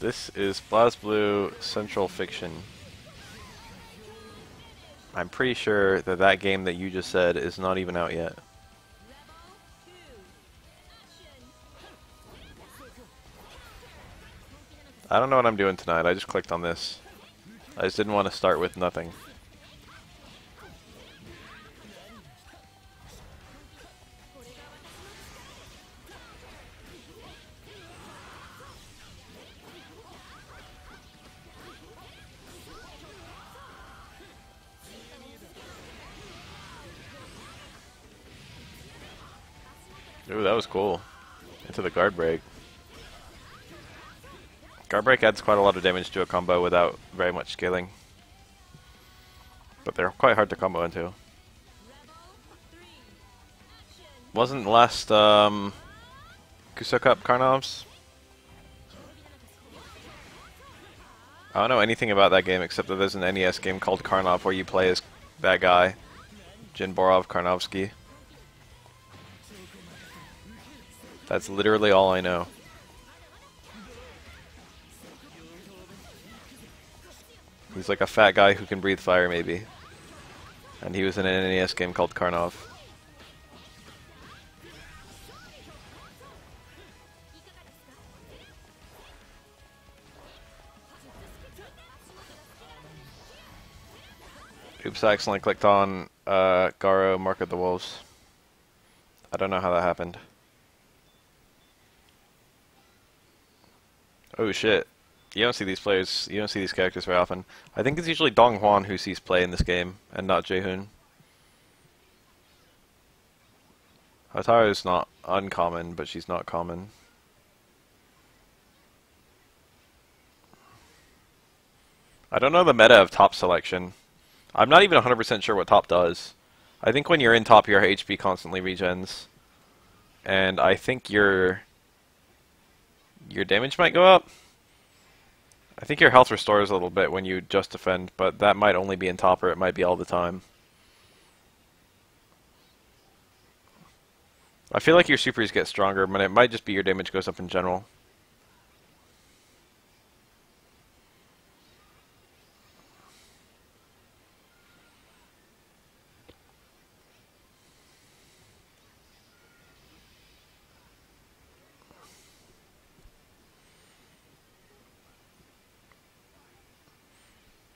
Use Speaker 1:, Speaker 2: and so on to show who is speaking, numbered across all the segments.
Speaker 1: This is BlazBlue Central Fiction. I'm pretty sure that that game that you just said is not even out yet. I don't know what I'm doing tonight. I just clicked on this. I just didn't want to start with nothing. Ooh, that was cool. Into the guard break. Guard break adds quite a lot of damage to a combo without very much scaling. But they're quite hard to combo into. Wasn't last Kuso Cup Karnov's? I don't know anything about that game except that there's an NES game called Karnov where you play as that guy, Jinborov Karnovsky. That's literally all I know. He's like a fat guy who can breathe fire, maybe. And he was in an NES game called Karnov. Oops, I accidentally clicked on Garo, Mark of the Wolves. I don't know how that happened. Oh shit. You don't see these players, you don't see these characters very often. I think it's usually Dong Hwan who sees play in this game, and not Jae-hoon. Hotaru is not uncommon, but she's not common. I don't know the meta of top selection. I'm not even 100% sure what top does. I think when you're in top, your HP constantly regens. And I think your damage might go up. I think your health restores a little bit when you just defend, but that might only be in top, or it might be all the time. I feel like your supers get stronger, but it might just be your damage goes up in general.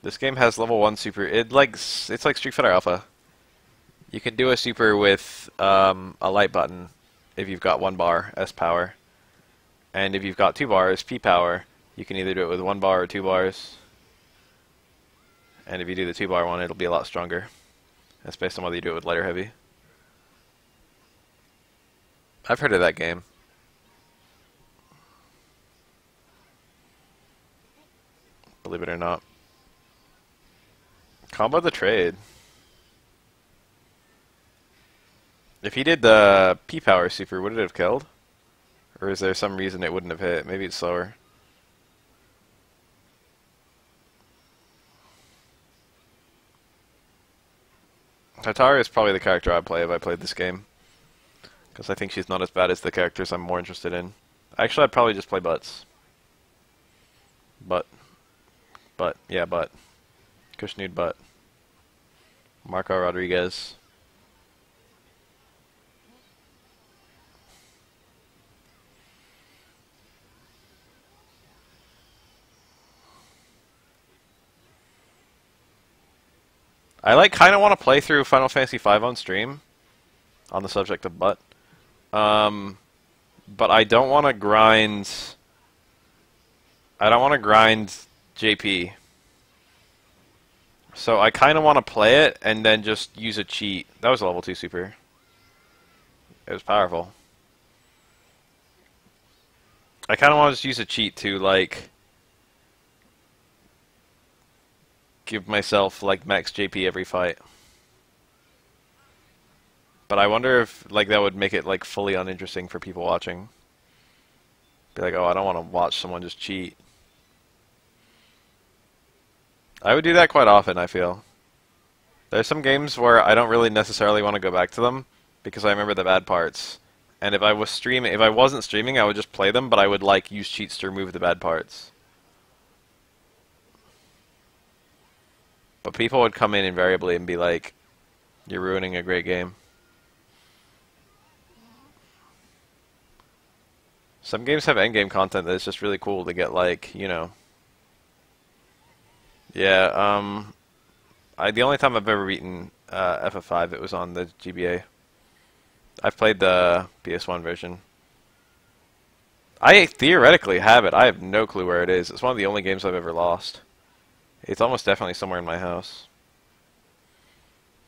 Speaker 1: This game has level 1 super. It's like Street Fighter Alpha. You can do a super with a light button if you've got 1 bar S power, and if you've got 2 bars P power, you can either do it with 1 bar or 2 bars. And if you do the 2 bar one, it'll be a lot stronger. That's based on whether you do it with light or heavy. I've heard of that game. Believe it or not. Combo the trade. If he did the P-Power super, would it have killed? Or is there some reason it wouldn't have hit? Maybe it's slower. Hotaru is probably the character I'd play if I played this game. Because I think she's not as bad as the characters I'm more interested in. Actually, I'd probably just play Butts. Yeah, Butt. Kushnude Butt. Marco Rodriguez. I kind of want to play through Final Fantasy V on stream, on the subject of Butt. But I don't want to grind. I don't want to grind JP. So I kind of want to play it and then just use a cheat. That was a level 2 super. It was powerful. I kind of want to just use a cheat to, like, give myself, like, max JP every fight. But I wonder if, like, that would make it, like, fully uninteresting for people watching. Be like, oh, I don't want to watch someone just cheat. I would do that quite often, I feel. There's some games where I don't really necessarily want to go back to them because I remember the bad parts. And if I wasn't streaming, I would just play them, but I would like use cheats to remove the bad parts. But people would come in invariably and be like, "You're ruining a great game." Some games have endgame content that's just really cool to get, like, you know. Yeah, the only time I've ever beaten FF5, it was on the GBA. I've played the PS1 version. I theoretically have it. I have no clue where it is. It's one of the only games I've ever lost. It's almost definitely somewhere in my house.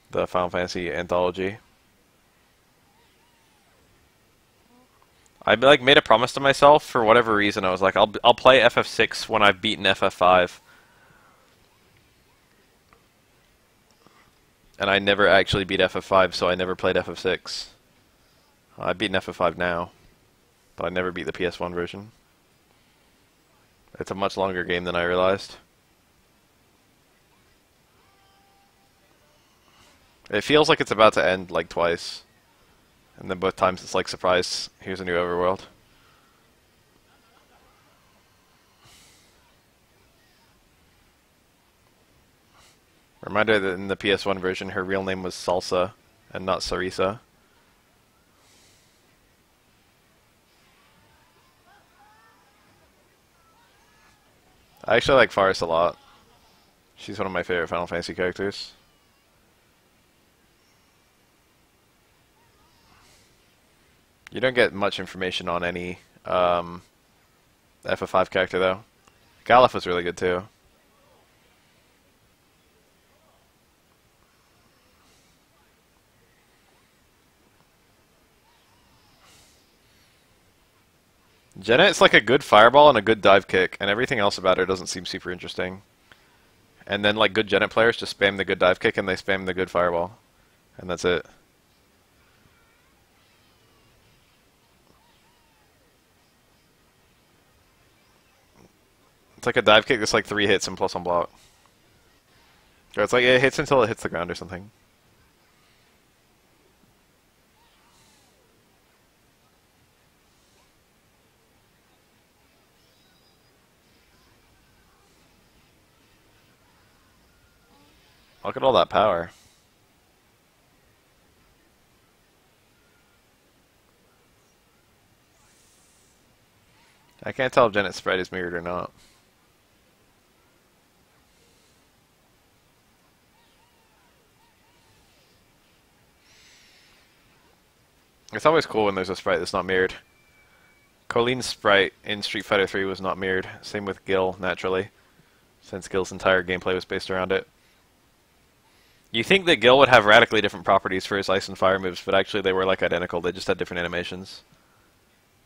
Speaker 1: The Final Fantasy Anthology. I like made a promise to myself for whatever reason. I was like, I'll play FF6 when I've beaten FF5. And I never actually beat FF5, so I never played FF6. I've beaten FF5 now, but I never beat the PS1 version. It's a much longer game than I realized. It feels like it's about to end like twice. And then both times it's like, surprise, here's a new overworld. Reminder that in the PS1 version, her real name was Salsa, and not Sarisa. I actually like Faris a lot. She's one of my favorite Final Fantasy characters. You don't get much information on any FF5 character, though. Galuf was really good, too. Janet's like a good fireball and a good dive kick, and everything else about her doesn't seem super interesting. And then, like, good Janet players just spam the good dive kick and they spam the good fireball. And that's it. It's like a dive kick that's like 3 hits and plus on block. Or it's like it hits until it hits the ground or something. Look at all that power. I can't tell if Janet's sprite is mirrored or not. It's always cool when there's a sprite that's not mirrored. Colleen's sprite in Street Fighter 3 was not mirrored. Same with Gil, naturally, since Gil's entire gameplay was based around it. You think that Gil would have radically different properties for his ice and fire moves, but actually they were like identical. They just had different animations.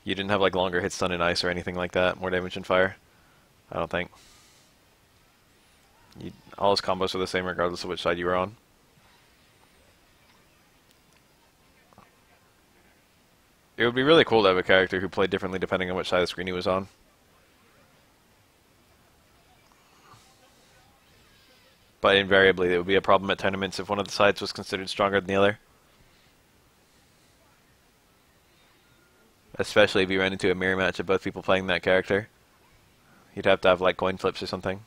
Speaker 1: You didn't have like longer hit stun and ice or anything like that. More damage and fire. I don't think. All his combos were the same regardless of which side you were on. It would be really cool to have a character who played differently depending on which side of the screen he was on. But invariably, it would be a problem at tournaments if one of the sides was considered stronger than the other. Especially if you ran into a mirror match of both people playing that character. You'd have to have like coin flips or something.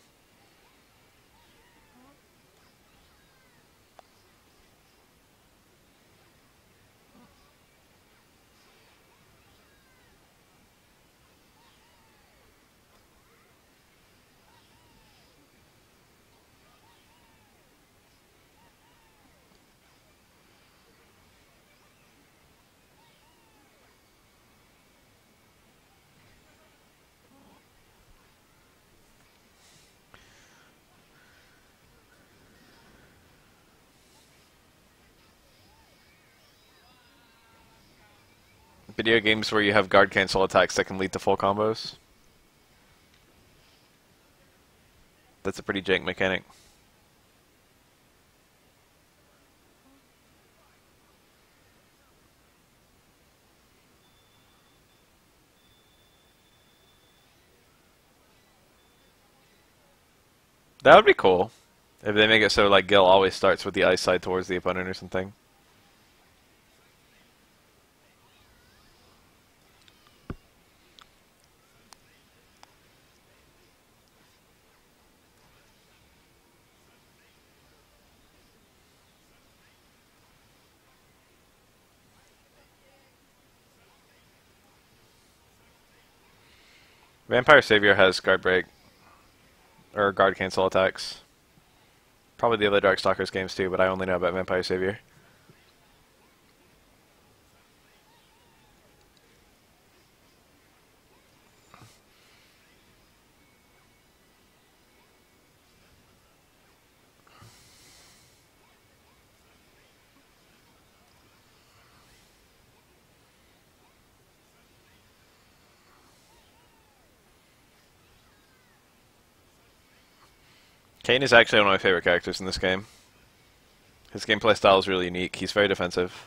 Speaker 1: Video games where you have guard cancel attacks that can lead to full combos. That's a pretty jank mechanic. That would be cool. If they make it so like Gil always starts with the ice side towards the opponent or something. Vampire Savior has guard break or guard cancel attacks. Probably the other Darkstalkers games too, but I only know about Vampire Savior. Kayn is actually one of my favorite characters in this game. His gameplay style is really unique. He's very defensive.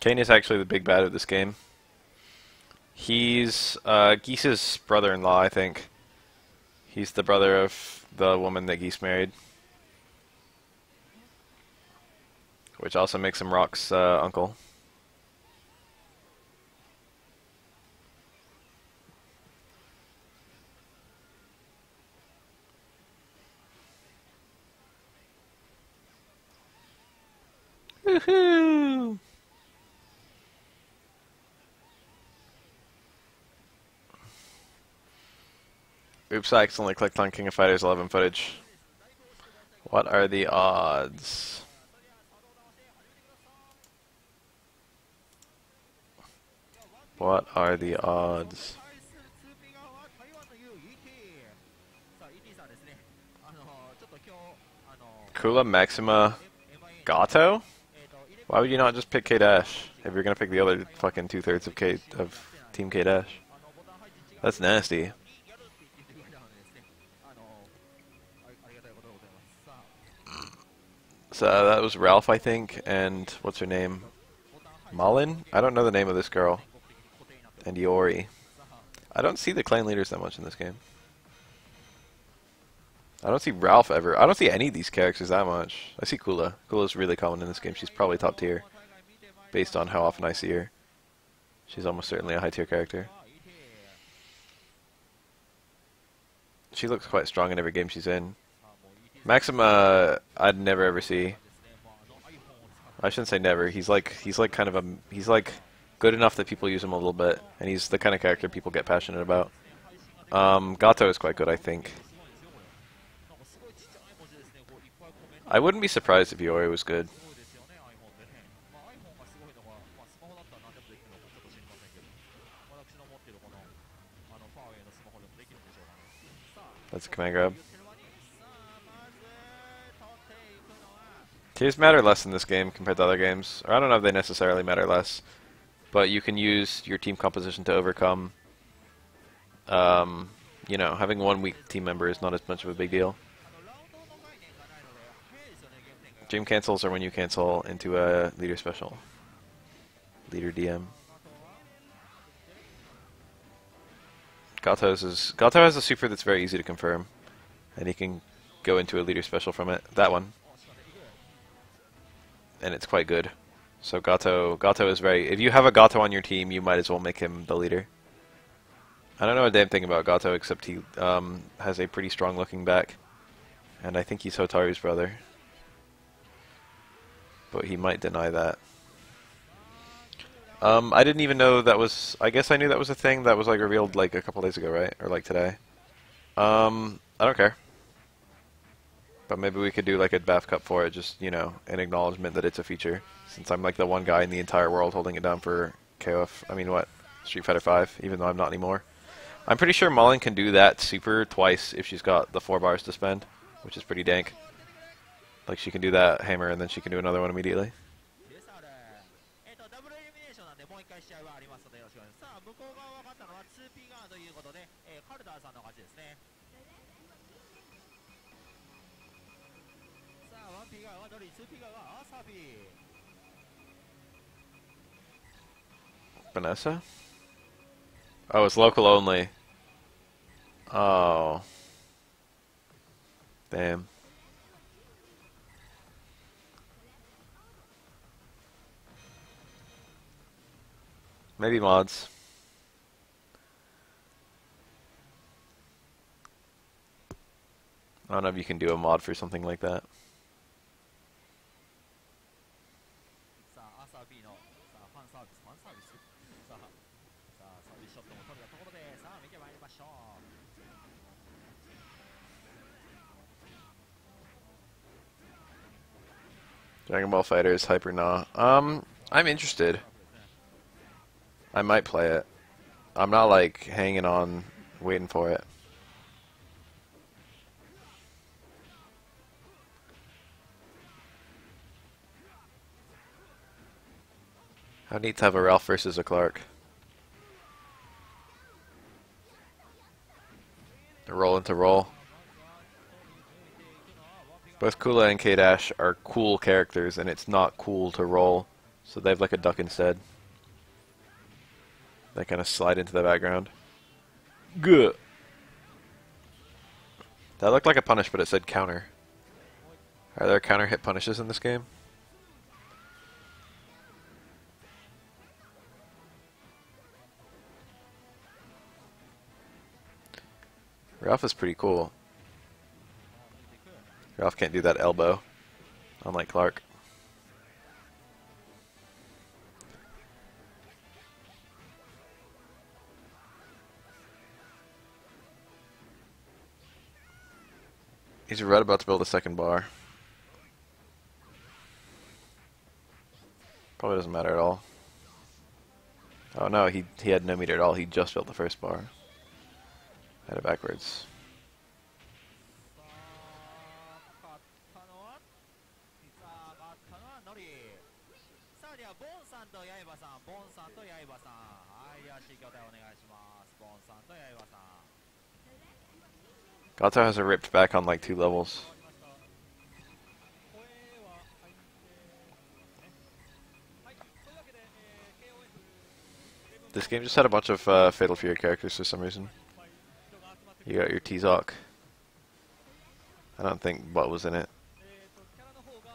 Speaker 1: Kayn is actually the big bad of this game. He's Geese's brother-in-law, I think. He's the brother of the woman that Geese married. Which also makes him Rock's uncle. Woohoo! Oops, I accidentally clicked on King of Fighters 11 footage. What are the odds? What are the odds? Kula, Maxima, Gato? Why would you not just pick K-Dash if you're gonna pick the other fucking 2/3 of Team K-Dash? That's nasty. So that was Ralph, I think, and what's her name? Malin? I don't know the name of this girl. And Iori. I don't see the clan leaders that much in this game. I don't see Ralph ever. I don't see any of these characters that much. I see Kula. Kula's really common in this game. She's probably top tier, based on how often I see her. She's almost certainly a high tier character. She looks quite strong in every game she's in. Maxima, I'd never ever see. I shouldn't say never. He's like kind of he's like good enough that people use him a little bit, and he's the kind of character people get passionate about. Gato is quite good, I think. I wouldn't be surprised if Iori was good. That's a command grab. Tiers matter less in this game compared to other games. Or I don't know if they necessarily matter less. But you can use your team composition to overcome... you know, having one weak team member is not as much of a big deal. Dream cancels are when you cancel into a leader special. Leader DM. Gato has a super that's very easy to confirm. And he can go into a leader special from it. That one. And it's quite good. So Gato is very... If you have a Gato on your team, you might as well make him the leader. I don't know a damn thing about Gato, except he has a pretty strong looking back. And I think he's Hotaru's brother. But he might deny that. I didn't even know that was... I guess I knew that was a thing that was like revealed like a couple days ago, right? Or like today. I don't care. But maybe we could do like a BAF Cup for it, just, you know, an acknowledgement that it's a feature. Since I'm like the one guy in the entire world holding it down for KOF. I mean, what? Street Fighter 5, even though I'm not anymore. I'm pretty sure Malin can do that super twice if she's got the 4 bars to spend, which is pretty dank. Like, she can do that hammer and then she can do another one immediately. Vanessa? Oh, it's local only. Oh. Damn. Maybe mods. I don't know if you can do a mod for something like that.
Speaker 2: さあアーサー B のさあファンサービスさあサービスショットも取れたところでさあ見てまいりましょう
Speaker 1: Dragon Ball Fighters, Hyper Nah. I'm interested. I might play it. I'm not like hanging on, waiting for it. How neat to have a Ralph versus a Clark. A roll into roll. Both Kula and K-Dash are cool characters, and it's not cool to roll, so they have like a duck instead. They kind of slide into the background. Good. That looked like a punish, but it said counter. Are there counter hit punishes in this game? Ralph is pretty cool. Ralph can't do that elbow, unlike Clark. He's right about to build a second bar. Probably doesn't matter at all. Oh no, he had no meter at all. He just built the first bar. Had it backwards.
Speaker 2: 勝ったのはさあ勝ったのはノリさあではボンさんとヤイバさんはいでは指揮交代お願いしますボンさんとヤイバさん
Speaker 1: Gato has a ripped back on like 2 levels. This game just had a bunch of Fatal Fury characters for some reason. You got your T-Zoc. I don't think what was in it.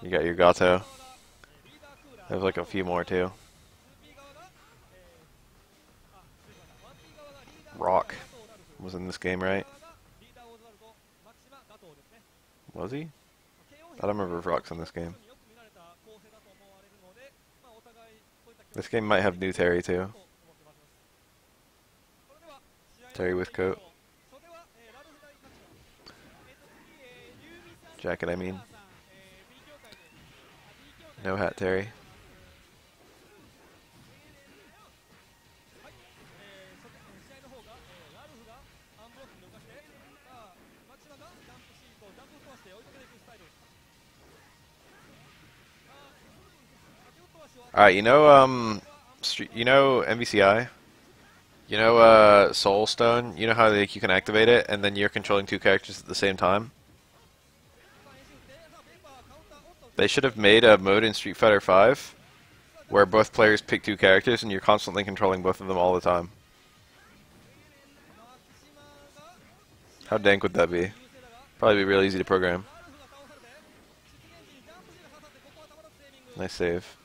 Speaker 1: You got your Gato. There's like a few more too. Rock was in this game, right? Was he? I don't remember if Rock's in this game. This game might have new Terry too. Terry with coat. Jacket, I mean. No hat Terry. Alright, you know MVCI? You know Soul Stone? You know how like, you can activate it and then you're controlling 2 characters at the same time? They should have made a mode in Street Fighter V where both players pick 2 characters and you're constantly controlling both of them all the time. How dank would that be? Probably be real easy to program. Nice save.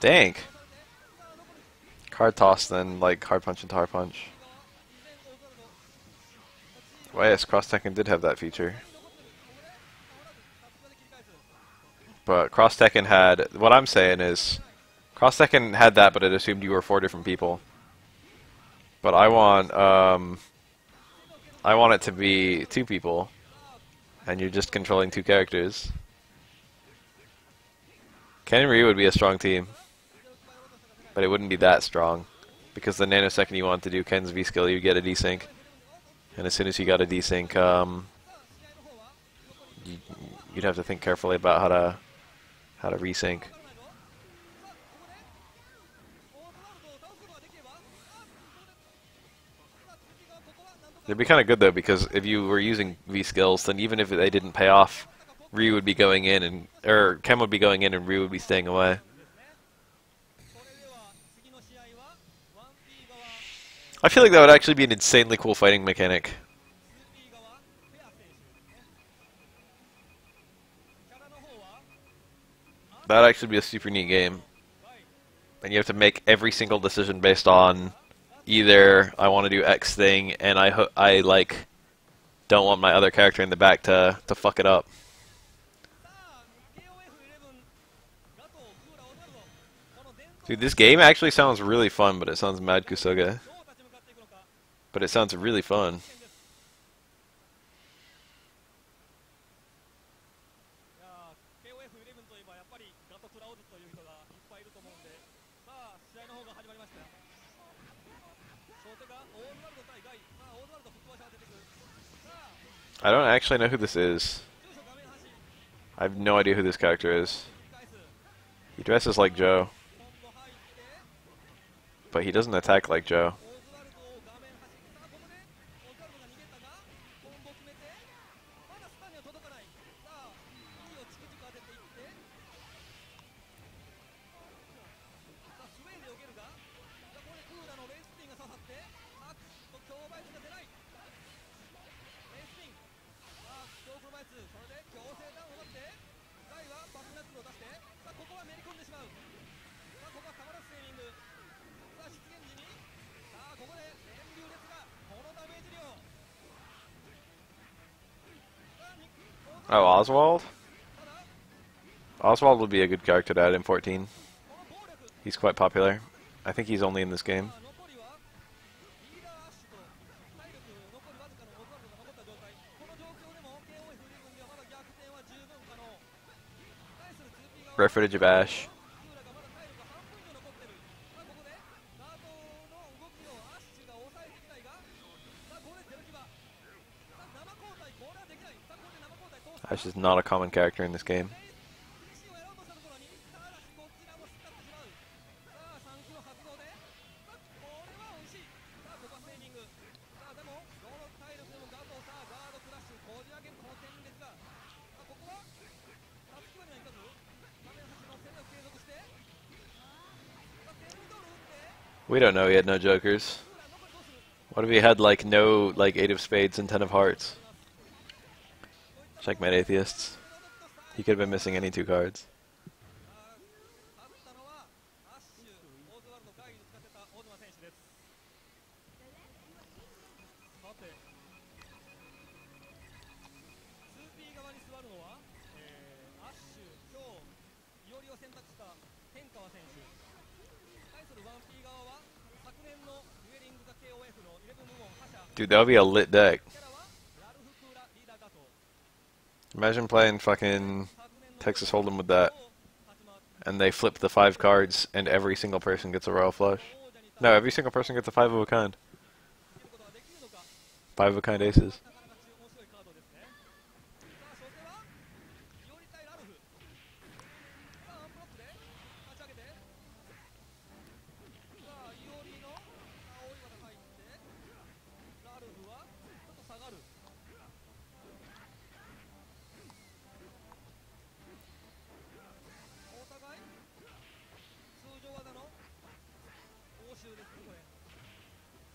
Speaker 1: Dank. Hard toss then, like hard punch into hard punch. Well, yes, Cross Tekken did have that feature. But Cross Tekken had, what I'm saying is, Cross Tekken had that, but it assumed you were 4 different people. But I want it to be 2 people, and you're just controlling 2 characters. Ken and Ryu would be a strong team, but it wouldn't be that strong, because the nanosecond you want to do Ken's V skill, you get a desync, and as soon as you got a desync, you'd have to think carefully about how to resync. They'd be kind of good though, because if you were using V skills, then even if they didn't pay off, Ryu would be going in and or Ken would be going in and Ryu would be staying away.
Speaker 2: それでは次の試合は 1P 側
Speaker 1: I feel like that would actually be an insanely cool fighting mechanic.
Speaker 2: 2P 側ペア選手ですねキャラの方は
Speaker 1: That'd actually be a super neat game. And you have to make every single decision based on either I want to do X thing and I like don't want my other character in the back to fuck it up.
Speaker 2: さあ KOF11 ガトークーラオザルドこの伝統
Speaker 1: Dude, this game actually sounds really fun, but it sounds mad Kusoga.
Speaker 2: どう立ち向かっていくのか
Speaker 1: But it sounds really fun.
Speaker 2: いやー KOF11 といえばやっぱりガトクラウドという人がいっぱいいると思うんでさあ試合の方が始まりました初手がオーズワルド対ガイさあオーズワルドフットワーシャー当ててくるさあ
Speaker 1: I don't actually know who this is.
Speaker 2: 住所画面端
Speaker 1: I have no idea who this character is.
Speaker 2: 返す
Speaker 1: He dresses like Joe,
Speaker 2: コンボ入って
Speaker 1: but he doesn't attack like Joe.
Speaker 2: オズワルドを画面端さあここでオズワルドが逃げたがコンボ決めてまだスタンには届かないさあ2をチクチク当てていってさあスウェイで避けるがさあここでクーラのレイスピンが刺さってさあ強売が出ないレイスピンさあ強クロマイツそれで強制ダウンを奪ってガイはバックナックルを出してさあここはめり込んでしまうさあここはたまらずセーリングさあ出現時にさあここで電流ですがこのダメージ量さあに
Speaker 1: Oh, Oswald?
Speaker 2: ただ
Speaker 1: Oswald would be a good character to add in 14.
Speaker 2: この暴力
Speaker 1: He's quite popular. I think he's only in this game.
Speaker 2: さあ残りはリーダーアッシュと体力残りわずかのオズワルドが残った状態この状況でも KOF リーグにはまだ逆転は十分可能対する 2P 側
Speaker 1: Red footage of Ash.
Speaker 2: クーラがまだ体力半分以上残ってるさあここでガードの動きをアッシュが抑えてきたいがさあここでデルキバさあ生交代これはできないさあここで生交代通した
Speaker 1: Ash is not a common character in this game.
Speaker 2: PC をやろうとしたところにただしこちらも引っかってしまうさあ3キロ発動でさあこれは美味しいさあここはセービングさあでもどの体力でもガードさあガードクラッシュこじ開けるこの点ですがさあここはたすきまではいかず画面端の戦略継続してさあテルミドール打って
Speaker 1: We don't know. He had no jokers.
Speaker 2: クーラー残りどうする
Speaker 1: What if he had like no like 8 of spades and 10 of hearts? Checkmate atheists. He could have been missing any 2 cards.
Speaker 2: 勝ったのはアッシュオズワルド会議に使ってたオズマ選手ですさて 2P 側に座るのは、アッシュ、今日いおりを選択した天川選手対する 1P 側は昨年のデュエリング・ザ・ KOF の11部門覇者
Speaker 1: Dude, that would be a lit deck.
Speaker 2: キャラはラルフ・クーラ・リーダー・ガト
Speaker 1: Imagine playing fucking
Speaker 2: 昨年の
Speaker 1: Texas Hold'em with that,
Speaker 2: 立ち回って
Speaker 1: and they flip the 5 cards, and every single person gets a royal flush.
Speaker 2: 王者に立
Speaker 1: No, every single person gets a 5 of a kind.
Speaker 2: けることができるのか
Speaker 1: 5 of a kind aces.
Speaker 2: なかなか面白いカードですねさあ初手はいおり対ラルフさあアンブロックで立ち上げてさあいおりの青い技入ってラルフはちょっと下がるお互い通常技の応酬ですねこれ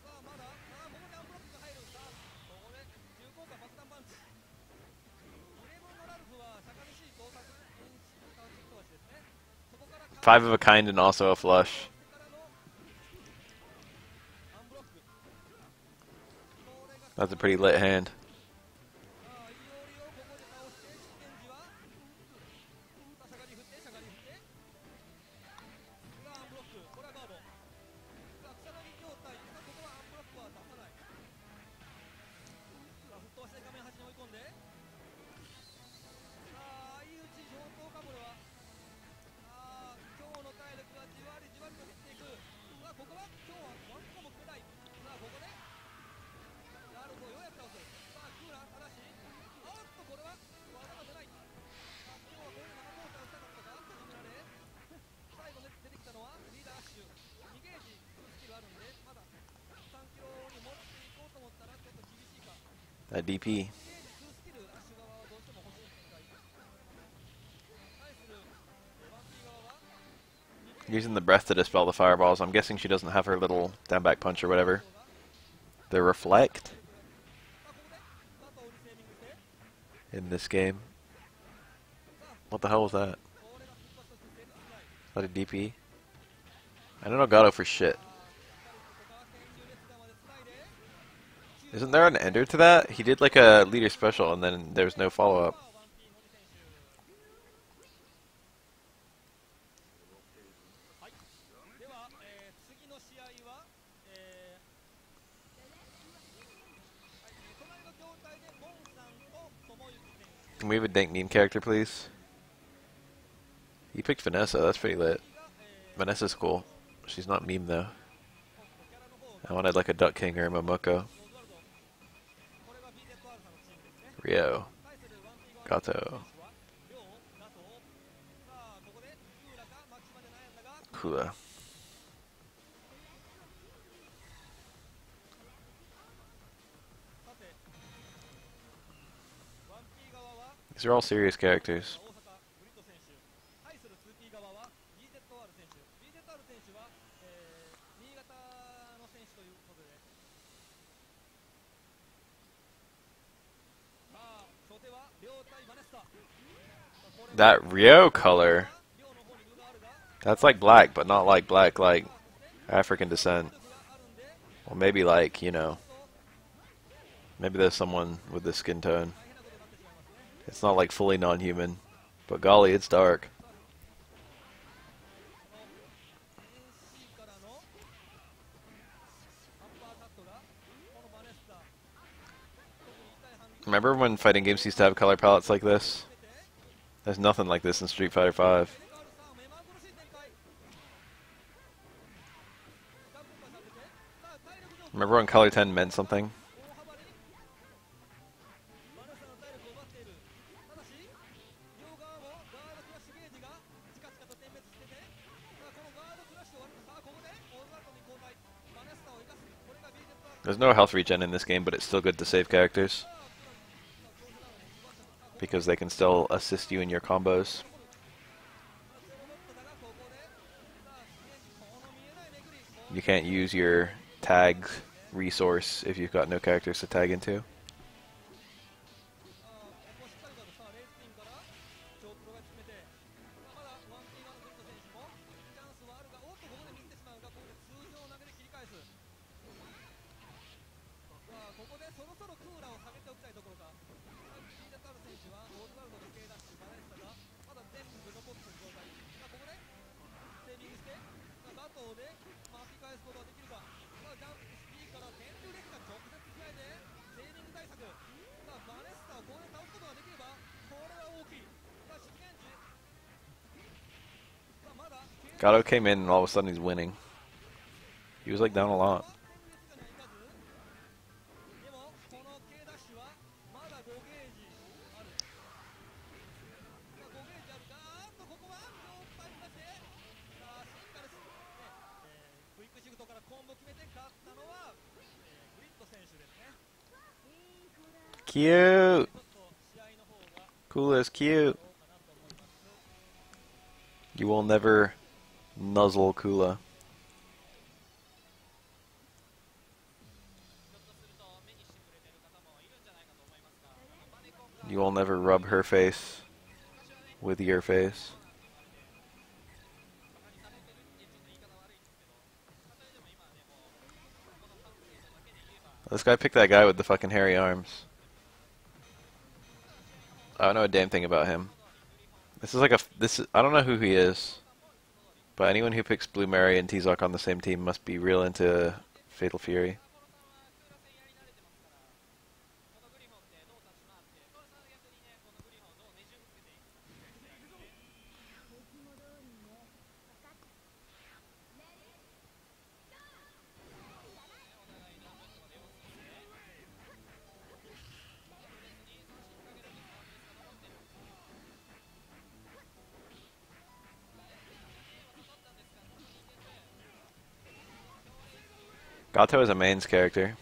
Speaker 2: さあまだここでアンブロックが入るさあここで重効果爆弾パンチ11のラルフは坂道到達遠心到達飛ばしですねそこから
Speaker 1: 5 of a kind and also a flush.
Speaker 2: からのアンブロックこれが
Speaker 1: That's a pretty lit hand.
Speaker 2: さあいおりをここで倒して出現時はさあしゃがり振ってしゃがり振ってさあアンブロックこれはガードさあ草薙状態さあここはアンブロックは出さないさあ沸騰して画面端に追い込んでさあ相打ち上等かこれはさあ今日の体力がじわりじわりと減っていくさあここは今日はワンコも決めたいさあここでラルフをようやく倒すさ
Speaker 1: That DP.
Speaker 2: 2スキルラッシュ側はどうしても欲しい展開対するワンピー側は
Speaker 1: Using the breath to dispel the fireballs. I'm guessing she doesn't have her little down back punch or whatever. The reflect
Speaker 2: さあここでガトをリセービングして
Speaker 1: in this game.
Speaker 2: さあ
Speaker 1: What the hell was that?
Speaker 2: これが突破として成立しない
Speaker 1: Is that a DP? I don't know Gato for shit.
Speaker 2: しっかりここから戦中列側まで繋いで
Speaker 1: Isn't there an ender to that? He did like a leader special and then there was no follow up.
Speaker 2: ワンピーのみ選手はいでは、次の試合は、はい隣の筐体でボンさんと友幸選手
Speaker 1: Can we have a dank meme character, please? You picked Vanessa. That's pretty lit.
Speaker 2: が、
Speaker 1: Vanessa's cool. She's not meme though.
Speaker 2: キャラの方
Speaker 1: I wanted like a Duck King or a Momoko.
Speaker 2: ロズワルドこれが BZR さんのチームですね
Speaker 1: Rio.
Speaker 2: 対するワンピー側の
Speaker 1: Gato.
Speaker 2: 選手は両ガトさあここでクーラかマキシマで悩んだが
Speaker 1: Kula.
Speaker 2: さてワンピー側は
Speaker 1: These are all serious characters.
Speaker 2: 大阪グリッド選手対する 2P 側は BZR 選手 BZR 選手は、新潟の選手ということでさあ初手は両対バネスタ
Speaker 1: That Rio color.
Speaker 2: 両の方に分があるが
Speaker 1: That's like black, but not like black like African descent.
Speaker 2: 力があるんで
Speaker 1: Well, maybe like, you know, maybe there's someone with this skin tone.
Speaker 2: 大変なことになってしまいますね
Speaker 1: It's not like fully non-human. But golly, it's dark.
Speaker 2: この NC からのアッパーカットがこのバネスタ特に痛い反撃
Speaker 1: Remember when fighting games used to have color palettes like this?
Speaker 2: を受けて
Speaker 1: There's nothing like this in Street Fighter V.
Speaker 2: 手があるさあ目まぐるしい展開ダブルパス当ててさあ体力上
Speaker 1: Remember when color 10 meant something?
Speaker 2: 大幅にバネスタの体力を奪っているただし両側もガードクラッシュゲージがチカチカと点滅しててさあこのガードクラッシュを割るとさあここでオールガードに交代バネスタを生かすこれが BZR
Speaker 1: There's no health regen in this game, but it's still good to save characters. Because they can still assist you in your combos.
Speaker 2: ロボットだがここでさあゲージこの見えないめくりこう
Speaker 1: You can't use your tag resource if you've got no characters to tag into.
Speaker 2: ここしっかりとさあレースピンからチョープロが詰めてまだワンピー側のグリッド選手もチャンスはあるがおっとここでミスってしまうがここで通常投げで切り返すさあここでそろそろクーラーを下げておきたいところか BZR 選手はオーズワルドの K ダッシュバネスタがまだ全部残っている状態さあここでセービングしてさあガトーで巻き返すことができるかさあジャンプスピーから天竜列が直接つないでセービング対策さあバネスタをここで倒すことができればこれは大きいさあシゲンジさあまだ
Speaker 1: Gato came in and all of a sudden he's winning. He was like down a lot.
Speaker 2: 天竜列がにはいかずでもこの K ダッシュはまだ5ゲージあるさあ5ゲージあるがここは両パイプなしでさあしっかりクイックシフトからコンボ決めて勝ったのは、グリッド選手ですね
Speaker 1: Cute!
Speaker 2: ちょっと試合の方が
Speaker 1: Cool is cute.
Speaker 2: どうかなと思います
Speaker 1: You will never nuzzle Kula.
Speaker 2: ひょっとすると目にしてくれてる方もいるんじゃないかと思いますがバネコンが
Speaker 1: You will never rub her face with your face.
Speaker 2: バカにされてるってちょっと言い方悪いんですけどそれでも今はねもうこの完成度だけで言えば
Speaker 1: This guy picked that guy with the fucking hairy arms. I don't know a damn thing about him. This is like I don't know who he is. But anyone who picks Blue Mary and T-Zoc on the same team must be real into Fatal Fury.
Speaker 2: このグリフォンってどう立ち回ってトロさんは逆にねこのグリフォンをどうねじ伏せていくかっていう試合ですねお互いのちょっと様子見てダブルレスに差し掛けるミスターブレスが残ってる
Speaker 1: Gato is a mains character.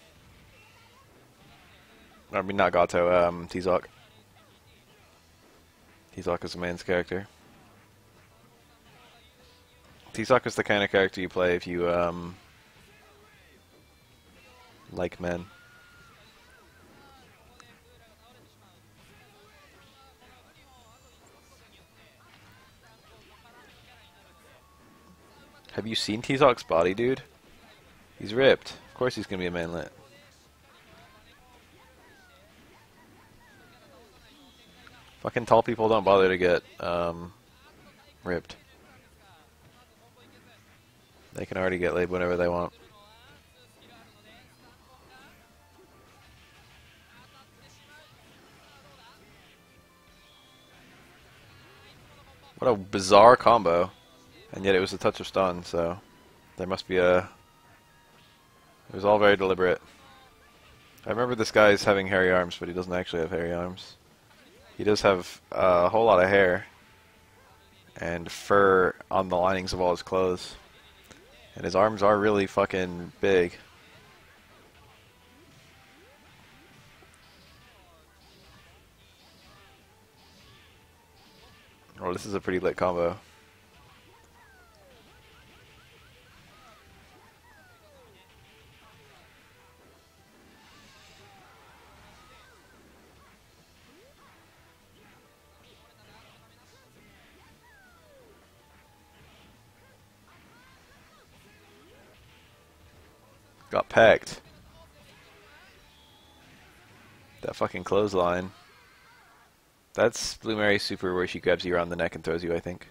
Speaker 1: I mean, not Gato, Tizok. Tizok is the man's character. Tizok is the kind of character you play if you, like men. Have you seen Tizok's body, dude? He's ripped. Of course he's gonna be a manlet. Fucking tall people don't bother to get, ripped. They can already get laid whenever they want. What a bizarre combo. And yet it was a touch of stun, so there must be a... It was all very deliberate. I remember this guy's having hairy arms, but he doesn't actually have hairy arms. He does have a whole lot of hair and fur on the linings of all his clothes. And his arms are really fucking big. Oh, this is a pretty lit combo. Got pecked. That fucking clothesline. That's Blue Mary's super where she grabs you around the neck and throws you, I think.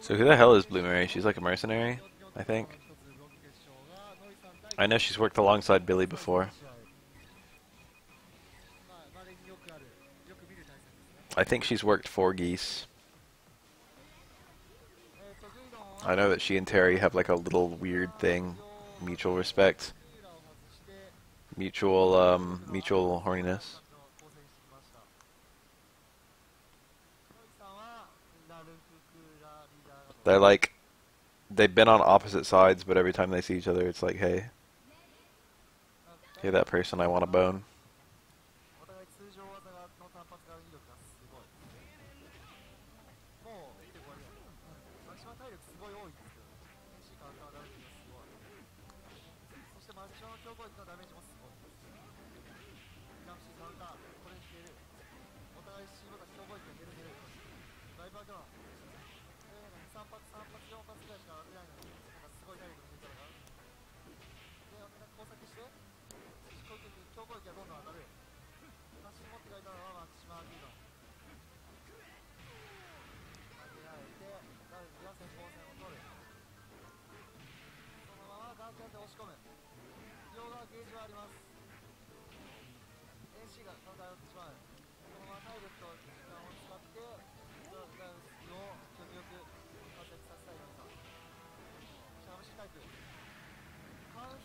Speaker 1: So who the hell is Blue Mary? She's like a mercenary, I think. I know she's worked alongside Billy before. I think she's worked for Geese. I know that she and Terry have like a little weird thing. Mutual respect. Mutual horniness. They're like, they've been on opposite sides, but every time they see each other, it's like, hey, that person I want to bone.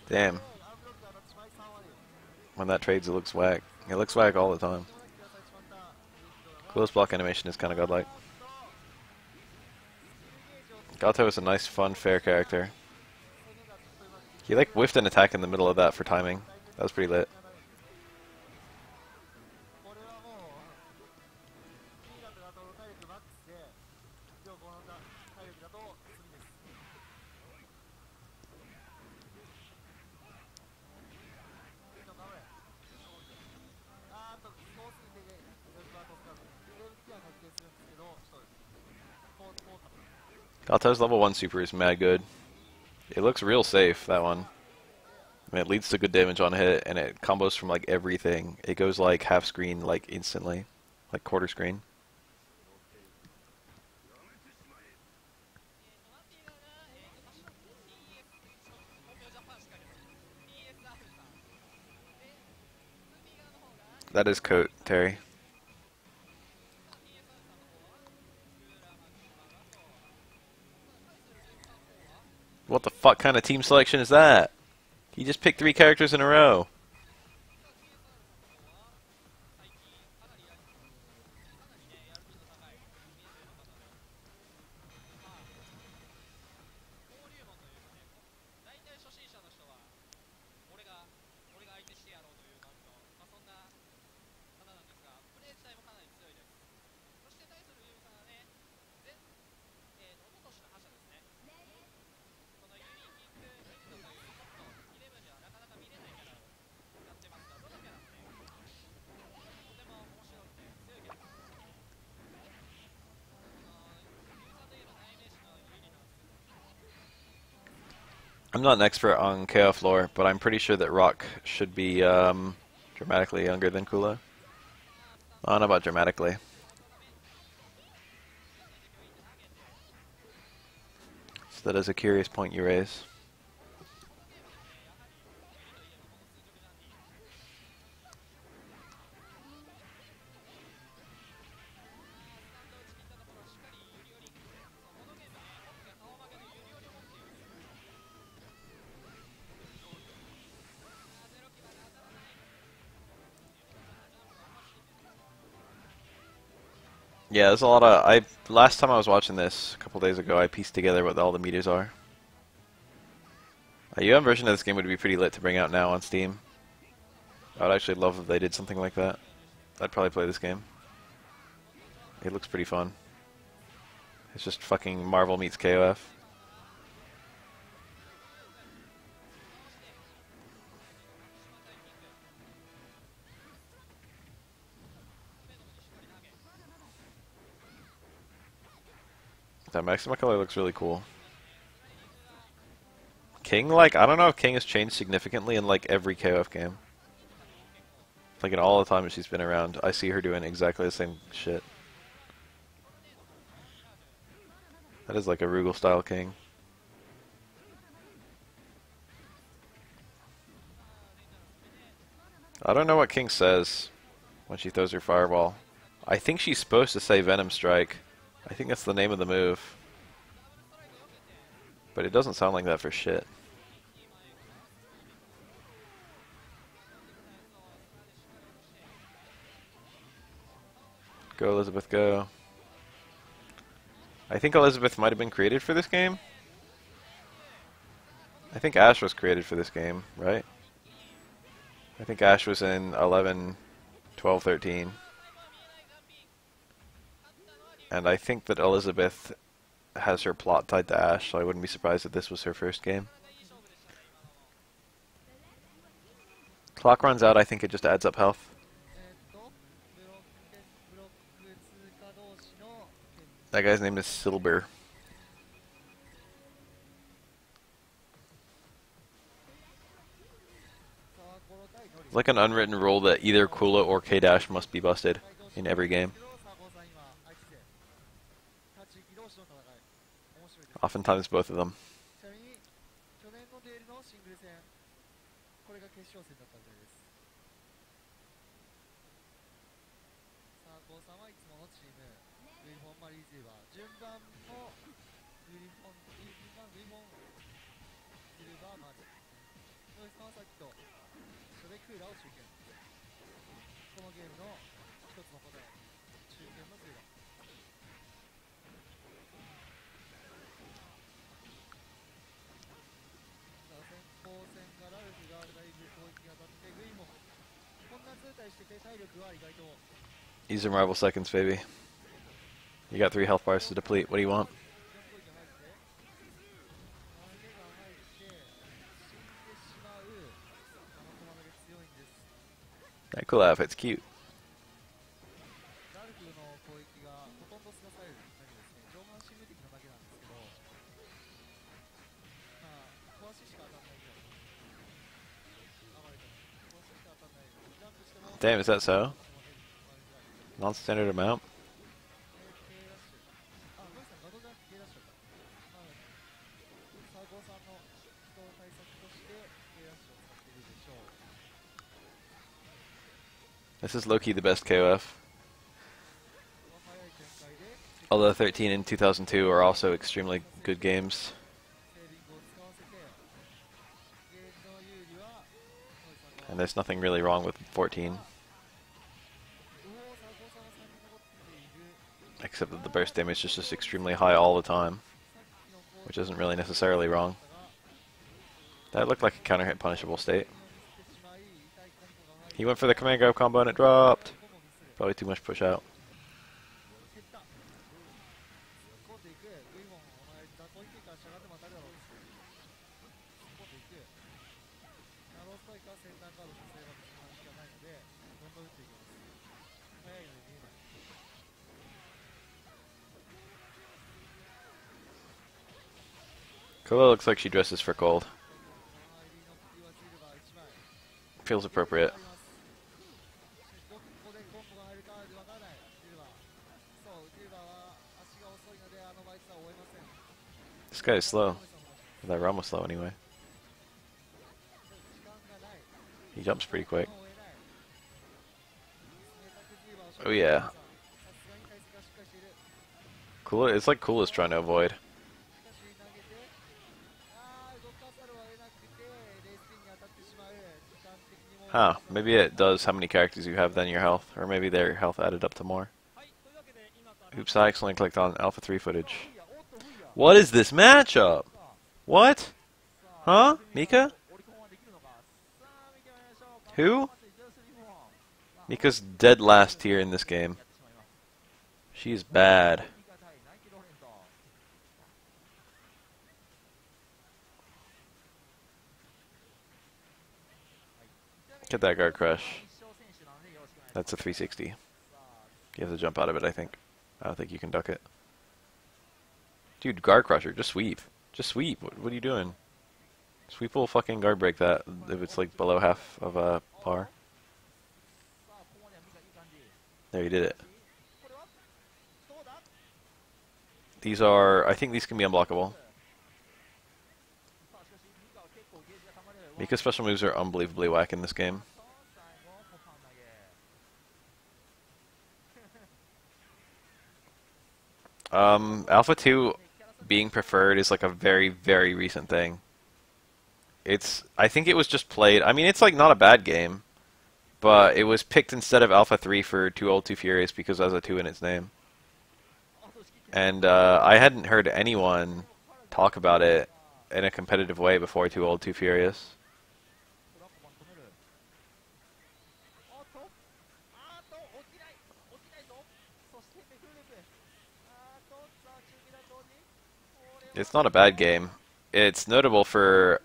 Speaker 1: Damn. When that trades, it looks whack. It looks whack all the time. Close block animation is kind of godlike. Gato is a nice, fun, fair character. He like whiffed an attack in the middle of that for timing. That was pretty lit. Gato's level 1 super is mad good. It looks real safe, that one. I mean, it leads to good damage on hit, and it combos from like everything. It goes like half screen like instantly, like quarter screen. That is coat, Terry. What the fuck kind of team selection is that? He just picked 3 characters in a row. I'm not an expert on KOF lore, but I'm pretty sure that Rock should be dramatically younger than Kula. I don't know about dramatically. So that is a curious point you raise. Yeah, there's a lot of... last time I was watching this, a couple days ago, I pieced together what all the meters are. A UM version of this game would be pretty lit to bring out now on Steam. I would actually love if they did something like that. I'd probably play this game. It looks pretty fun. It's just fucking Marvel meets KOF. That Maxima color looks really cool. King, like, I don't know if King has changed significantly in, like, every KOF game. Like, in all the time she's been around, I see her doing exactly the same shit. That is like a Rugal-style King. I don't know what King says when she throws her fireball. I think she's supposed to say Venom Strike. I think that's the name of the move. But it doesn't sound like that for shit. Go, Elizabeth, go. I think Elizabeth might have been created for this game. I think Ash was created for this game, right? I think Ash was in 11, 12, 13. And I think that Elizabeth has her plot tied to Ash, so I wouldn't be surprised if this was her first game. Clock runs out, I think it just adds up health. That guy's name is Silber. It's like an unwritten rule that either Kula or K-Dash must be busted in every game. Oftentimes both of them. These are Marvel seconds, baby. You got 3 health bars to deplete. What do you want? That cool outfit's cute. Damn, is that so? Non-standard amount? This is low-key the best KOF. Although 13 and 2002 are also extremely good games. And there's nothing really wrong with 14. Except that the burst damage is just extremely high all the time. Which isn't really necessarily wrong. That looked like a counter-hit punishable state. He went for the command grab combo and it dropped. Probably too much push out. Kula looks like she dresses for cold. Feels appropriate. This guy is slow. That run was slow anyway. He jumps pretty quick. Oh yeah. Cool. It's like Cool is trying to avoid. Huh. Maybe it does how many characters you have than your health. Or maybe their health added up to more. Oops, I accidentally clicked on Alpha 3 footage. What is this matchup? What? Huh? Mika? Who? Mika's dead last here in this game. She's bad. Get that guard crush. That's a 360. You have to jump out of it, I think. I don't think you can duck it. Dude, guard crusher, just sweep. Just sweep. What are you doing? Sweep will fucking guard break that if it's like below half of a par. There, you did it. These are, I think these can be unblockable. Mika's special moves are unbelievably whack in this game. Alpha 2 being preferred is like a very, very recent thing. I think it was just played, I mean, it's like not a bad game, but it was picked instead of Alpha 3 for Too Old Too Furious because it has a 2 in its name. And I hadn't heard anyone talk about it in a competitive way before Too Old Too Furious. It's not a bad game. It's notable for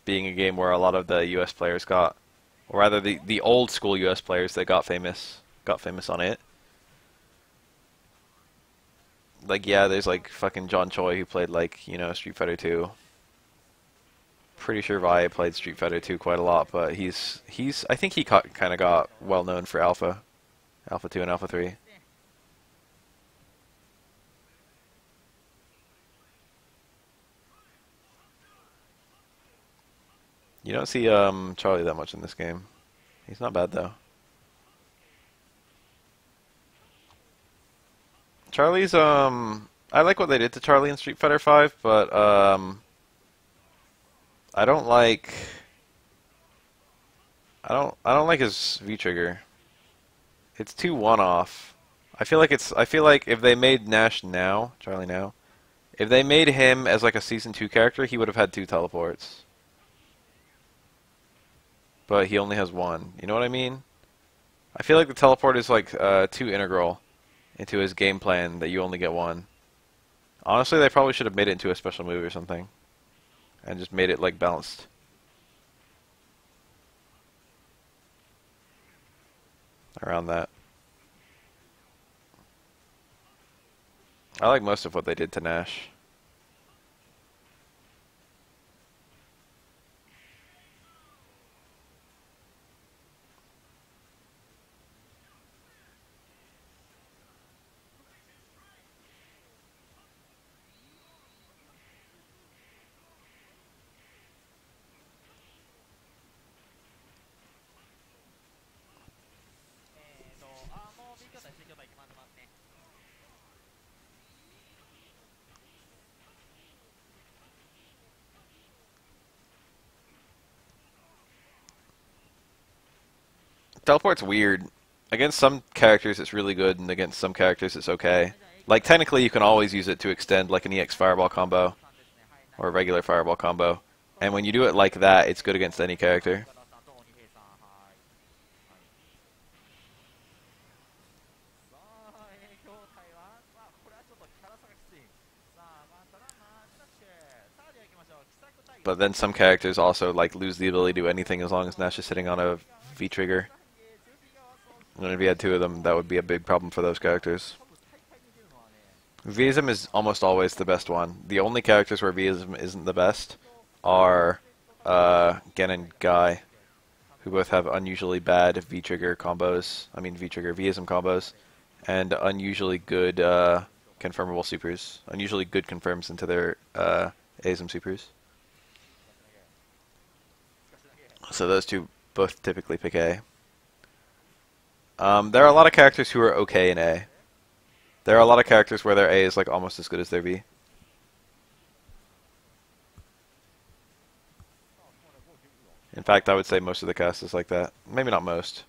Speaker 1: being a game where a lot of the US players got, or rather the old school US players that got famous on it. Like, yeah, there's like fucking John Choi who played like, you know, Street Fighter 2. Pretty sure Vi played Street Fighter 2 quite a lot, but I think he kind of got well known for Alpha 2 and Alpha 3. You don't see Charlie that much in this game. He's not bad though. Charlie's I like what they did to Charlie in Street Fighter 5, but I don't like his V trigger. It's too one-off. I feel like if they made Nash now, Charlie now, if they made him as like a Season 2 character, he would have had 2 teleports. But he only has 1. You know what I mean? I feel like the teleport is like too integral into his game plan that you only get 1. Honestly, they probably should have made it into a special move or something. And just made it like balanced. Around that. I like most of what they did to Nash. Teleport's weird. Against some characters it's really good, and against some characters it's okay. Like, technically you can always use it to extend like an EX Fireball combo, or a regular Fireball combo. And when you do it like that, it's good against any character. But then some characters also like lose the ability to do anything as long as Nash is sitting on a V trigger. And if you had 2 of them, that would be a big problem for those characters. Vism is almost always the best one. The only characters where Vism isn't the best are Gen and Guy. who both have unusually bad V-trigger combos. I mean V-trigger V-ism combos, and unusually good confirmable supers. Unusually good confirms into their A-ism supers. So those two both typically pick A. There are a lot of characters who are okay in A. There are a lot of characters where their A is like almost as good as their V. In fact, I would say most of the cast is like that. Maybe not most,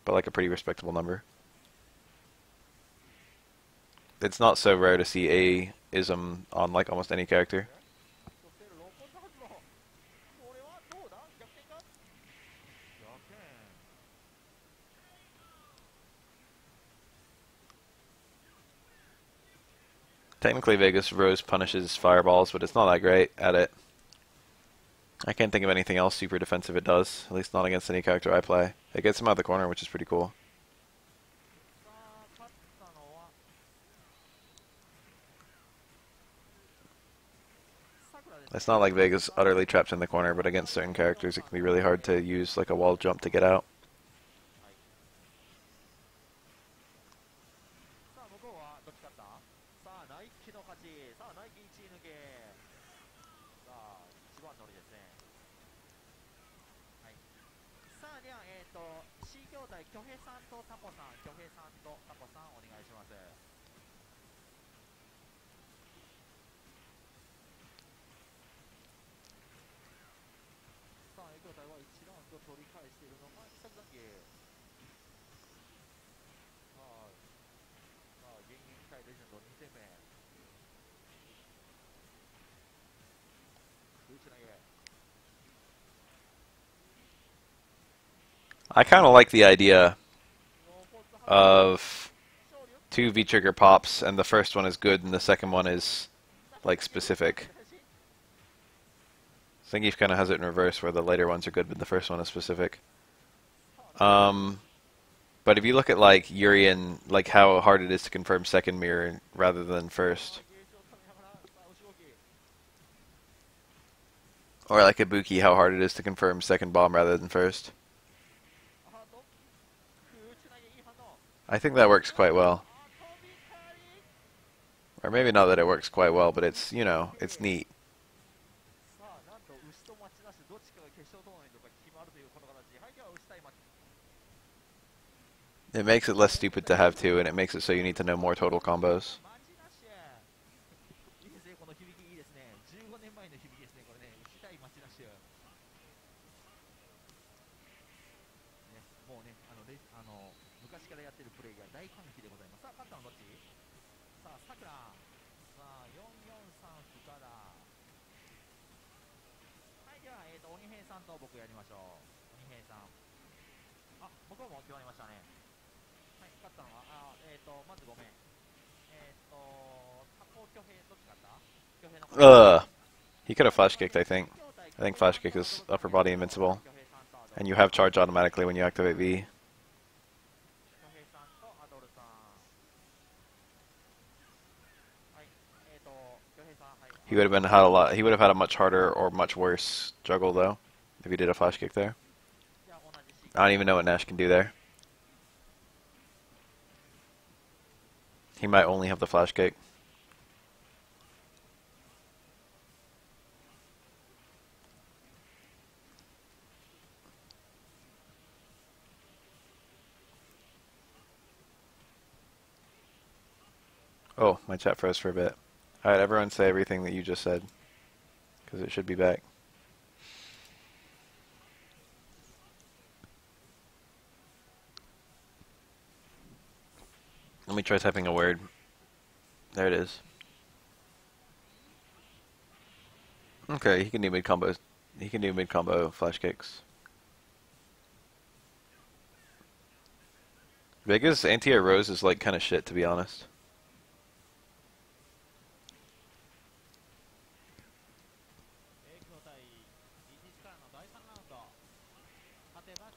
Speaker 1: but like a pretty respectable number. It's not so rare to see A-ism on like almost any character. Technically, Vegas Rose punishes fireballs, but it's not that great at it. I can't think of anything else super defensive it does, at least not against any character I play. It gets him out of the corner, which is pretty cool. It's not like Vega's utterly trapped in the corner, but against certain characters it can be really hard to use like a wall jump to get out. I kind of like the idea of two V-trigger pops, and the first one is good, and the second one is like specific. Zangief kind of has it in reverse, where the later ones are good, but the first one is specific. But if you look at like Urien, like how hard it is to confirm second mirror rather than first, or like Ibuki, how hard it is to confirm second bomb rather than first. I think that works quite well. Or maybe not that it works quite well, but it's, you know, it's neat. It makes it less stupid to have two, and it makes it so you need to know more total combos. He could have flash kicked, I think. I think flash kick is upper body invincible. And you have charge automatically when you activate V. He would have had a much harder or much worse juggle though, if he did a flash kick there. I don't even know what Nash can do there. He might only have the flash kick. Oh, my chat froze for a bit. Alright, everyone say everything that you just said, because it should be back. Let me try typing a word. There it is. Okay, he can do mid-combos. He can do mid-combo flash kicks. Vega's anti-air Rose is like kind of shit, to be honest.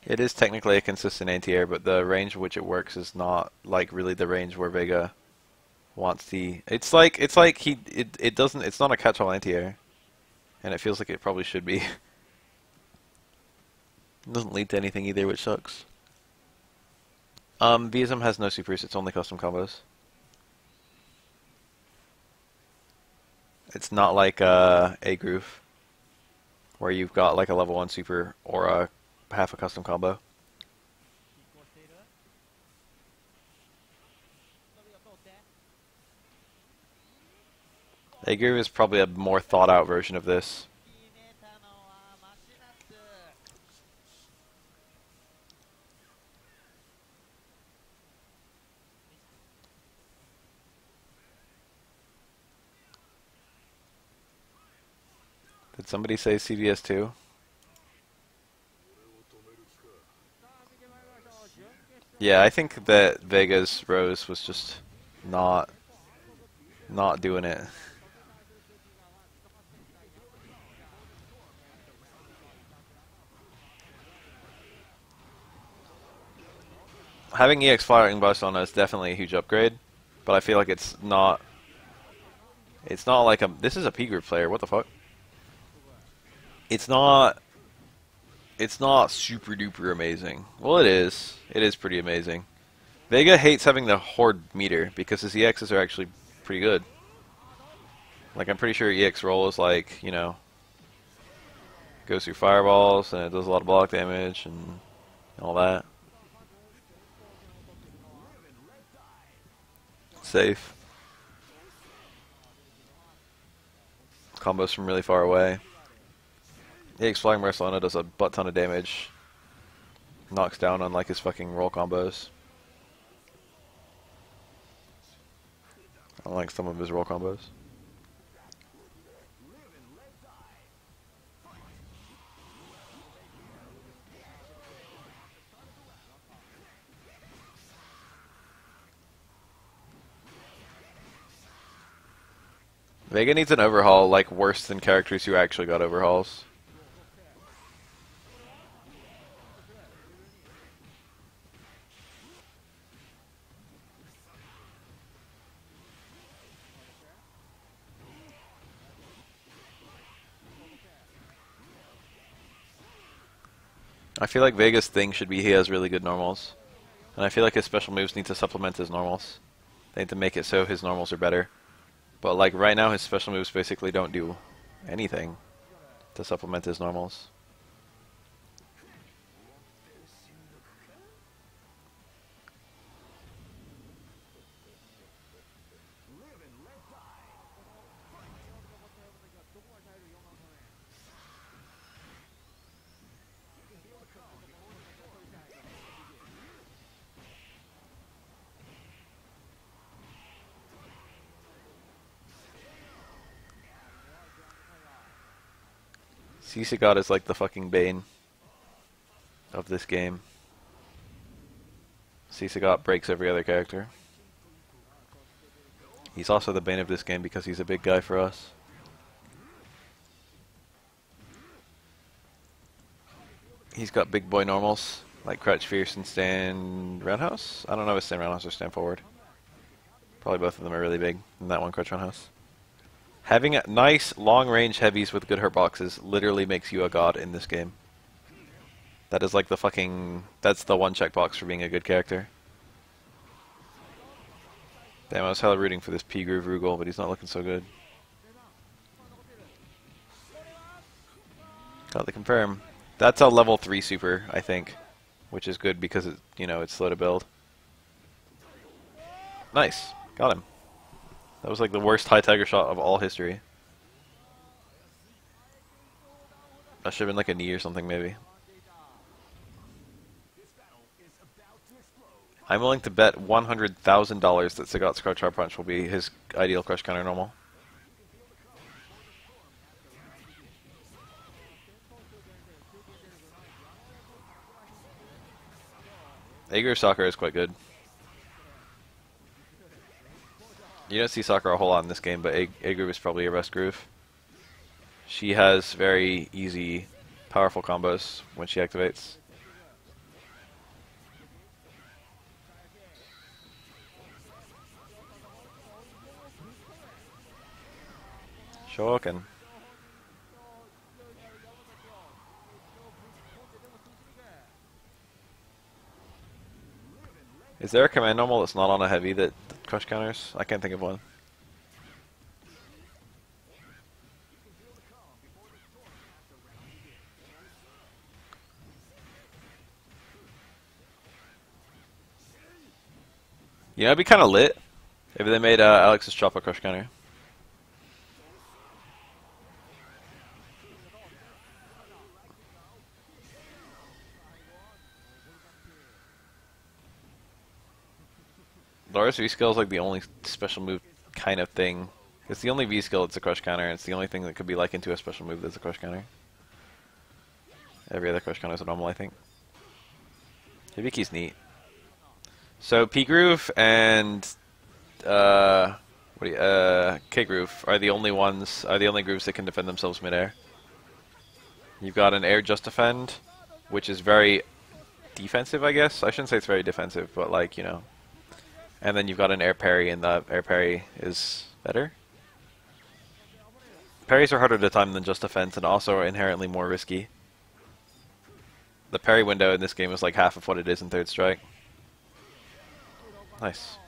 Speaker 1: It is technically a consistent anti-air, but the range in which it works is not like really the range where Vega wants the. It's like it doesn't. It's not a catch-all anti-air, and it feels like it probably should be. Doesn't lead to anything either, which sucks. Vism has no supers, it's only custom combos. It's not like A Groove, where you've got like a level 1 super or a half a custom combo.
Speaker 2: 進行している伸びを通って
Speaker 1: A Groove is probably a more thought out version of this.
Speaker 2: 決めたのはマシナス
Speaker 1: Did somebody say CVS2?
Speaker 2: さあ見てまいりましょう準決勝
Speaker 1: Yeah, I think that Vega's Rose was just not doing it. Having EX Firing Barcelona is definitely a huge upgrade, but I feel like it's not like a, this is a P group player, what the fuck? It's not super duper amazing. Well, it is pretty amazing. Vega hates having the Horde meter because his EXs are actually pretty good. Like, I'm pretty sure EX roll is like, you know, goes through fireballs and it does a lot of block damage and all that. Safe. Combos from really far away. EX Flying Barcelona does a butt ton of damage. Knocks down on like his fucking roll combos. Unlike some of his roll combos. Vega needs an overhaul, like, worse than characters who actually got overhauls. I feel like Vega's thing should be he has really good normals. And I feel like his special moves need to supplement his normals. They need to make it so his normals are better. But like right now his special moves basically don't do anything to supplement his normals. CC God is like the fucking bane of this game. CC God breaks every other character. He's also the bane of this game because he's a big guy for us. He's got big boy normals, like Crouch Fierce and Stand Roundhouse. I don't know if it's Stand Roundhouse or Stand Forward. Probably both of them are really big in that one Crouch Roundhouse. Having a nice long-range heavies with good hurt boxes literally makes you a god in this game. That is like the fucking... that's the one checkbox for being a good character. Damn, I was hella rooting for this P Groove Rugal, but he's not looking so good. Got the confirm. That's a level 3 super, I think. Which is good because, it, you know, it's slow to build. Nice. Got him. That was like the worst high tiger shot of all history. That should have been like a knee or something, maybe. I'm willing to bet $100,000 that Sagat's Crouch Hard Punch will be his ideal crush counter normal. Aegir Sakura is quite good. You don't see Sakura a whole lot in this game, but Aegir is probably your best groove. She has very easy, powerful combos when she activates. Shoken. Is there a command normal that's not on a heavy that crush counters? I can't think of one. You know, it'd be kind of lit if they made Alex's chop a crush counter. Laura's V skill is like the only special move kind of thing. It's the only V skill that's a crush counter, and it's the only thing that could be like into a special move that's a crush counter. Every other crush counter is a normal, I think. Hibiki's neat. So P Groove and K Groove are the only grooves that can defend themselves midair. You've got an air just defend, which is very defensive, I guess. I shouldn't say it's very defensive, but like, you know. And then you've got an air parry, and the air parry is better. Parries are harder to time than just defense, and also are inherently more risky. The parry window in this game is like half of what it is in Third Strike. Nice.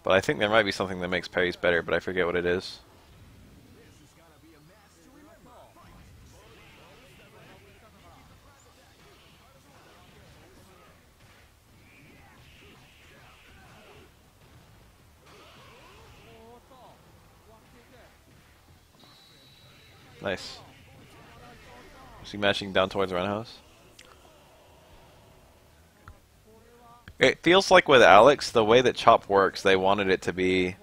Speaker 1: But I think there might be something that makes parries better, but I forget what it is. Nice. Is he mashing down towards Roundhouse? It feels like with Alex, the way that Chop works, they wanted it to be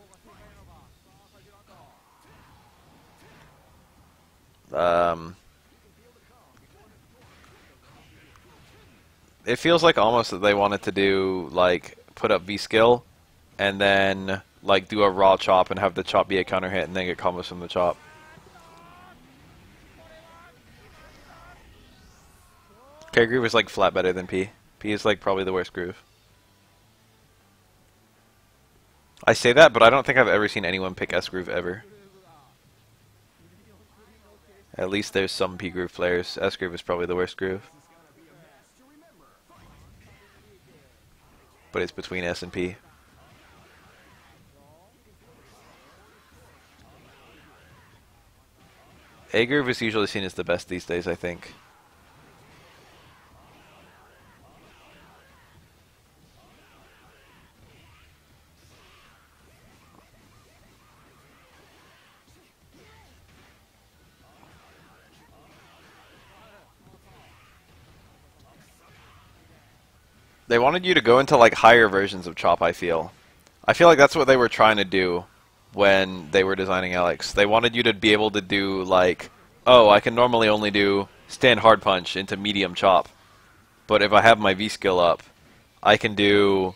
Speaker 1: it feels like almost that they wanted to do like put up V skill and then like do a raw chop and have the chop be a counter hit and then get combos from the chop. K groove is like flat better than P. P is like probably the worst groove. I say that, but I don't think I've ever seen anyone pick S groove ever. At least there's some P groove players. S groove is probably the worst groove. But it's between S and P. A groove is usually seen as the best these days, I think. They wanted you to go into like higher versions of Chop, I feel. I feel like that's what they were trying to do when they were designing Alex. They wanted you to be able to do like, oh, I can normally only do stand hard punch into medium Chop. But if I have my V skill up, I can do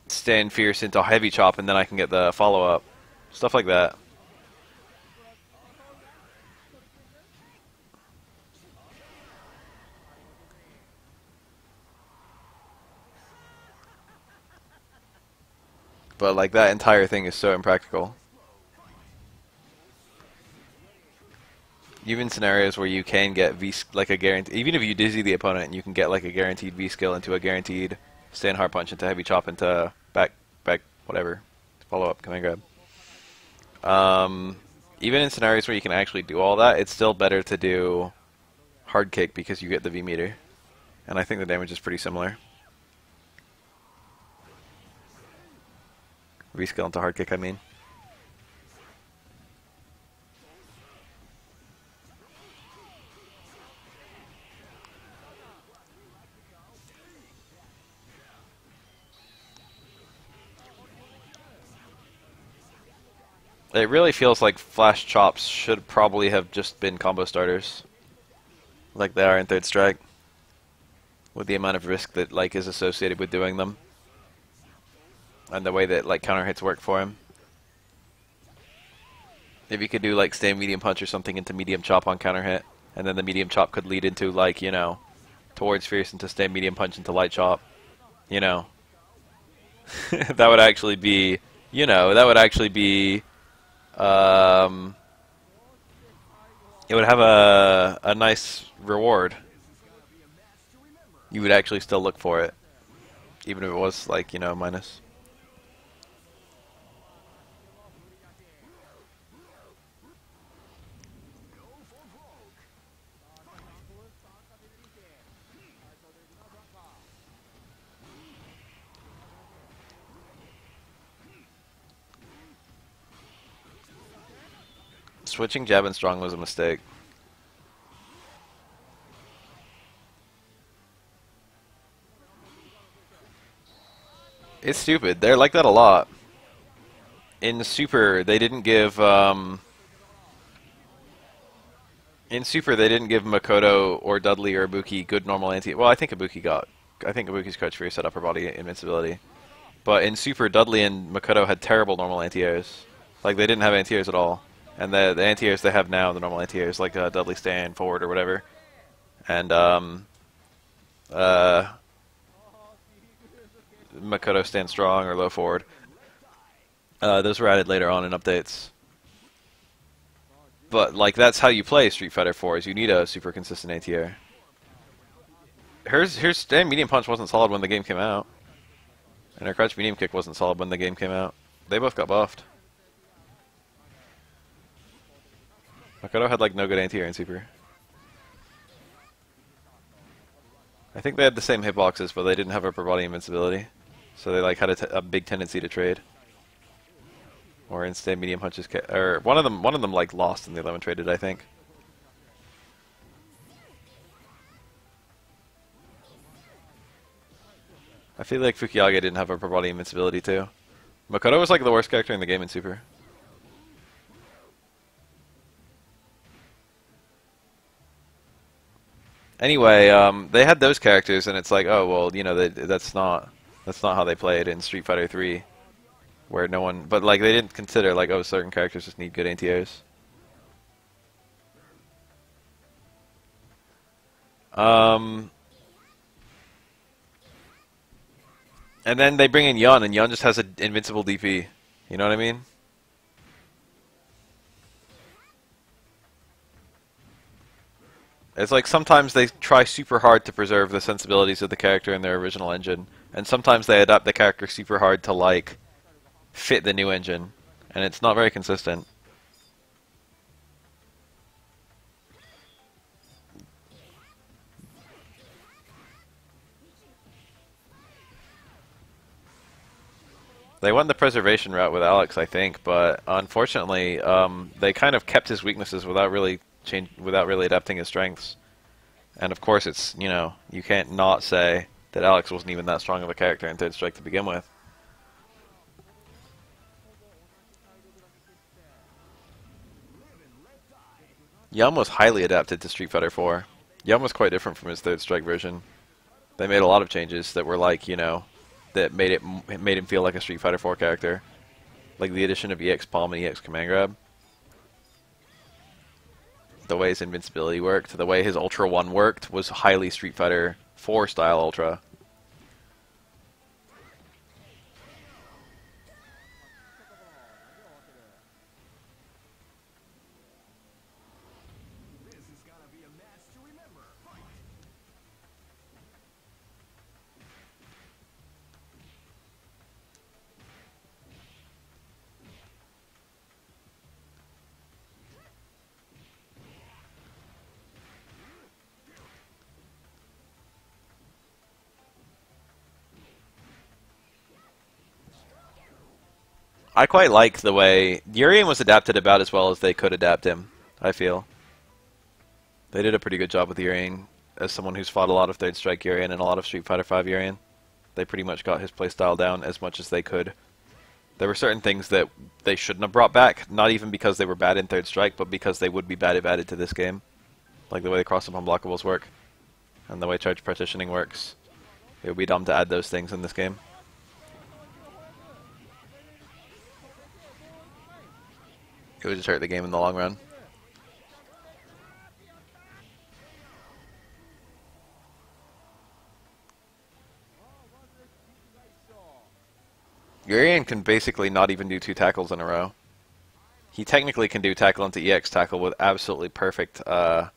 Speaker 1: stand fierce into heavy Chop and then I can get the follow up. Stuff like that. But like that entire thing is so impractical. Even scenarios where you can get like a guarantee, even if you dizzy the opponent, you can get like a guaranteed V skill into a guaranteed stand hard punch into heavy chop into back whatever follow up command grab. Even in scenarios where you can actually do all that, it's still better to do hard kick because you get the V meter, and I think the damage is pretty similar. V skill into hard kick, I mean. It really feels like flash chops should probably have just been combo starters, like they are in Third Strike, with the amount of risk that like is associated with doing them, and the way that like counter hits work for him. If you could do like stand medium punch or something into medium chop on counter hit, and then the medium chop could lead into like, you know, towards fierce into stand medium punch into light chop, you know, that would actually be, you know, that would actually be. It would have a nice reward. you would actually still look for it, even if it was like, you know, minus. Switching jab and strong was a mistake. It's stupid. They're like that a lot. In Super, they didn't give in Super they didn't give Makoto or Dudley or Ibuki good normal anti. Well, I think Ibuki's Crouch Fury set upper body invincibility. But in Super, Dudley and Makoto had terrible normal anti-airs. Like, they didn't have anti-airs at all. And the anti-airs they have now, the normal anti-airs, like Dudley stand forward or whatever. And Makoto stand strong or low forward. Those were added later on in updates. But, like, that's how you play Street Fighter 4, is you need a super consistent anti-air. Her stand medium punch wasn't solid when the game came out. And her crouch medium kick wasn't solid when the game came out. They both got buffed. Makoto had, like, no good anti-air in Super. I think they had the same hitboxes, but they didn't have upper body invincibility. So they, like, had a big tendency to trade. Or instead medium punches, or one of them like lost and the other one traded, I think. I feel like Fukiage didn't have upper body invincibility too. Makoto was like the worst character in the game in Super. Anyway, they had those characters, and it's like, oh well, you know, that's not how they played in Street Fighter 3. Where no one, but like they didn't consider like, oh, certain characters just need good anti-airs. And then they bring in Yun, and Yun just has an invincible DP. You know what I mean? It's like sometimes they try super hard to preserve the sensibilities of the character in their original engine, and sometimes they adapt the character super hard to like fit the new engine, and it's not very consistent. They went the preservation route with Alex, I think, but unfortunately, they kind of kept his weaknesses without really adapting his strengths. And of course, it's, you know, you can't not say that Alex wasn't even that strong of a character in Third Strike to begin with. Yum was highly adapted to Street Fighter 4. Yum was quite different from his Third Strike version. They made a lot of changes that were like, you know, that made him feel like a Street Fighter 4 character. Like the addition of EX Palm and EX Command Grab. The way his invincibility worked, the way his Ultra 1 worked was highly Street Fighter 4 style Ultra. I quite like the way Urien was adapted about as well as they could adapt him, I feel. They did a pretty good job with Urien as someone who's fought a lot of Third Strike Urien and a lot of Street Fighter V Urien. They pretty much got his playstyle down as much as they could. There were certain things that they shouldn't have brought back, not even because they were bad in Third Strike, but because they would be bad if added to this game. Like the way the cross-up unblockables work, and the way charge partitioning works. It would be dumb to add those things in this game. It would just hurt the game in the long run. Urien can basically not even do 2 tackles in a row. He technically can do tackle into EX tackle with absolutely perfect, an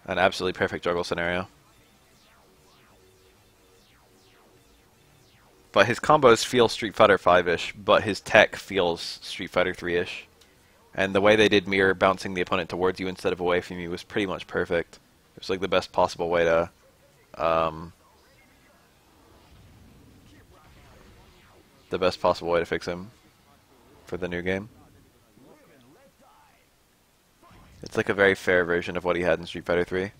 Speaker 1: absolutely perfect juggle scenario. but his combos feel Street Fighter 5-ish, but his tech feels Street Fighter 3-ish. And the way they did mirror bouncing the opponent towards you instead of away from you was pretty much perfect. It was like the best possible way to fix him for the new game. It's like a very fair version of what he had in Street Fighter 3.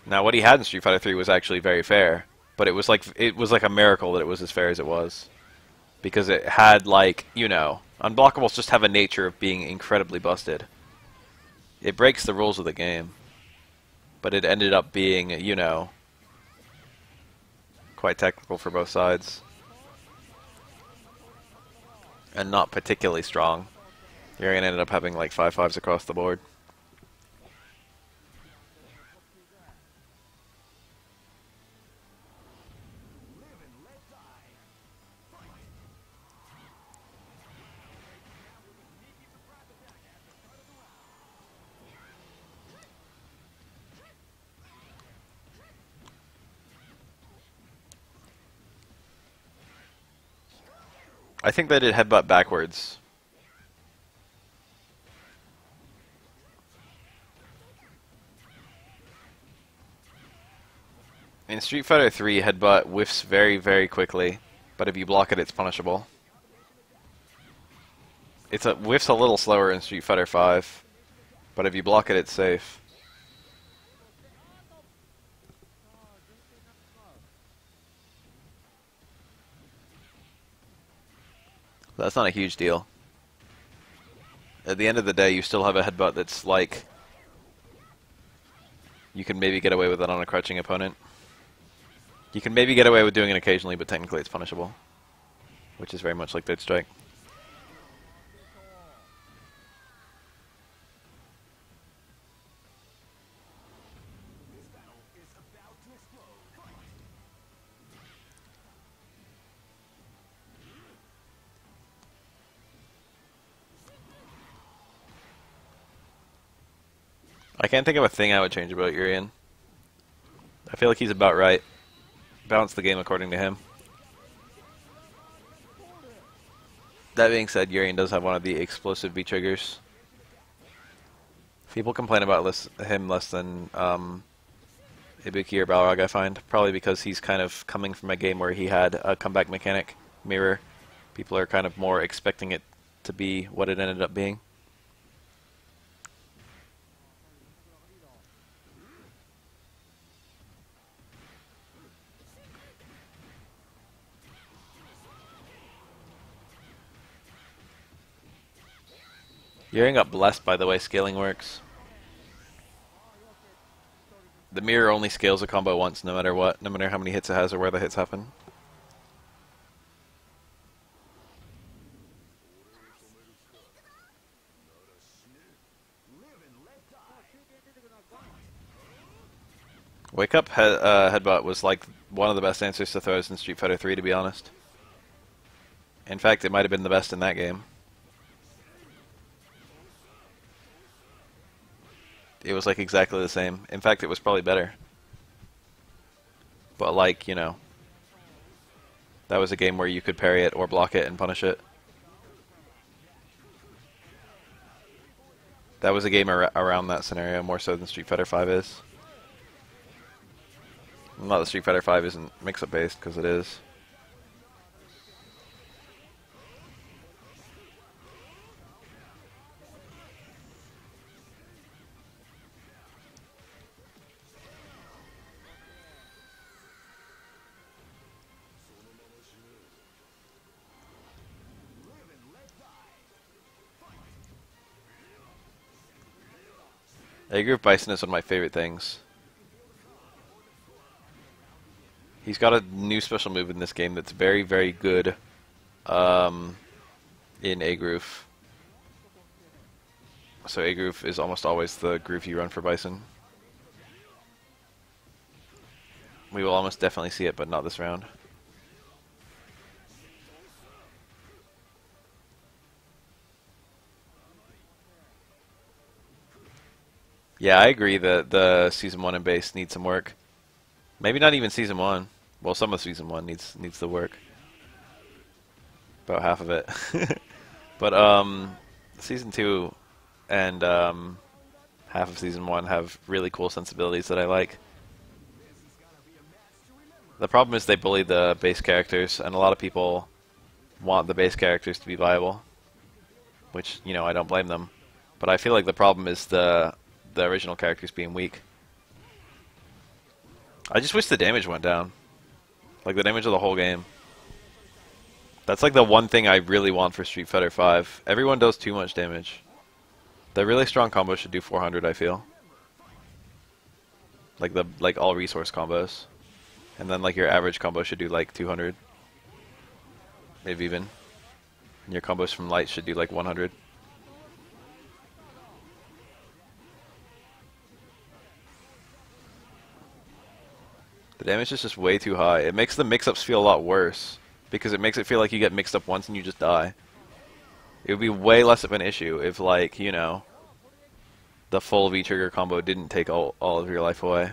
Speaker 1: Now, what he had in Street Fighter 3 was actually very fair, but it was like a miracle that it was as fair as it was, because it had, like, you know, unblockables just have a nature of being incredibly busted. It breaks the rules of the game, but it ended up being, you know, quite technical for both sides, and not particularly strong. Urian ended up having like 5-5s across the board. I think they did headbutt backwards. In Street Fighter 3, headbutt whiffs very, very quickly, but if you block it, it's punishable. Whiffs a little slower in Street Fighter 5, but if you block it, it's safe. That's not a huge deal. At the end of the day, you still have a headbutt that's like, you can maybe get away with it on a crouching opponent. You can maybe get away with doing it occasionally, but technically it's punishable, which is very much like Third Strike. I can't think of a thing I would change about Urian. I feel like he's about right. Balance the game according to him. That being said, Urian does have one of the explosive B triggers. People complain about him less than Ibuki or Balrog, I find. Probably because he's kind of coming from a game where he had a comeback mechanic mirror. People are kind of more expecting it to be what it ended up being. Urian got blessed by the way scaling works. The mirror only scales a combo once, no matter what, no matter how many hits it has or where the hits happen. Wake Up Headbutt was like one of the best answers to throws in Street Fighter 3, to be honest. In fact, it might have been the best in that game. It was like exactly the same. In fact, it was probably better. But like, you know, that was a game where you could parry it or block it and punish it. That was a game around that scenario more so than Street Fighter 5 is. Not that Street Fighter 5 isn't mix-up based, because it is. A-Group Bison is one of my favorite things. He's got a new special move in this game that's very, very good in A-Groove. So A-Groove is almost always the groove you run for Bison. We will almost definitely see it, but not this round. Yeah, I agree that the Season 1 and base need some work. Maybe not even Season 1. Well, some of season 1 needs the work. About half of it. But season 2 and half of season 1 have really cool sensibilities that I like. The problem is they bully the base characters, and a lot of people want the base characters to be viable, which, you know, I don't blame them. But I feel like the problem is the original characters being weak. I just wish the damage went down. Like, the damage of the whole game. That's like the one thing I really want for Street Fighter V. Everyone does too much damage. The really strong combos should do 400, I feel. Like all resource combos. And then like your average combo should do like 200. Maybe even. And your combos from light should do like 100. The damage is just way too high. It makes the mix-ups feel a lot worse, because it makes it feel like you get mixed up once and you just die. It would be way less of an issue if, like, you know, the full V-trigger combo didn't take all of your life away.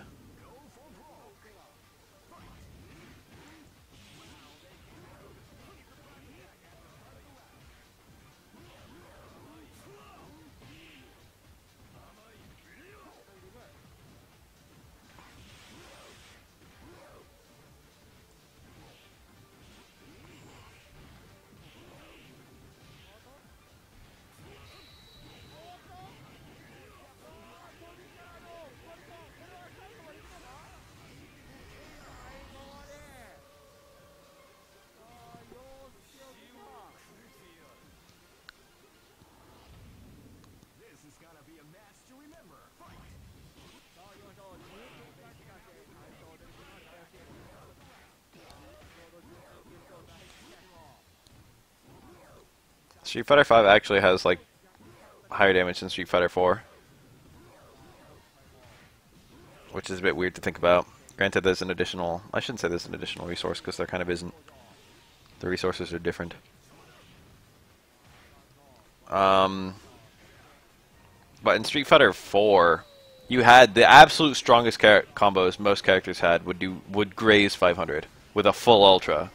Speaker 1: Street Fighter V actually has like higher damage than Street Fighter 4, which is a bit weird to think about. Granted, there's an additional, I shouldn't say there's an additional resource, because there kind of isn't. The resources are different. But in Street Fighter 4, you had the absolute strongest combos most characters had would graze 500 with a full ultra.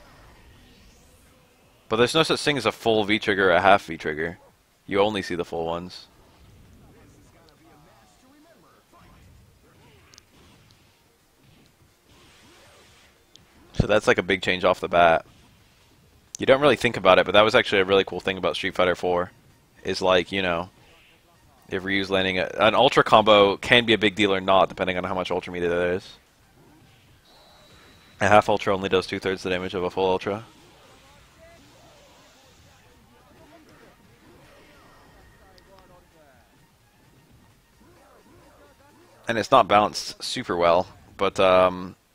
Speaker 1: But there's no such thing as a full V-trigger or a half V-trigger. You only see the full ones. So that's like a big change off the bat. You don't really think about it, but that was actually a really cool thing about Street Fighter 4. Is like, you know, if Ryu's landing an ultra combo can be a big deal or not, depending on how much ultra meter there is. A half ultra only does 2/3 the damage of a full ultra. And it's not balanced super well, but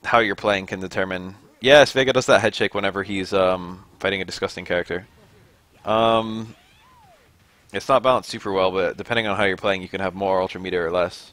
Speaker 1: how you're playing can determine. Yes, Vega does that head shake whenever he's fighting a disgusting character. It's not balanced super well, but depending on how you're playing, you can have more ultra meter or less.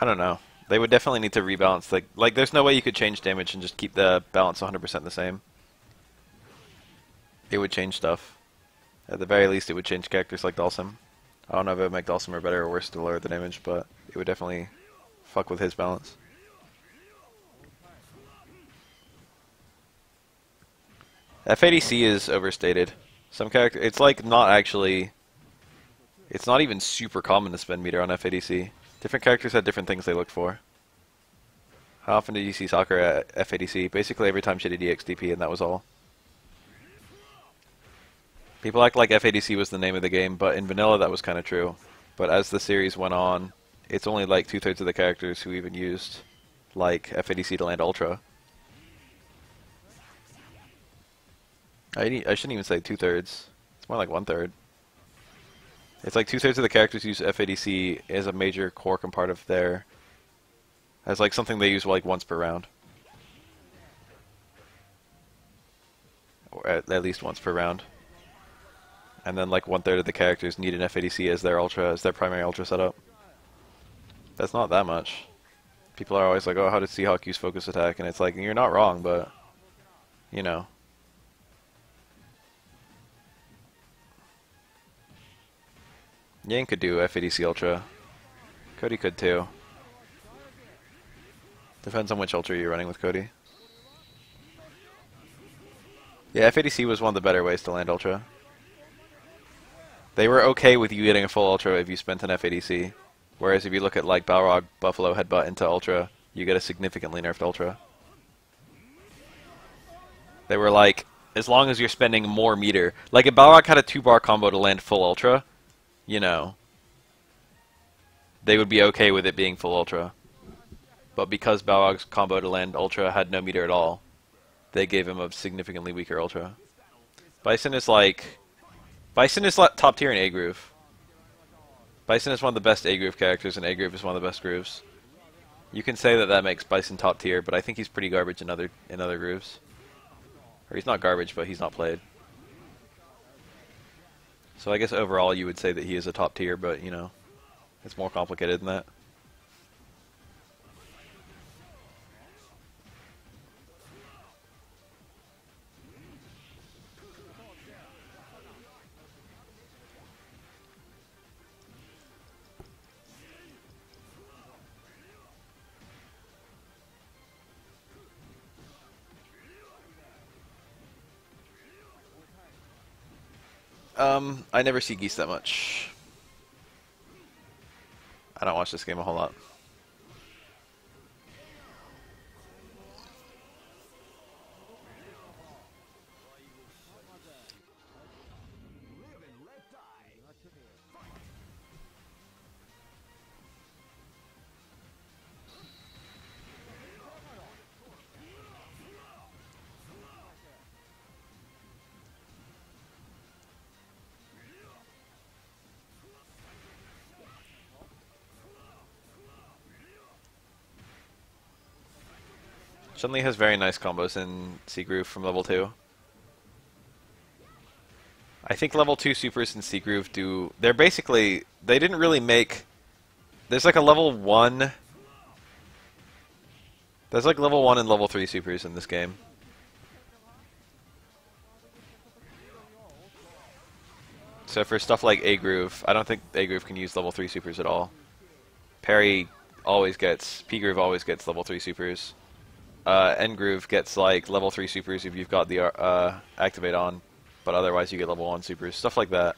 Speaker 1: I don't know. They would definitely need to rebalance. Like there's no way you could change damage and just keep the balance 100% the same. It would change stuff. At the very least, it would change characters like Dhalsim. I don't know if it would make Dhalsim better or worse to lower the damage, but it would definitely fuck with his balance. FADC is overstated. Some character, it's like not actually. It's not even super common to spend meter on FADC. Different characters had different things they looked for. How often did you see Sakura at FADC? Basically every time she did EXDP, and that was all. People act like FADC was the name of the game, but in vanilla that was kind of true. But as the series went on, it's only like 2/3 of the characters who even used like FADC to land Ultra. I shouldn't even say 2/3. It's more like 1/3. It's like 2/3 of the characters use FADC as a major core part of their, as like something they use like once per round, or at least once per round. And then like 1/3 of the characters need an FADC as their ultra, as their primary ultra setup. That's not that much. People are always like, oh, how did Seahawk use focus attack? And it's like, you're not wrong, but you know. Yang could do FADC Ultra. Cody could too. Depends on which Ultra you're running with Cody. Yeah, FADC was one of the better ways to land Ultra. They were okay with you getting a full Ultra if you spent an FADC. Whereas if you look at like Balrog, Buffalo, Headbutt into Ultra, you get a significantly nerfed Ultra. They were like, as long as you're spending more meter. Like if Balrog had a 2-bar combo to land full Ultra, you know, they would be okay with it being full Ultra. But because Balrog's combo to land Ultra had no meter at all, they gave him a significantly weaker Ultra. Bison is top tier in A Groove. Bison is one of the best A Groove characters, and A Groove is one of the best grooves. You can say that makes Bison top tier, but I think he's pretty garbage in other grooves. Or he's not garbage, but he's not played. So I guess overall you would say that he is a top tier, but you know, it's more complicated than that. I never see Geese that much. I don't watch this game a whole lot. Chun-Li has very nice combos in C-Groove from level 2. I think level 2 supers in C-Groove do... They're basically... They didn't really make... There's like a level 1... There's like level 1 and level 3 supers in this game. So for stuff like A-Groove, I don't think A-Groove can use level 3 supers at all. Parry always gets... P-Groove always gets level 3 supers. N-Groove gets like level 3 supers if you've got the activate on, but otherwise you get level 1 supers, stuff like that.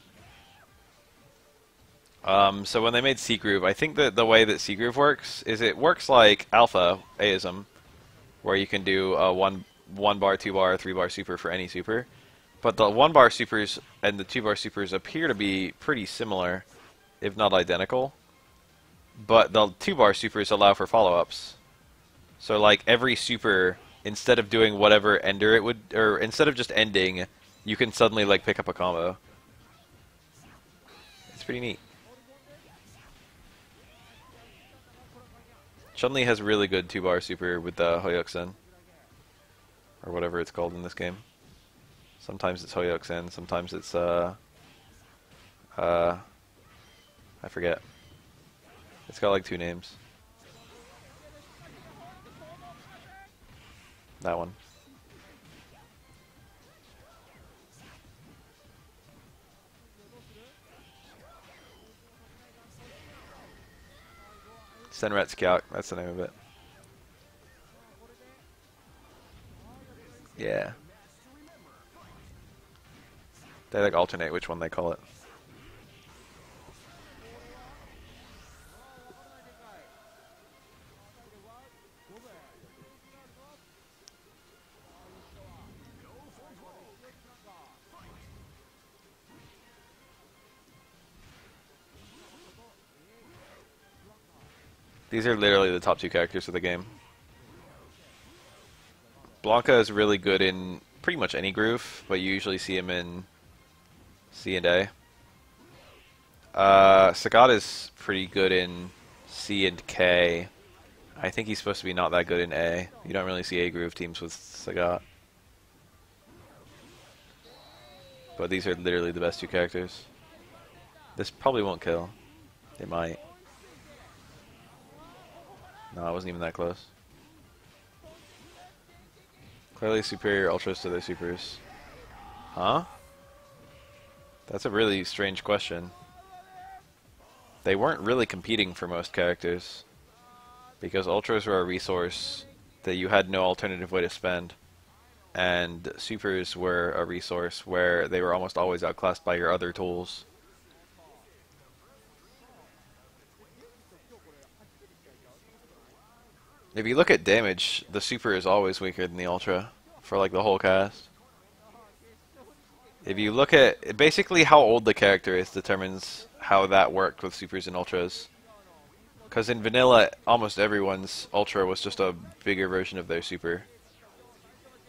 Speaker 1: So when they made C-Groove, I think that the way that C-Groove works is it works like Alpha Aism, where you can do a 1 bar, 2 bar, 3 bar super for any super. But the 1 bar supers and the 2 bar supers appear to be pretty similar, if not identical. But the 2 bar supers allow for follow-ups. So like every super, instead of doing whatever ender it would, or instead of just ending, you can suddenly like pick up a combo. It's pretty neat. Chun-Li has really good 2-bar super with the Hoyuk-sen, or whatever it's called in this game. Sometimes it's Hoyuk-sen, sometimes it's I forget. It's got like 2 names. That one. Senrat Scout, that's the name of it. Yeah. They like alternate which one they call it. These are literally the top 2 characters of the game. Blanca is really good in pretty much any groove, but you usually see him in C and A. Sagat is pretty good in C and K. I think he's supposed to be not that good in A. You don't really see A groove teams with Sagat. But these are literally the best two characters. This probably won't kill. It might. No, it wasn't even that close. Clearly superior ultras to their supers. Huh? That's a really strange question. They weren't really competing for most characters, because ultras were a resource that you had no alternative way to spend, and supers were a resource where they were almost always outclassed by your other tools. If you look at damage, the super is always weaker than the ultra for like the whole cast. If you look at basically how old the character is determines how that worked with supers and ultras. Because in vanilla, almost everyone's ultra was just a bigger version of their super.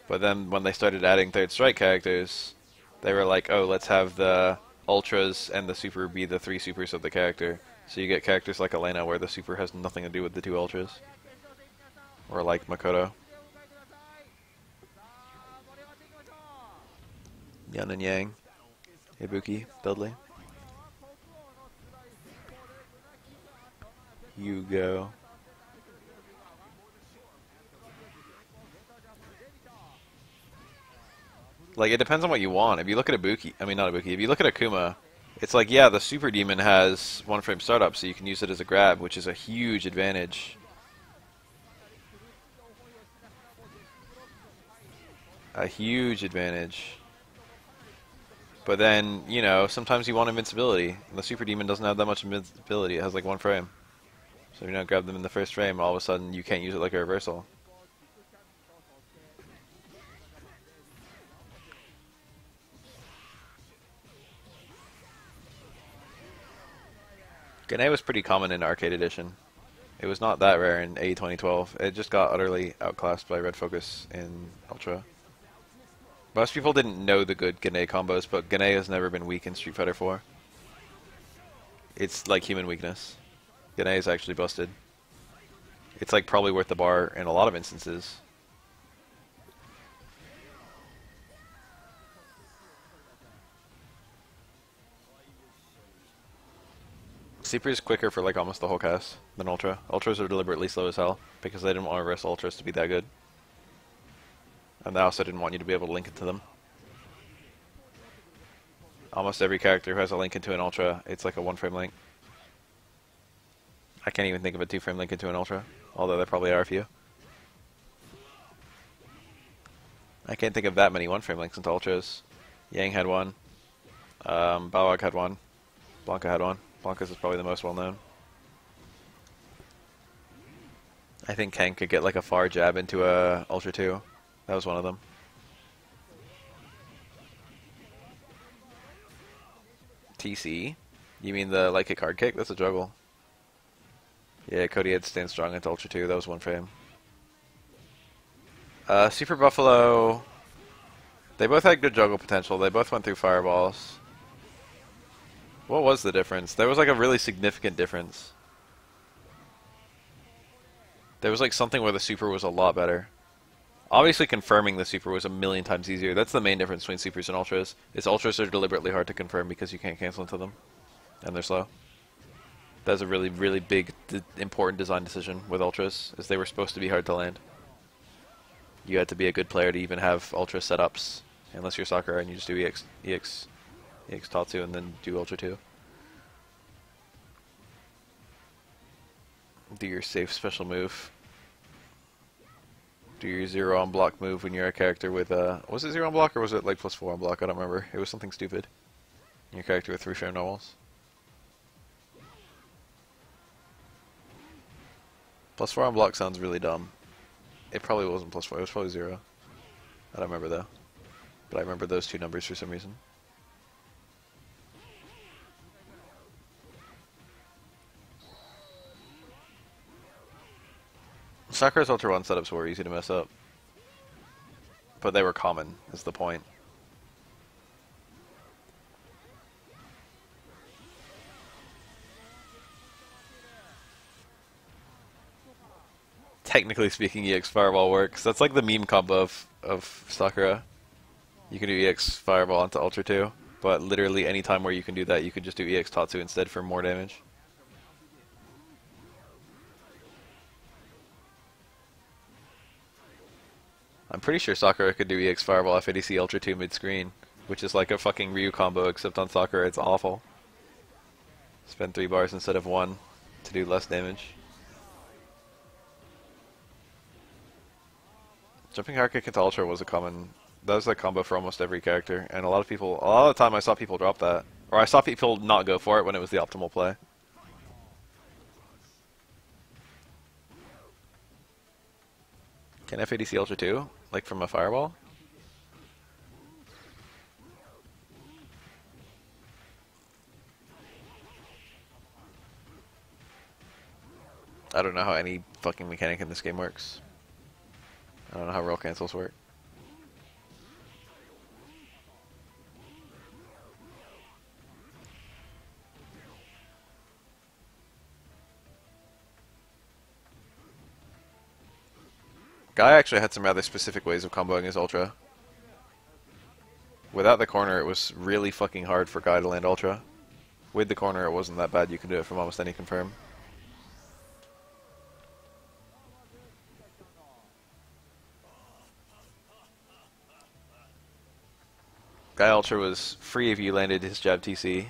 Speaker 1: But then when they started adding third strike characters, they were like, oh, let's have the ultras and the super be the three supers of the character. So you get characters like Elena where the super has nothing to do with the two ultras. Or like Makoto. Yin and Yang. Ibuki. Dudley. Yugo. Like, it depends on what you want. If you look at Ibuki, I mean not Ibuki, if you look at Akuma, it's like, yeah, the Super Demon has one frame startup, so you can use it as a grab, which is a huge advantage. A huge advantage. But then, you know, sometimes you want invincibility. And the Super Demon doesn't have that much invincibility. It has like one frame. So if you don't grab them in the first frame, all of a sudden you can't use it like a reversal. Gane was pretty common in Arcade Edition. It was not that rare in A 2012. It just got utterly outclassed by Red Focus in Ultra. Most people didn't know the good Gane combos, but Gane has never been weak in Street Fighter 4. It's like human weakness. Gane is actually busted. It's like probably worth the bar in a lot of instances. Super is quicker for like almost the whole cast than Ultra. Ultras are deliberately slow as hell because they didn't want to reverse Ultras to be that good. And they also didn't want you to be able to link into them. Almost every character who has a link into an Ultra, it's like a one-frame link. I can't even think of a two-frame link into an Ultra, although there probably are a few. I can't think of that many one-frame links into Ultras. Yang had one. Balrog had one. Blanca had one. Blanca's is probably the most well-known. I think Ken could get like a far jab into a Ultra 2. That was one of them. TC? You mean the like a card kick? That's a juggle. Yeah, Cody had Stand Strong into Ultra 2. That was one frame. Super Buffalo... They both had good juggle potential. They both went through fireballs. What was the difference? There was like a really significant difference. There was like something where the super was a lot better. Obviously confirming the super was a million times easier. That's the main difference between supers and ultras. Is ultras are deliberately hard to confirm because you can't cancel into them. And they're slow. That's a really, really big, important design decision with ultras, is they were supposed to be hard to land. You had to be a good player to even have ultra setups. Unless you're Sakura and you just do EX Tatsu and then do Ultra 2. Do your safe special move. Do your 0 on block move when you're a character with was it 0 on block or was it like +4 on block? I don't remember. It was something stupid. Your character with 3 frame normals. +4 on block sounds really dumb. It probably wasn't +4, it was probably 0. I don't remember though. But I remember those two numbers for some reason. Sakura's Ultra 1 setups were easy to mess up. but they were common, is the point. Technically speaking, EX Fireball works. That's like the meme combo of Sakura. You can do EX Fireball onto Ultra 2, but literally any time where you can do that, you could just do EX Tatsu instead for more damage. I'm pretty sure Sakura could do EX Fireball FADC Ultra 2 mid-screen, which is like a fucking Ryu combo, except on Sakura it's awful. Spend 3 bars instead of 1 to do less damage. Jumping hard kick into Ultra was a common... That was a combo for almost every character, and a lot of the time I saw people drop that. Or I saw people not go for it when it was the optimal play. Can FADC Ultra 2? Like from a Fireball? I don't know how any fucking mechanic in this game works. I don't know how roll cancels work. Guy actually had some rather specific ways of comboing his Ultra. Without the corner, it was really fucking hard for Guy to land Ultra. With the corner, it wasn't that bad. You can do it from almost any confirm. Guy Ultra was free if you landed his jab TC.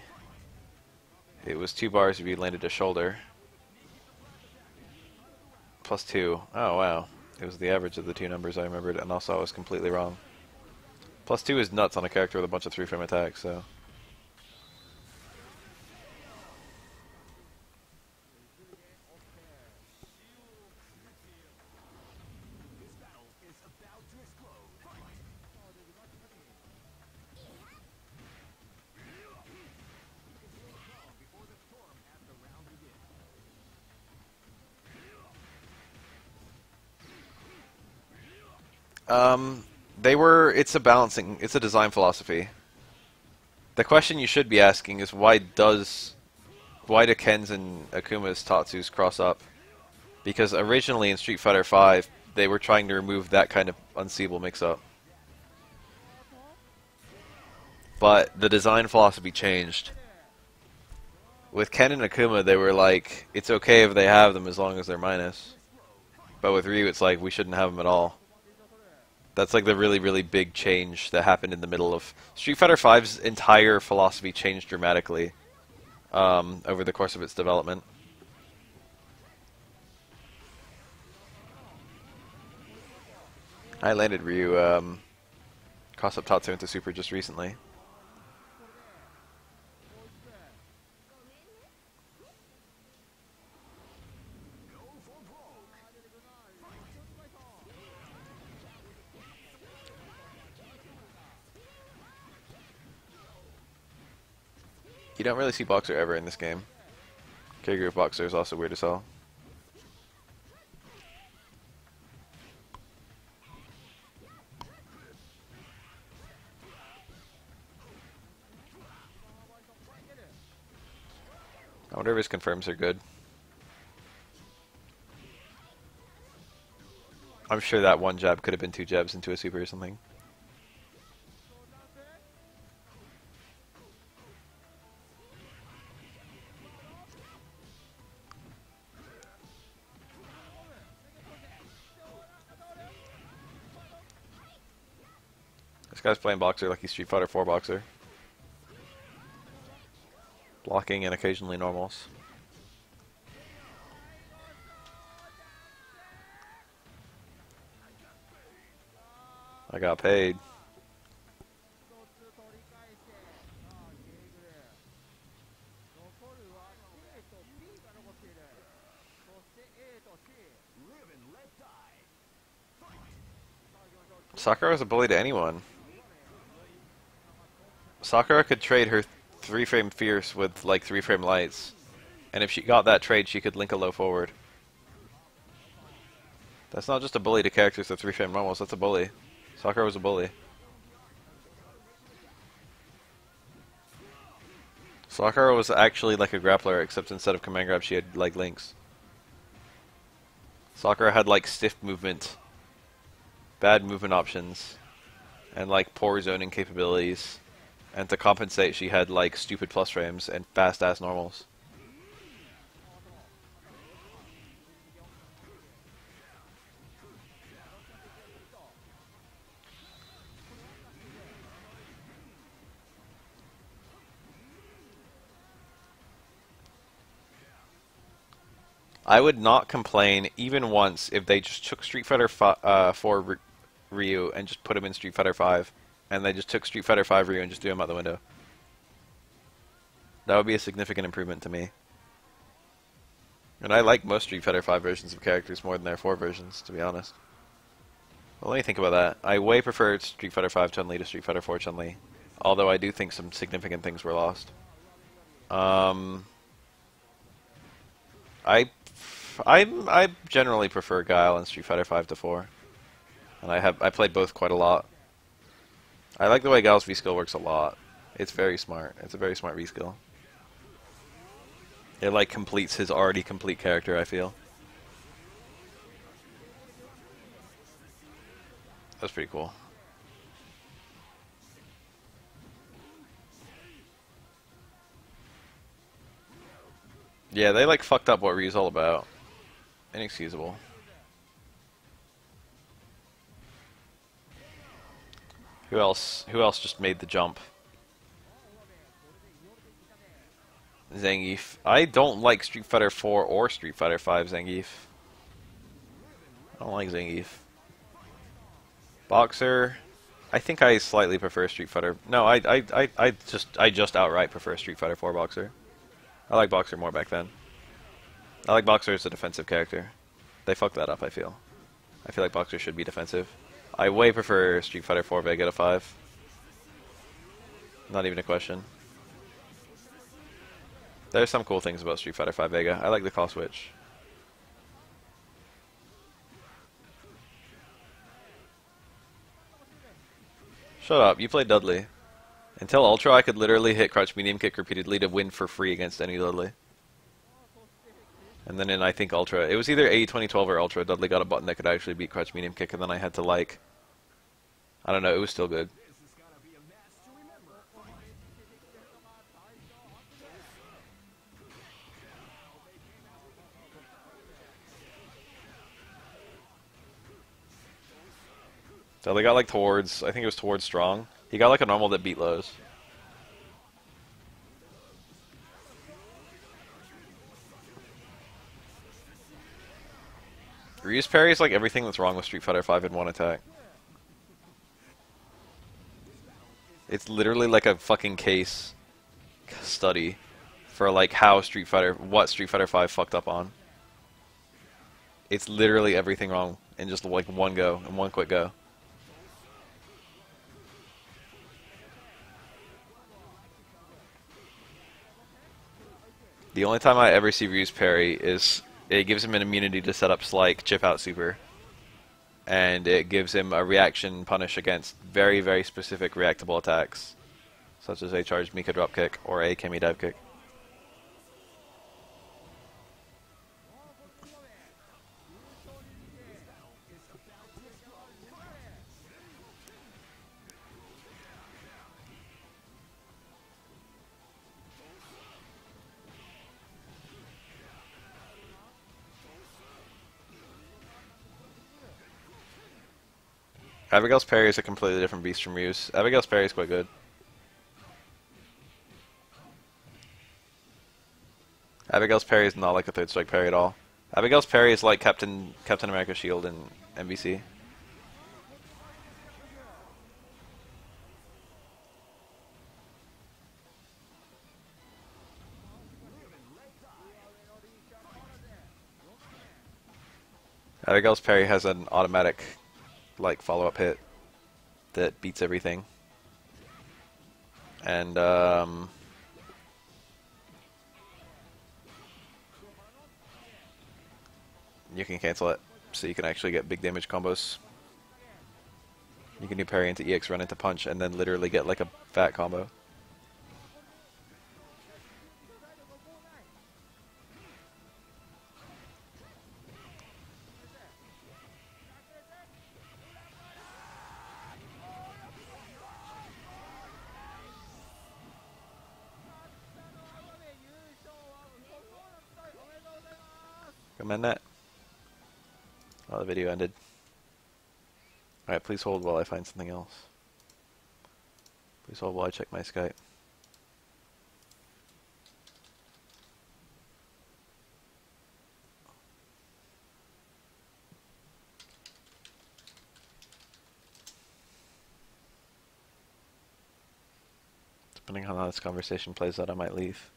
Speaker 1: It was 2 bars if you landed a shoulder. +2. Oh wow. It was the average of the 2 numbers I remembered, and also I was completely wrong. +2 is nuts on a character with a bunch of 3-frame attacks, so... it's a design philosophy. The question you should be asking is why do Ken's and Akuma's Tatsus cross up? Because originally in Street Fighter V, they were trying to remove that kind of unseeable mix-up. But the design philosophy changed. With Ken and Akuma, they were like, it's okay if they have them as long as they're minus. But with Ryu, it's like, we shouldn't have them at all. That's like the really, really big change that happened in the middle of... Street Fighter V's entire philosophy changed dramatically over the course of its development. I landed Ryu cross-up Tatsu into Super just recently. You don't really see Boxer ever in this game. K-Group Boxer is also weird as hell. I wonder if his confirms are good. I'm sure that one jab could have been 2 jabs into a super or something. This guy's playing Boxer like he's Street Fighter 4 Boxer. Blocking and occasionally normals. I got paid. Sakura was a bully to anyone. Sakura could trade her 3-frame Fierce with like 3-frame lights, and if she got that trade, she could link a low forward. That's not just a bully to characters with 3-frame normals, that's a bully. Sakura was a bully. Sakura was actually like a grappler, except instead of command grab, she had like links. Sakura had like stiff movement, bad movement options, and like poor zoning capabilities. And to compensate, she had like stupid plus frames and fast ass normals. I would not complain even once if they just took Street Fighter 4 Ryu and just put him in Street Fighter 5, and they just took Street Fighter 5 Ryu and just threw him out the window. That would be a significant improvement to me. And I like most Street Fighter 5 versions of characters more than their 4 versions, to be honest. Well, let me think about that. I way prefer Street Fighter 5 Chun-Li to Street Fighter 4 Chun-Li, although I do think some significant things were lost. I generally prefer Guile in Street Fighter 5 to 4, and I played both quite a lot. I like the way Guile's V-skill works a lot. It's very smart. It's a very smart V-skill. It like completes his already complete character, I feel. That's pretty cool. Yeah, they like fucked up what Ryu's all about. Inexcusable. Who else? Who else just made the jump? Zangief. I don't like Street Fighter 4 or Street Fighter 5 Zangief. I don't like Zangief. Boxer. I think I slightly prefer Street Fighter. No, I just outright prefer Street Fighter 4 Boxer. I like Boxer more back then. I like Boxer as a defensive character. They fucked that up, I feel. I feel like Boxer should be defensive. I way prefer Street Fighter 4 Vega to 5. Not even a question. There's some cool things about Street Fighter 5 Vega. I like the call switch. Shut up, you played Dudley. Until Ultra, I could literally hit crouch medium kick repeatedly to win for free against any Dudley. And then in, I think, Ultra, it was either A 2012 or Ultra, Dudley got a button that could actually beat crouch medium kick, and then I had to, like, I don't know, it was still good. Dudley got, like, towards, I think it was towards strong. He got, like, a normal that beat lows. Ryu's parry is like everything that's wrong with Street Fighter 5 in one attack. It's literally like a fucking case study for like how what Street Fighter 5 fucked up on. It's literally everything wrong in just like one go, in one quick go. The only time I ever see Ryu's parry is it gives him an immunity to setups like Chip Out Super. And it gives him a reaction punish against very, very specific reactable attacks, such as a charged Mika drop kick or a Kemi dive kick. Abigail's parry is a completely different beast from Ryu's. Abigail's parry is quite good. Abigail's parry is not like a third strike parry at all. Abigail's parry is like Captain America Shield in MVC. Abigail's parry has an automatic like follow-up hit that beats everything. And you can cancel it, so you can actually get big damage combos. You can do parry into EX, run into punch, and then literally get like a fat combo. Recommend that. Oh, the video ended. Alright, please hold while I find something else. Please hold while I check my Skype. Depending on how this conversation plays out, I might leave.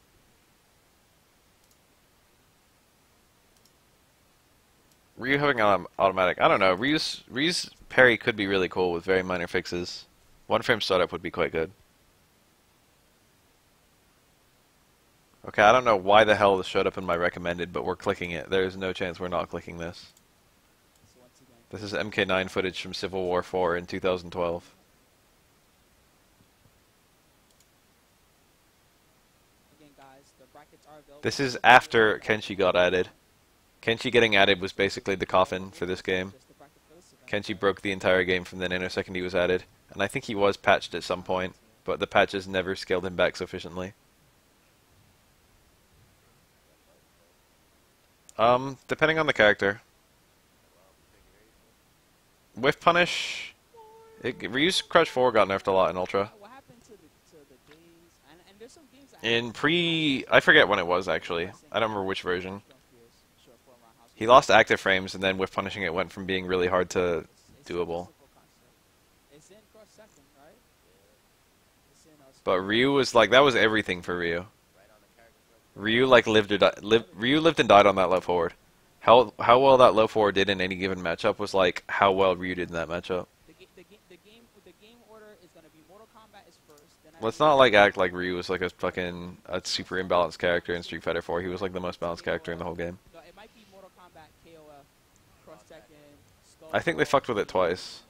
Speaker 1: Ryu having automatic, I don't know. Ryu's parry could be really cool with very minor fixes. One frame startup would be quite good. Okay, I don't know why the hell this showed up in my recommended, but we're clicking it. There's no chance we're not clicking this. This is MK9 footage from Civil War 4 in 2012. This is after Kenshi got added. Kenshi getting added was basically the coffin for this game. Kenshi broke the entire game from the nanosecond he was added. And I think he was patched at some point, but the patches never scaled him back sufficiently. Depending on the character. Whiff Punish... Ryu's Crush 4 got nerfed a lot in Ultra. In I forget when it was, actually. I don't remember which version. He lost active frames, and then with punishing it went from being really hard to doable. But Ryu was like, that was everything for Ryu. Ryu like lived and died on that low forward. How well that low forward did in any given matchup was like how well Ryu did in that matchup. Let's not like act like Ryu was like a super imbalanced character in Street Fighter 4. He was like the most balanced character in the whole game. I think they fucked with it twice,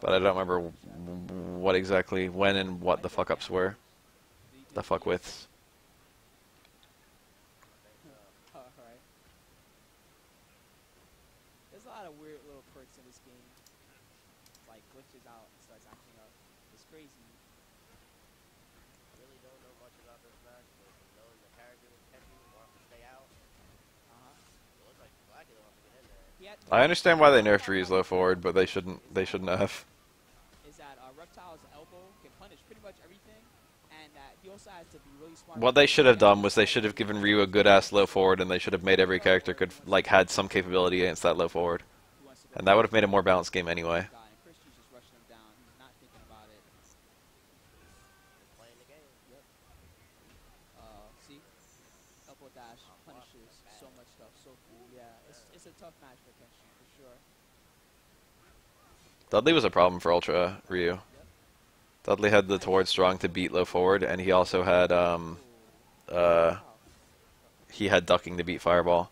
Speaker 1: but I don't remember what exactly, when and what the fuck ups were. The fuck withs.
Speaker 3: There's a lot of weird little quirks in this game. Like glitches out and starts acting up. It's crazy.
Speaker 4: I really don't know much about this match, but knowing the character that Kenshi wants to stay out, it looks like Blackula wants to get in there.
Speaker 1: I understand why they nerfed Ryu's low forward, but they shouldn't have.
Speaker 3: Is that Reptile's elbow can punish pretty much everything, and that he also has to be really smart.
Speaker 1: What they should have done was they should have given Ryu a good ass low forward, and they should have made every character could like had some capability against that low forward, and that would have made a more balanced game anyway.
Speaker 3: See, elbow dash punishes so much stuff so cool. Yeah, it's a tough match for Kenshi for sure.
Speaker 1: Dudley was a problem for Ultra Ryu. Dudley had the towards strong to beat low forward, and he also had he had ducking to beat fireball.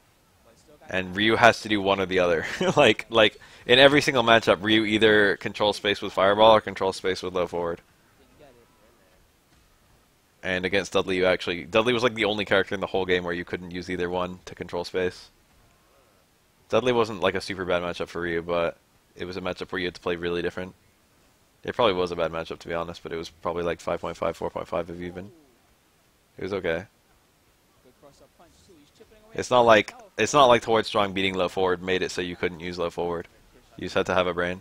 Speaker 1: And Ryu has to do one or the other. like in every single matchup, Ryu either controls space with fireball or controls space with low forward. And against Dudley, Dudley was like the only character in the whole game where you couldn't use either one to control space. Dudley wasn't like a super bad matchup for Ryu, but it was a matchup where you had to play really different. It probably was a bad matchup, to be honest, but it was probably like 5.5, 4.5 if even. It was okay. It's not like towards strong beating low forward made it so you couldn't use low forward. You just had to have a brain.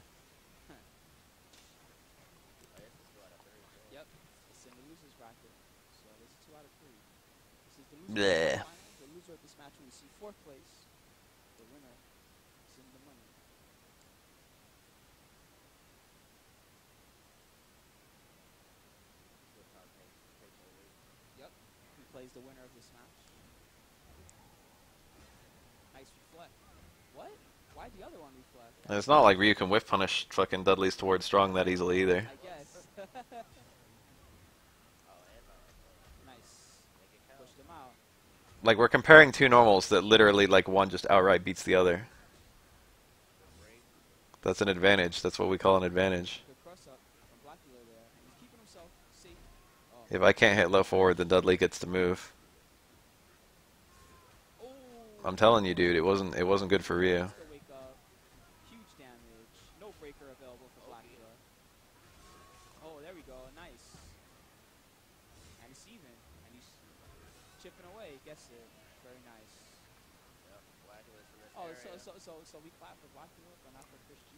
Speaker 3: Yep, it's in the losers bracket, so this is 2 out of 3. This is the loser
Speaker 1: Bleh.
Speaker 3: final. The loser of this match will receive 4th place. The winner is in the money. Yep, he plays the winner of this match. Nice reflect. What? Why the other one reflect?
Speaker 1: And it's not like Ryu can whiff punish fucking Dudley's towards strong that easily either.
Speaker 3: I guess. Nice. Pushed him out.
Speaker 1: Like, we're comparing two normals that literally, like, one just outright beats the other. That's an advantage. That's what we call an advantage.
Speaker 3: Good cross up from Blackula there. And he's keeping himself safe. Oh.
Speaker 1: If I can't hit low forward, then Dudley gets to move.
Speaker 3: Oh.
Speaker 1: I'm telling you, dude, it wasn't good for Ryu.
Speaker 3: Still wake up. Huge damage. No breaker available for Blackula. Oh, there we go. Nice. And it's even. And he's chipping away. Gets it. Very nice.
Speaker 4: Yep, Blackula's in this
Speaker 3: Oh,
Speaker 4: area.
Speaker 3: so we clap for Blackula, but not for Chris G.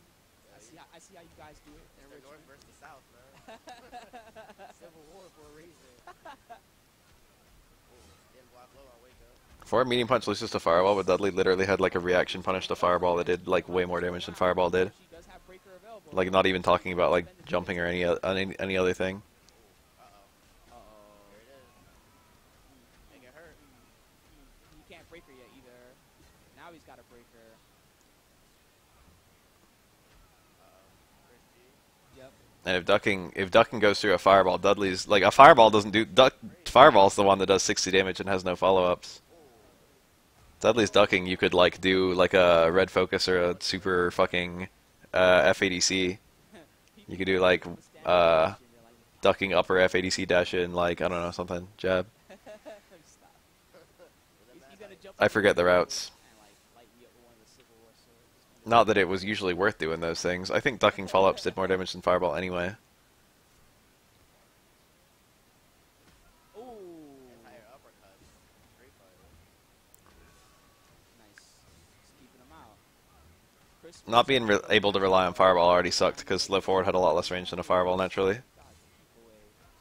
Speaker 4: Yeah,
Speaker 3: I see how you guys do it.
Speaker 4: It's
Speaker 3: in
Speaker 4: the North
Speaker 3: Richmond.
Speaker 4: versus the South, man. Civil War for a reason. Ooh, didn't block low on wake up.
Speaker 1: For a medium punch loses to Fireball, but Dudley literally had like a reaction punish to Fireball that did like way more damage than Fireball did.
Speaker 3: She does have breaker available.
Speaker 1: Like not even talking about like jumping or any other thing.
Speaker 4: Uh-oh.
Speaker 3: Uh-oh.
Speaker 4: Here it is. Make it hurt.
Speaker 3: He can't break her yet either. Now he's got a breaker.
Speaker 4: Chris G.
Speaker 3: Yep.
Speaker 1: And if ducking goes through a Fireball, Dudley's like a Fireball doesn't do Fireball's the one that does 60 damage and has no follow-ups. Dudley's ducking, you could like do like a red focus or a super fucking FADC. You could do like ducking upper FADC dash in like I don't know something jab.
Speaker 3: Stop. He's gonna jump
Speaker 1: I forget the routes.
Speaker 3: and like light me up with one of the Civil War swords.
Speaker 1: Not that it was usually worth doing those things. I think ducking follow-ups did more damage than Fireball anyway.
Speaker 3: Ooh.
Speaker 4: Entire uppercut. Street Fighter.
Speaker 3: Nice. Just keeping him out. Chris
Speaker 1: Not being able to rely on Fireball already sucked because low forward had a lot less range than a Fireball naturally.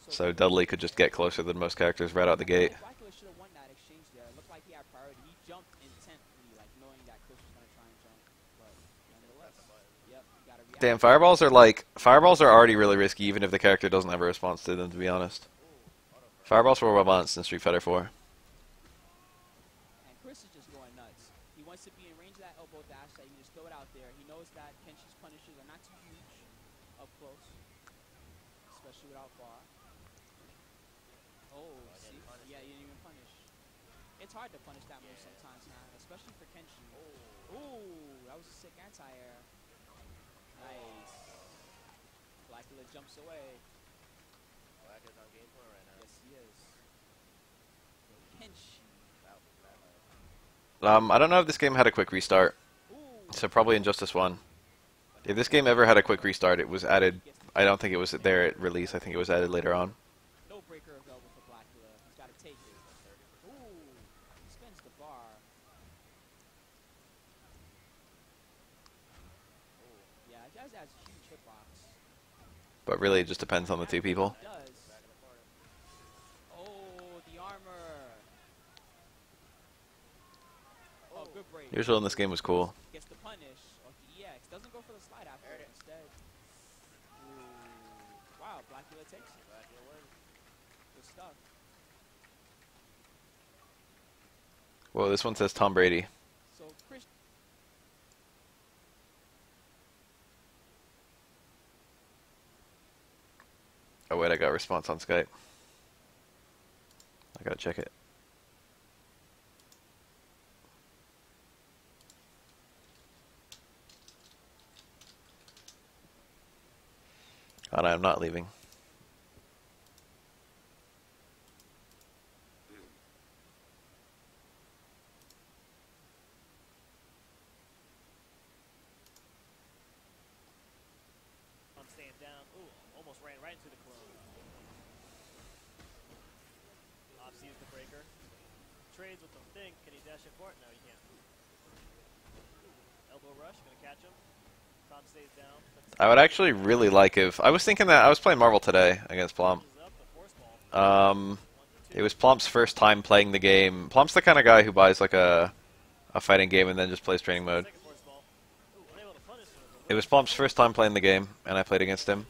Speaker 1: So Dudley could just get closer than most characters right out the gate.
Speaker 3: Blackula should have won that exchange there. It looked like he had priority. He jumped intently, like knowing that Chris was gonna try and jump. But nonetheless, yep, you gotta react.
Speaker 1: Damn, Fireballs are already really risky even if the character doesn't have a response to them, to be honest. Fireballs were well balanced in Street Fighter 4.
Speaker 3: And Chris is just going nuts. He wants to be in range of that elbow dash that he can just throw it out there. He knows that Kenshi's punishes are not too huge up close, especially without bar. Oh, see? Yeah, you didn't even punish. It's hard to punish that move sometimes, man, especially for Kenshi. Ooh, that was a sick anti-air. Nice. Blackula jumps away.
Speaker 4: Blackula's on game point right now.
Speaker 3: Yes, he is. Kenshi.
Speaker 4: That was that high.
Speaker 1: I don't know if this game had a quick restart,
Speaker 3: Ooh.
Speaker 1: so probably Injustice 1. If this game ever had a quick restart, it was added. I don't think it was there at release. I think it was added later on.
Speaker 3: No breaker available for Blackula. He's got to take it. Ooh, he spins the bar. Ooh, yeah, Jazz has huge hitbox.
Speaker 1: But really, it just depends on the two people.
Speaker 3: It does.
Speaker 4: Back in the corner.
Speaker 3: Oh, the armor. Oh, good break.
Speaker 1: Usual in this game was cool.
Speaker 3: Gets the punish off the EX. Doesn't go for the slide after it instead. Ooh. Wow, Blackula takes it.
Speaker 4: Blackula wins.
Speaker 3: Good stuff.
Speaker 1: Whoa, this one says Tom Brady.
Speaker 3: So Chris.
Speaker 1: Oh wait, I got a response on Skype. I gotta check it. Oh, no, I'm not leaving.
Speaker 5: I'm staying down. Ooh, almost ran right into the clone. Off sees the breaker. Trades with the thing. Can he dash it for it? No, he can't. Elbow rush, gonna catch him. Tom stays down.
Speaker 1: I would actually really like if I was thinking that I was playing Marvel today against Plum.
Speaker 5: Up the force ball.
Speaker 1: It was Plump's first time playing the game. Plump's the kind of guy who buys like a fighting game and then just plays training mode.
Speaker 5: Second force ball. Ooh, unable to punish him.
Speaker 1: It was Plump's first time playing the game, and I played against him.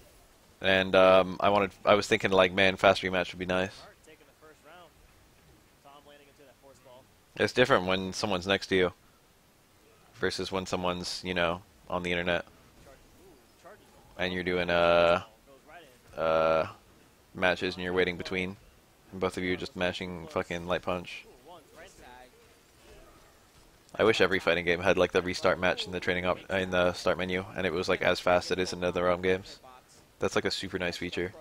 Speaker 1: And I was thinking like, man, fast rematch would be nice.
Speaker 5: Hart taking the first round. Tom landing into that force ball.
Speaker 1: It's different when someone's next to you versus when someone's, you know, on the internet
Speaker 5: Charges him.
Speaker 1: and you're doing
Speaker 5: Goes right in.
Speaker 1: matches and you're waiting between, and both of you are just mashing fucking light punch.
Speaker 5: Ooh, one right
Speaker 3: Tag.
Speaker 1: I wish every fighting game had like the restart match in the training op in the start menu, and it was like as fast as it is in NetherRealm games. That's like a super nice feature.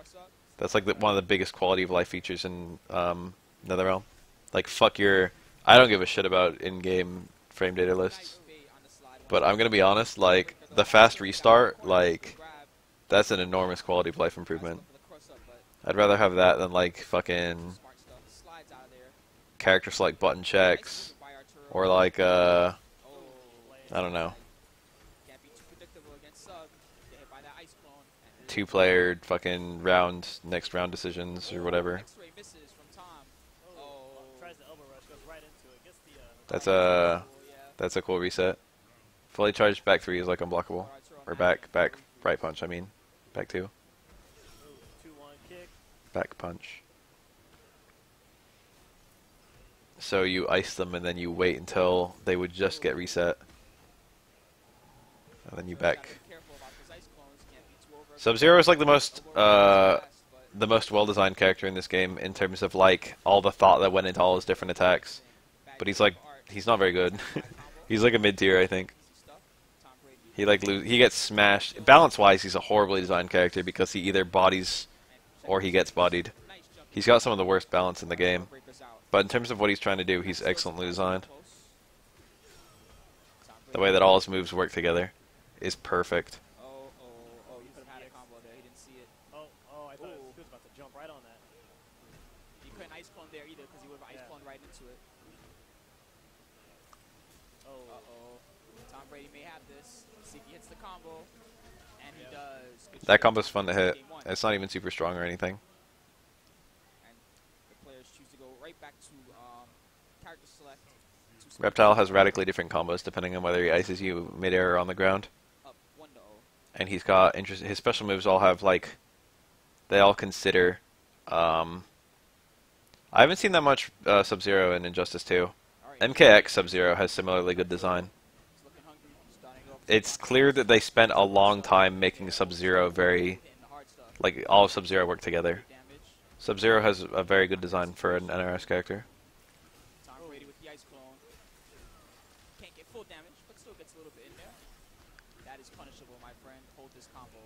Speaker 1: That's like one of the biggest quality of life features in NetherRealm. Like fuck your, I don't give a shit about in-game frame data lists, but I'm gonna be honest, like the fast restart, like that's an enormous quality of life improvement. I'd rather have that than like fucking character select button checks, or like I don't know, two-player fucking next round decisions or whatever.
Speaker 5: Tries the elbow rush, goes right into it. Gets the
Speaker 1: That's a cool reset. Fully charged back 3 is like unblockable, or back right punch. I mean, back 2,
Speaker 5: 2-1 kick.
Speaker 1: back punch. So you ice them and then you wait until they would just get reset, and then you back. Sub-Zero is like the most well-designed character in this game in terms of like all the thought that went into all his different attacks. But he's not very good. He's like a mid-tier, I think. He gets smashed. Balance-wise, he's a horribly designed character because he either bodies or he gets bodied. He's got some of the worst balance in the game. But in terms of what he's trying to do, he's excellently designed. The way that all his moves work together is perfect.
Speaker 3: You could have had a combo there. He didn't see it.
Speaker 5: Oh, I thought he was about to jump right on that.
Speaker 3: He couldn't ice clone there either because he would have ice cloned right into it. Uh-oh. Tom Brady may have this. See if he hits the combo. And he does. Good
Speaker 1: That
Speaker 3: shit.
Speaker 1: combo's fun to hit.
Speaker 3: Game one.
Speaker 1: It's not even super strong or anything.
Speaker 3: And the players choose to go right back to character select. to
Speaker 1: Reptile has radically different combos depending on whether he ices you mid-air or on the ground.
Speaker 3: up 1-0.
Speaker 1: And he's got his special moves all have like, they all consider. I haven't seen that much Sub-Zero in Injustice 2.
Speaker 3: Alright.
Speaker 1: MKX Sub-Zero has similarly good design.
Speaker 3: He's looking hungry. Starting off
Speaker 1: It's clear that they spent a long time making Sub-Zero very,
Speaker 3: hitting the hard stuff.
Speaker 1: like all of Sub-Zero work together.
Speaker 3: Damage.
Speaker 1: Sub-Zero has a very good design for an NRS character.
Speaker 3: Tom Brady with the ice clone. Can't get full damage, but still gets a little bit in there. That is punishable, my friend. Hold this combo.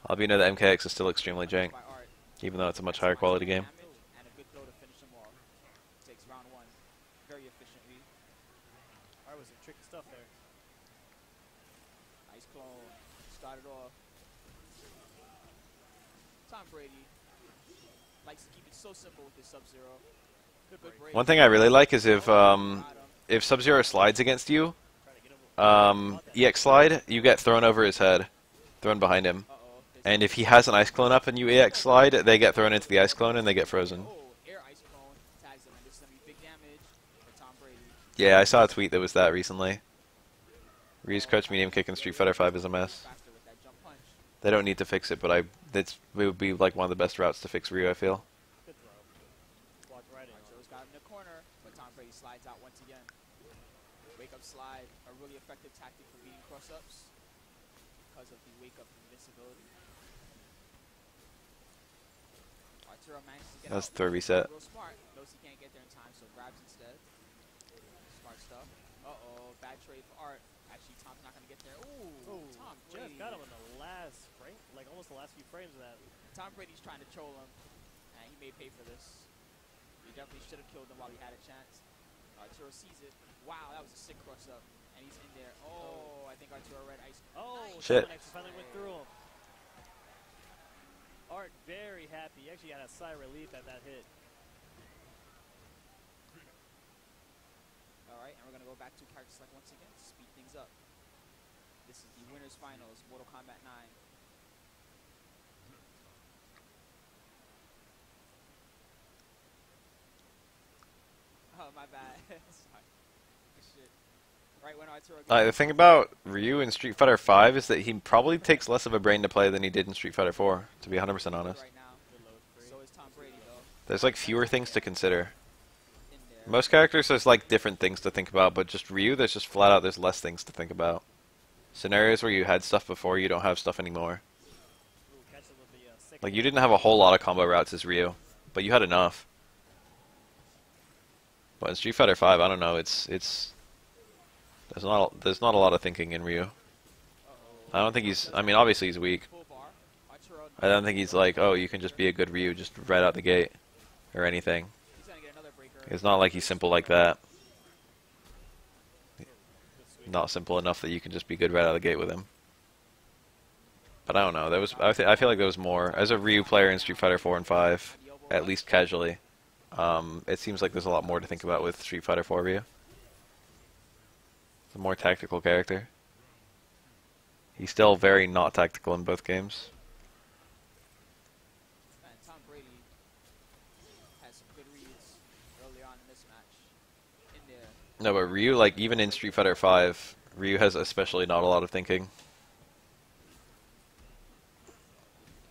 Speaker 1: Albino, the MKX is still extremely jank,
Speaker 3: By Art.
Speaker 1: even though it's a much higher quality game.
Speaker 3: And a good throw to finish him off. Takes round 1 very efficiently.
Speaker 5: Alright, was some tricky stuff there.
Speaker 3: Ice clone. Started off. Tom Brady likes to keep it so simple with his Sub-Zero. Good break.
Speaker 1: One thing I really like is if
Speaker 3: Bottom.
Speaker 1: Sub-Zero slides against you,
Speaker 5: Trying to get him.
Speaker 1: EX slide, you get thrown over his head, thrown behind him.
Speaker 3: Uh-oh.
Speaker 1: And if he has an ice clone up and you EX slide, they get thrown into the ice clone and they get frozen.
Speaker 3: Oh, air ice clone tags him, and this is gonna be big damage for Tom Brady.
Speaker 1: Yeah, I saw a tweet that was that recently. Ryu's crouch medium kick in Street Fighter V is a mess.
Speaker 3: Faster with that jump punch.
Speaker 1: They don't need to fix it, but it would be like one of the best routes to fix Ryu, I feel.
Speaker 5: Good throw. Walked right in.
Speaker 3: Arturo's got him in the corner, but Tom Brady slides out once again. Wake up slide, a really effective tactic for beating cross-ups because of the wake up invincibility. Arturo manages to get
Speaker 1: That's
Speaker 3: out.
Speaker 1: third reset.
Speaker 3: Real smart. Knows he can't get there in time, so grabs instead. Smart stuff. Uh-oh, bad trade for Art. Actually, Tom's not gonna get there. Ooh, Tom
Speaker 5: Just
Speaker 3: Brady.
Speaker 5: got him in the last frame, like almost the last few frames of that.
Speaker 3: Tom Brady's trying to troll him, and he may pay for this. He definitely should have killed him while he had a chance. Arturo sees it. Wow, that was a sick cross-up. And he's in there. Oh, I think Arturo read ice.
Speaker 5: Oh,
Speaker 1: Shit.
Speaker 5: Shit. Finally went through him. Art very happy. He actually had a sigh of relief at that hit.
Speaker 3: All right, and we're going to go back to character select once again to speed things up. This is the winners finals, Mortal Kombat 9. Oh, my bad. Sorry. Good shit. Right when Arturo gets
Speaker 1: The thing about Ryu in Street Fighter V is that he probably takes less of a brain to play than he did in Street Fighter 4, to be 100% honest.
Speaker 3: right now.
Speaker 5: Good load free.
Speaker 3: So is Tom Brady, though.
Speaker 1: There's like fewer things to consider.
Speaker 3: In there.
Speaker 1: Most characters, there's like different things to think about, but just Ryu, there's just flat out, there's less things to think about. Scenarios where you had stuff before, you don't have stuff anymore.
Speaker 5: Ooh, catch him with the sick.
Speaker 1: Like, you didn't have a whole lot of combo routes as Ryu, but you had enough. But in Street Fighter V, I don't know, it's There's not a lot of thinking in Ryu. I don't think he's. I mean, obviously he's weak.
Speaker 3: Full bar. Arturo,
Speaker 1: I don't think he's like, oh, you can just be a good Ryu just right out the gate, or anything.
Speaker 3: he's gonna get another breaker.
Speaker 1: It's not like he's simple like that.
Speaker 5: Good sweep.
Speaker 1: Not simple enough that you can just be good right out of the gate with him. But I don't know. There was. I feel like there was more as a Ryu player in Street Fighter 4 and 5, at least casually. It seems like there's a lot more to think about with Street Fighter 4 Ryu. It's a more tactical character. He's still very not tactical in both games.
Speaker 3: And Tom Brady has some good reads early on in this match. In there.
Speaker 1: No, but Ryu, like even in Street Fighter 5, Ryu has especially not a lot of thinking.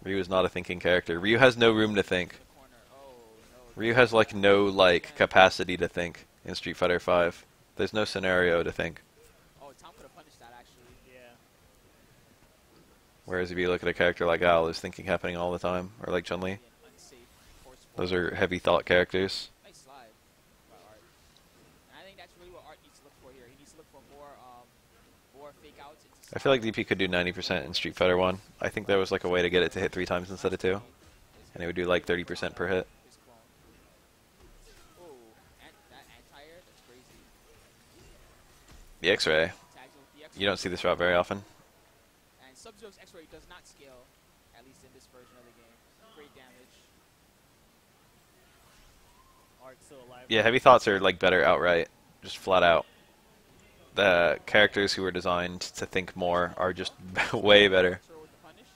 Speaker 1: Ryu is not a thinking character. Ryu has no room to think.
Speaker 3: The corner. Oh, no.
Speaker 1: Ryu has like no like capacity to think in Street Fighter 5. There's no scenario to think.
Speaker 3: Oh, Tom could have punished that actually.
Speaker 5: Yeah.
Speaker 1: Whereas if you look at a character like Al, there's thinking happening all the time, or like Chun-Li.
Speaker 3: An unsafe, forceful.
Speaker 1: Those are heavy thought characters.
Speaker 3: Nice slide by Art. And I think that's really what Art needs to look for here. He needs to look for more fake outs.
Speaker 1: I feel like DP could do 90% in Street Fighter 1. I think there was like a way to get it to hit 3 times instead of 2, and it would do like 30% per hit.
Speaker 3: His clone. Oh, and that anti-air, that's crazy.
Speaker 1: The X-Ray.
Speaker 3: Tags with the X-ray.
Speaker 1: You don't see this route very often.
Speaker 3: And Sub-Zero's X-ray does not scale, at least in this version of the game. Great damage.
Speaker 5: Art still alive.
Speaker 1: Yeah, heavy thoughts are like better outright, just flat out. The characters who were designed to think more are just way better.
Speaker 3: Arturo with the punish.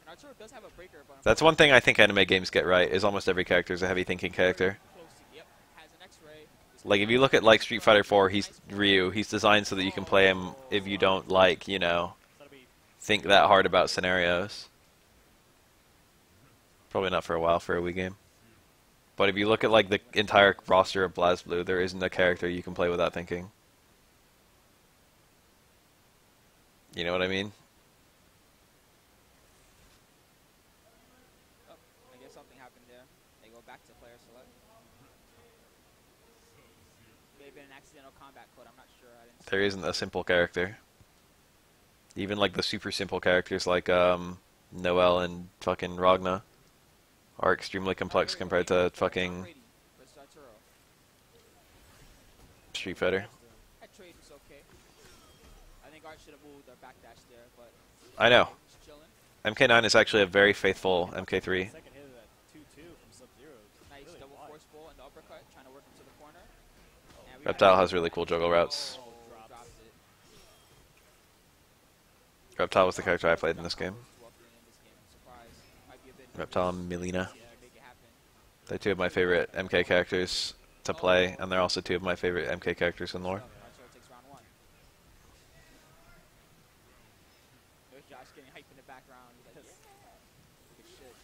Speaker 3: And Arturo does have a breaker, but
Speaker 1: That's one thing I think anime games get right, is almost every character is a heavy thinking character.
Speaker 3: close to, yep, has an X-ray.
Speaker 1: Like if you look at like Street Fighter 4, he's Ryu, he's designed so that you can play him if you don't like, you know,
Speaker 5: That'll be
Speaker 1: think that hard about scenarios. Probably not for a while for a Wii game. But if you look at like the entire roster of BlazBlue, there isn't a character you can play without thinking. You know what I mean?
Speaker 3: Oh, I guess something happened there. They go back to player select. Maybe an accidental combat code, I'm not sure. I didn't see
Speaker 1: There isn't a simple character. Even like the super simple characters like Noel and fucking Ragna are extremely complex compared to fucking
Speaker 3: Brady versus Arturo.
Speaker 1: Street Fighter.
Speaker 3: That trade was okay. I think Art should have moved or backdash there, but
Speaker 1: I know.
Speaker 3: just chilling.
Speaker 1: MK9 is actually a very faithful MK3.
Speaker 5: second hit of that 2-2 from Sub-Zero.
Speaker 3: Nice
Speaker 5: Really
Speaker 3: double
Speaker 5: wide.
Speaker 3: force pull and the uppercut, trying to work him to the corner. And we
Speaker 1: Reptile
Speaker 3: got-
Speaker 1: has really cool juggle routes.
Speaker 3: Oh, dropped it.
Speaker 1: Reptile was the character I played in this game.
Speaker 3: Walking in this game, I'm surprised. Might be a bit
Speaker 1: Reptile and Milena.
Speaker 3: yeah, make it happen.
Speaker 1: They're two of my favorite MK characters to play, and they're also two of my favorite MK characters in lore.
Speaker 3: Arturo takes round one. There's Josh getting hyped in the background. He's like, yeah. Good shit.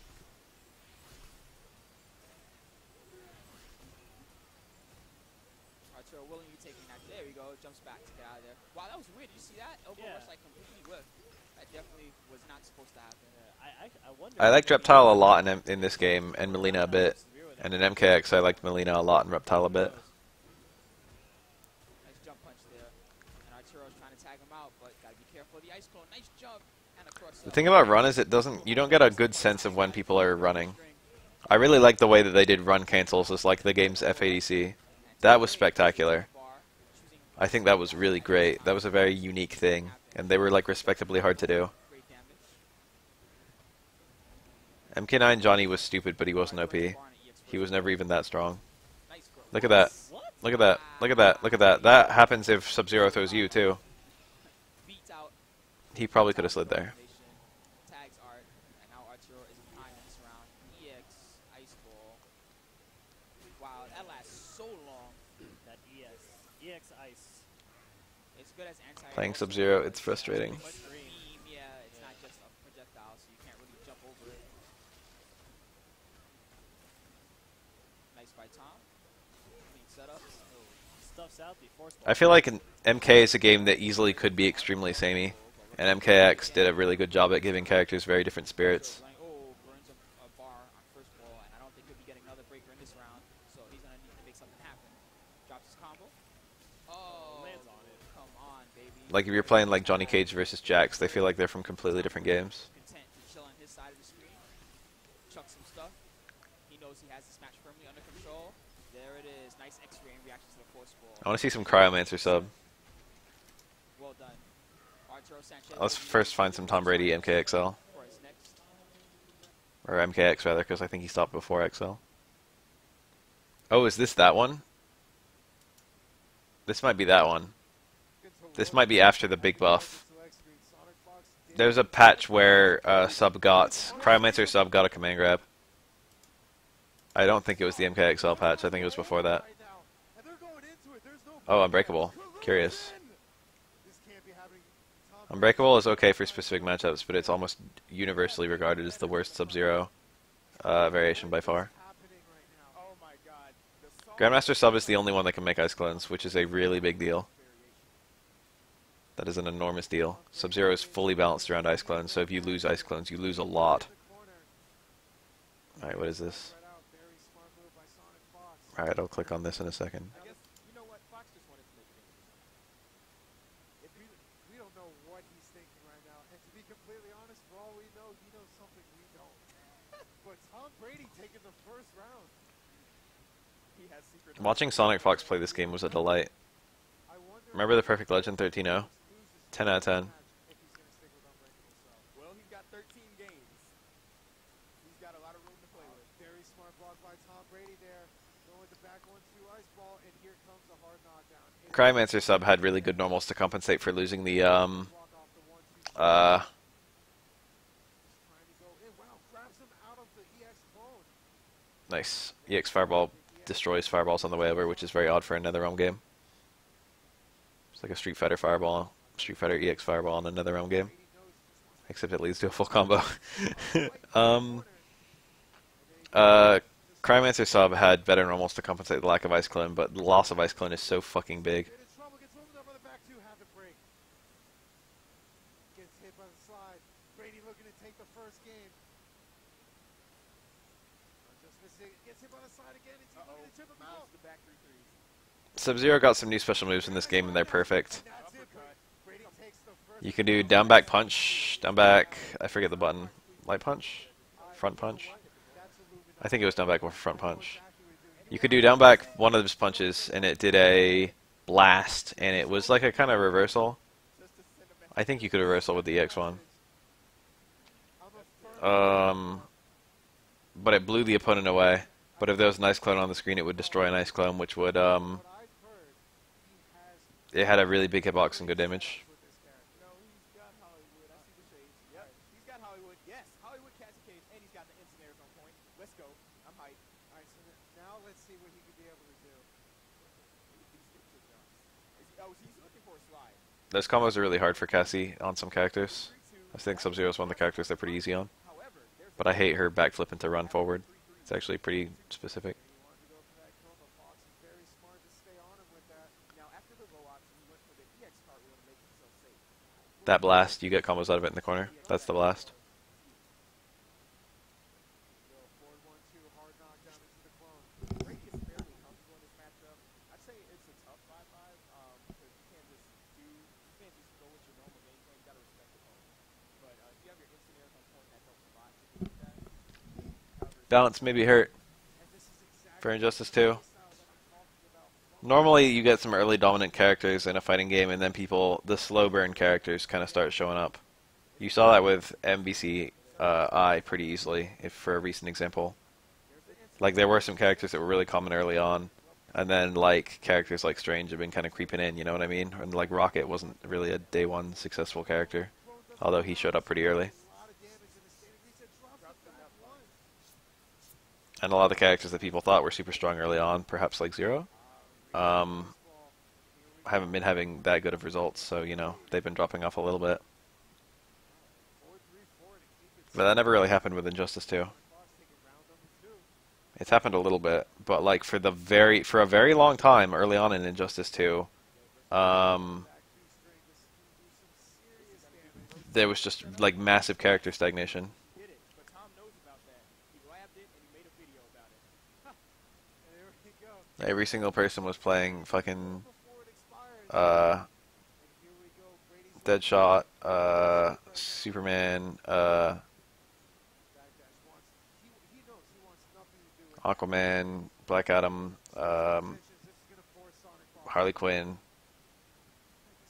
Speaker 3: Arturo willingly taking that. There we go. Jumps back to get out of there. Wow, that was weird. Did you see that? Elbow
Speaker 5: Yeah.
Speaker 3: rush like completely whiffed. That definitely was not supposed to happen.
Speaker 5: Yeah, I wonder.
Speaker 1: I liked
Speaker 5: if
Speaker 1: Reptile a
Speaker 5: maybe-
Speaker 1: lot in this game, and Milena a bit.
Speaker 5: Sub-Zero in
Speaker 1: And in MKX, I liked Milena a lot, and Reptile a bit.
Speaker 3: Nice jump punch there. And Arturo's trying to tag him out, but gotta be careful. The ice clone. Nice jump. And of course.
Speaker 1: The thing about run is you don't get a good sense of when people are running. I really like the way that they did run cancels as like the game's FADC. That was spectacular. I think that was really great. That was a very unique thing, and they were like respectably hard to do.
Speaker 3: Great damage.
Speaker 1: MK9 Johnny was stupid, but he wasn't OP. He was never even that strong. Look at that.
Speaker 5: What?
Speaker 1: Look at that. Look at that. Look at that. That happens if Sub-Zero throws you too.
Speaker 3: Beats out.
Speaker 1: He probably could have slid there.
Speaker 3: Tags Art, and now Arturo is in time in this round. EX Ice Ball. Wow, that lasts so long.
Speaker 5: That EX Ice.
Speaker 3: It's good as anti.
Speaker 1: Playing Sub-Zero, it's frustrating.
Speaker 5: Much green.
Speaker 3: Yeah, it's not just a projectile, so you can't really jump over it. Nice by Tom. Clean setup.
Speaker 5: Stuffs out the force
Speaker 1: I feel like MK is a game that easily could be extremely samey, and MKX did a really good job at giving characters very different spirits.
Speaker 3: Oh, burns a bar on first ball, and I don't think he'll be getting another breaker in this round, so he's gonna need to make something happen. Drops his combo. Oh,
Speaker 5: lands on it.
Speaker 3: Come on,
Speaker 1: Like if you're playing like Johnny Cage versus Jax, they feel like they're from completely different games.
Speaker 3: Content to chill on his side of the screen, chuck some stuff. He knows he has this match firmly under control. There it is. Nice X-ray and reaction to the force ball.
Speaker 1: I want to see some Cryomancer sub.
Speaker 3: Well done. Arturo Sanchez.
Speaker 1: Let's first find some Tom Brady MKXL.
Speaker 3: For his next.
Speaker 1: Or MKX rather, because I think he stopped before XL. Oh, is this that one? This might be that one. This might be after the big buff. There's a patch where Cryomancer sub got a command grab. I don't think it was the MKXL patch. I think it was before that. Oh, Unbreakable. Curious. Unbreakable is okay for specific matchups, but it's almost universally regarded as the worst Sub-Zero variation by far. Grandmaster sub is the only one that can make Ice Clones, which is a really big deal. That is an enormous deal. Sub-Zero is fully balanced around Ice Clones, so if you lose Ice Clones, you lose a lot. Alright, what is this? Alright, I'll click on this in a second.
Speaker 3: I guess, you know what? Fox just wanted to make it interesting.
Speaker 6: We don't know what he's thinking right now, and to be completely honest, for all we know, he knows something we don't. But Tom Brady taking the first round.
Speaker 3: He has secret.
Speaker 1: Watching Sonic Fox play this game was a delight. Remember the Perfect Legend 13-0? 10 out of 10.
Speaker 6: If he's going to stick with Unbreakable Cell.
Speaker 3: Well, he's got 13 games. He's got a lot of room to play with.
Speaker 6: Very smart block by Tom Brady there. Going with the back 1-2 ice ball, and here comes the hard knockdown.
Speaker 1: Cryomancer sub had really good normals to compensate for losing the,
Speaker 6: Block off the 1-2. Trying to go in. Wow, grabs him out of the EX clone.
Speaker 1: nice. EX Fireball destroys fireballs on the way over, which is very odd for a NetherRealm game. It's like a Street Fighter Fireball, Street Fighter EX Fireball in a NetherRealm game. Except it leads to a full combo. Cryomancer sub had better normals to compensate the lack of Ice Clone, but the loss of Ice Clone is so fucking big.
Speaker 6: Get in trouble, gets opened up on the back 2, have the break. Gets hit by the slide. Brady looking to take the first game. Just missing. Gets hit by the slide again. Is he looking to chip him out?
Speaker 3: The back 3 threes.
Speaker 1: Sub-Zero got some new special moves in this game, and they're perfect.
Speaker 6: And that's it. Brady takes the first.
Speaker 1: You can do down back punch, down back, I forget the button, light punch, front punch. I think it was down back with front punch. You could do down back one of those punches, and it did a blast, and it was like a kind of reversal. I think you could reversal with the EX one. But it blew the opponent away. But if there was an Ice Clone on the screen, it would destroy an Ice Clone, which would, it had a really big hitbox and good damage.
Speaker 3: No, he's got Hollywood. I see the shades. Yep. He's got Hollywood. Yes. Hollywood Cassie Cage, and he's got the Incinerators on point. Let's go. I'm hyped.
Speaker 6: Alright, so now let's see what he could be able to do.
Speaker 3: Oh, he's looking for a slide.
Speaker 1: Those combos are really hard for Cassie on some characters. I think Sub-Zero is one of the characters they're pretty easy on.
Speaker 3: However, there's
Speaker 1: But I hate her backflip into run forward. It's actually pretty specific.
Speaker 6: He wanted to go for that kill, but Fox is very smart to stay on him with that.
Speaker 3: now after the low option, he went for the EX card wheel to make himself safe.
Speaker 1: That blast, you get combos out of it in the corner. That's the blast.
Speaker 6: Go forward 1-2, hard knockdown into the clone.
Speaker 3: Brady is fairly comfortable in this matchup. I'd say it's a tough 5-5 because you can't just go with your normal game plan. You gotta respect the opponent. But if you have your Incinerators on point, that helps a lot to do with that.
Speaker 1: Balance may be hurt
Speaker 6: And this is exactly
Speaker 1: for Injustice 2.
Speaker 6: the style that I'm talking about.
Speaker 1: Normally, you get some early dominant characters in a fighting game, and then the slow burn characters kind of start showing up. You saw that with MVC I pretty easily, if for a recent example. Like, there were some characters that were really common early on, and then, like, characters like Strange have been kind of creeping in, you know what I mean? And, like, Rocket wasn't really a day one successful character, although he showed up pretty early.
Speaker 6: A lot of damage in the standing reset, drops the back one.
Speaker 1: And a lot of the characters that people thought were super strong early on, perhaps like Zero, haven't been having that good of results, so, you know, they've been dropping off a little bit.
Speaker 6: 4-3-4 to keep it.
Speaker 1: But that never really happened with Injustice 2.
Speaker 6: Fox taking round number 2.
Speaker 1: It's happened a little bit, but like for a very long time early on in Injustice 2,
Speaker 6: Back 2 string, this can do some serious damage.
Speaker 1: there was just like massive character stagnation.
Speaker 3: Did it, but Tom knows about that. He labbed it and he made a video about it.
Speaker 6: And there we go.
Speaker 1: Every single person was playing fucking
Speaker 6: Before it expired. And here we go.
Speaker 1: Deadshot, Superman,
Speaker 6: Backdash wants, he knows he wants nothing to do with
Speaker 1: Aquaman, Black Adam,
Speaker 6: decisions. This is going to force Sonic Fox.
Speaker 1: Harley Quinn.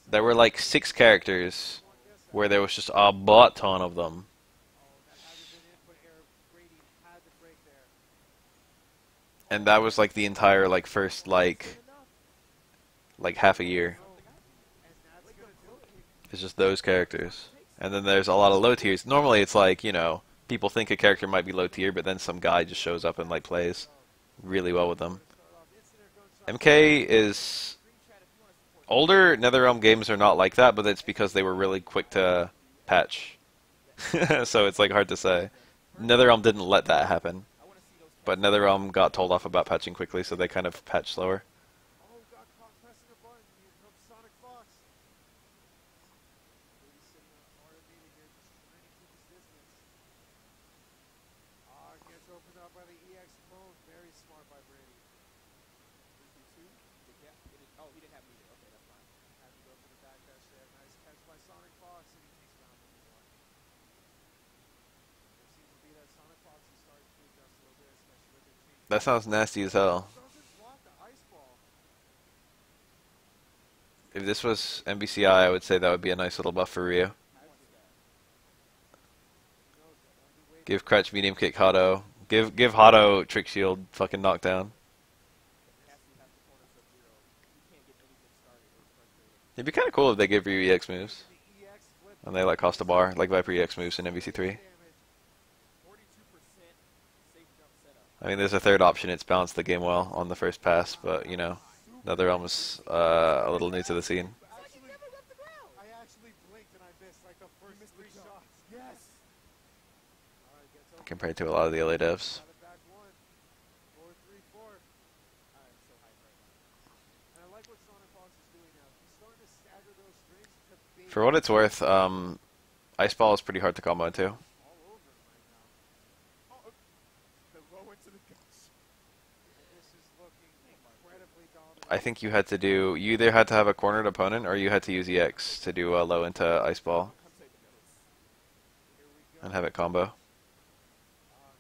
Speaker 1: There were like 6 characters where there was just a butt ton of them.
Speaker 6: That had to been input error. Brady had to break there.
Speaker 1: And that was like the entire like first like half a year.
Speaker 6: And that's going to do it.
Speaker 1: It's just those characters. And then there's a lot of low tiers. Normally it's like, you know, people think a character might be low tier, but then some guy just shows up and like plays really well with them. MK is older. NetherRealm games are not like that, but it's because they were really quick to patch. So it's like hard to say. NetherRealm didn't let that happen. But NetherRealm got told off about patching quickly, so they kind of patch slower.
Speaker 6: Oh, got caught pressing a button. Here comes Sonic Fox. Brady's sitting on a hard meter here, just trying to keep his distance. Gets opened up by the EX clone. Very smart by Brady. 3-2.
Speaker 3: Oh, he didn't have meter. Okay, that's fine.
Speaker 6: Had to go for the backdash there. Nice catch by Sonic Fox, and he takes round number 1. There seems to be that Sonic Fox is starting to adjust a little bit, especially with the change.
Speaker 1: That sounds nasty as hell.
Speaker 6: Doesn't block the ice ball.
Speaker 1: If this was MBCI, I would say that would be a nice little buff for Ryu.
Speaker 6: He knows that only way
Speaker 1: Give Crutch medium kick Hado. Give Hado trick shield fucking knockdown. It'd be kind of cool if they give Ryu EX moves.
Speaker 6: the EX flip
Speaker 1: And they like cost a bar, like Viper EX moves in MVC3.
Speaker 6: damage.
Speaker 3: 42% safe jump setup.
Speaker 1: I mean, there's a third option. It's balanced the game well on the first pass, but you know, NetherRealm is a little new to the scene.
Speaker 6: I actually blinked and I missed like the first 3 shots. Yes. All right, gets open.
Speaker 1: Compared to a lot of the LA devs.
Speaker 6: Got it back 1. 4-3-4.
Speaker 3: I'm so hyped right now.
Speaker 6: And I like what Sonic Fox is doing now. He's starting to stagger those strings to bait
Speaker 1: For what it's worth, Ice Ball is pretty hard to combo too.
Speaker 6: all over him right now. Oh, the low into the guts. And this is looking incredibly dominant.
Speaker 1: I think you had to do, you either had to have a cornered opponent or you had to use EX to do a low into Ice Ball
Speaker 6: Here we go.
Speaker 1: and have it combo.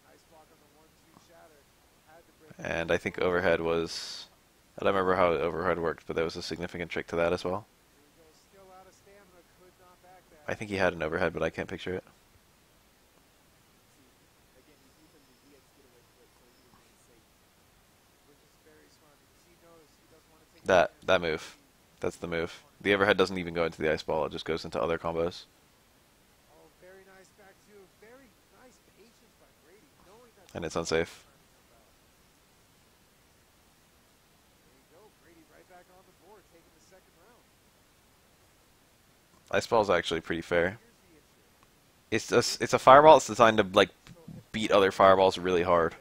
Speaker 6: Nice block on the 1-2 shatter. Had to break.
Speaker 1: And I think overhead was, I don't remember how overhead worked, but there was a significant trick to that as well.
Speaker 6: Here we go. Still out of stamina. Could not back that.
Speaker 1: I think he had an overhead, but I can't picture it.
Speaker 3: Again, he's using the EX getaway flip so he remains safe.
Speaker 6: Which is very smart because he knows he doesn't want to take
Speaker 1: That move. That's the move. The overhead doesn't even go into the Ice Ball, it just goes into other combos.
Speaker 6: Oh, very nice back two. Very nice patience by Brady, knowing that.
Speaker 1: And it's unsafe.
Speaker 6: There you go, Brady right back on the board, taking the second round.
Speaker 1: Ice Ball is actually pretty fair.
Speaker 6: Here's the issue.
Speaker 1: It's a fireball that's designed to like beat other fireballs really hard.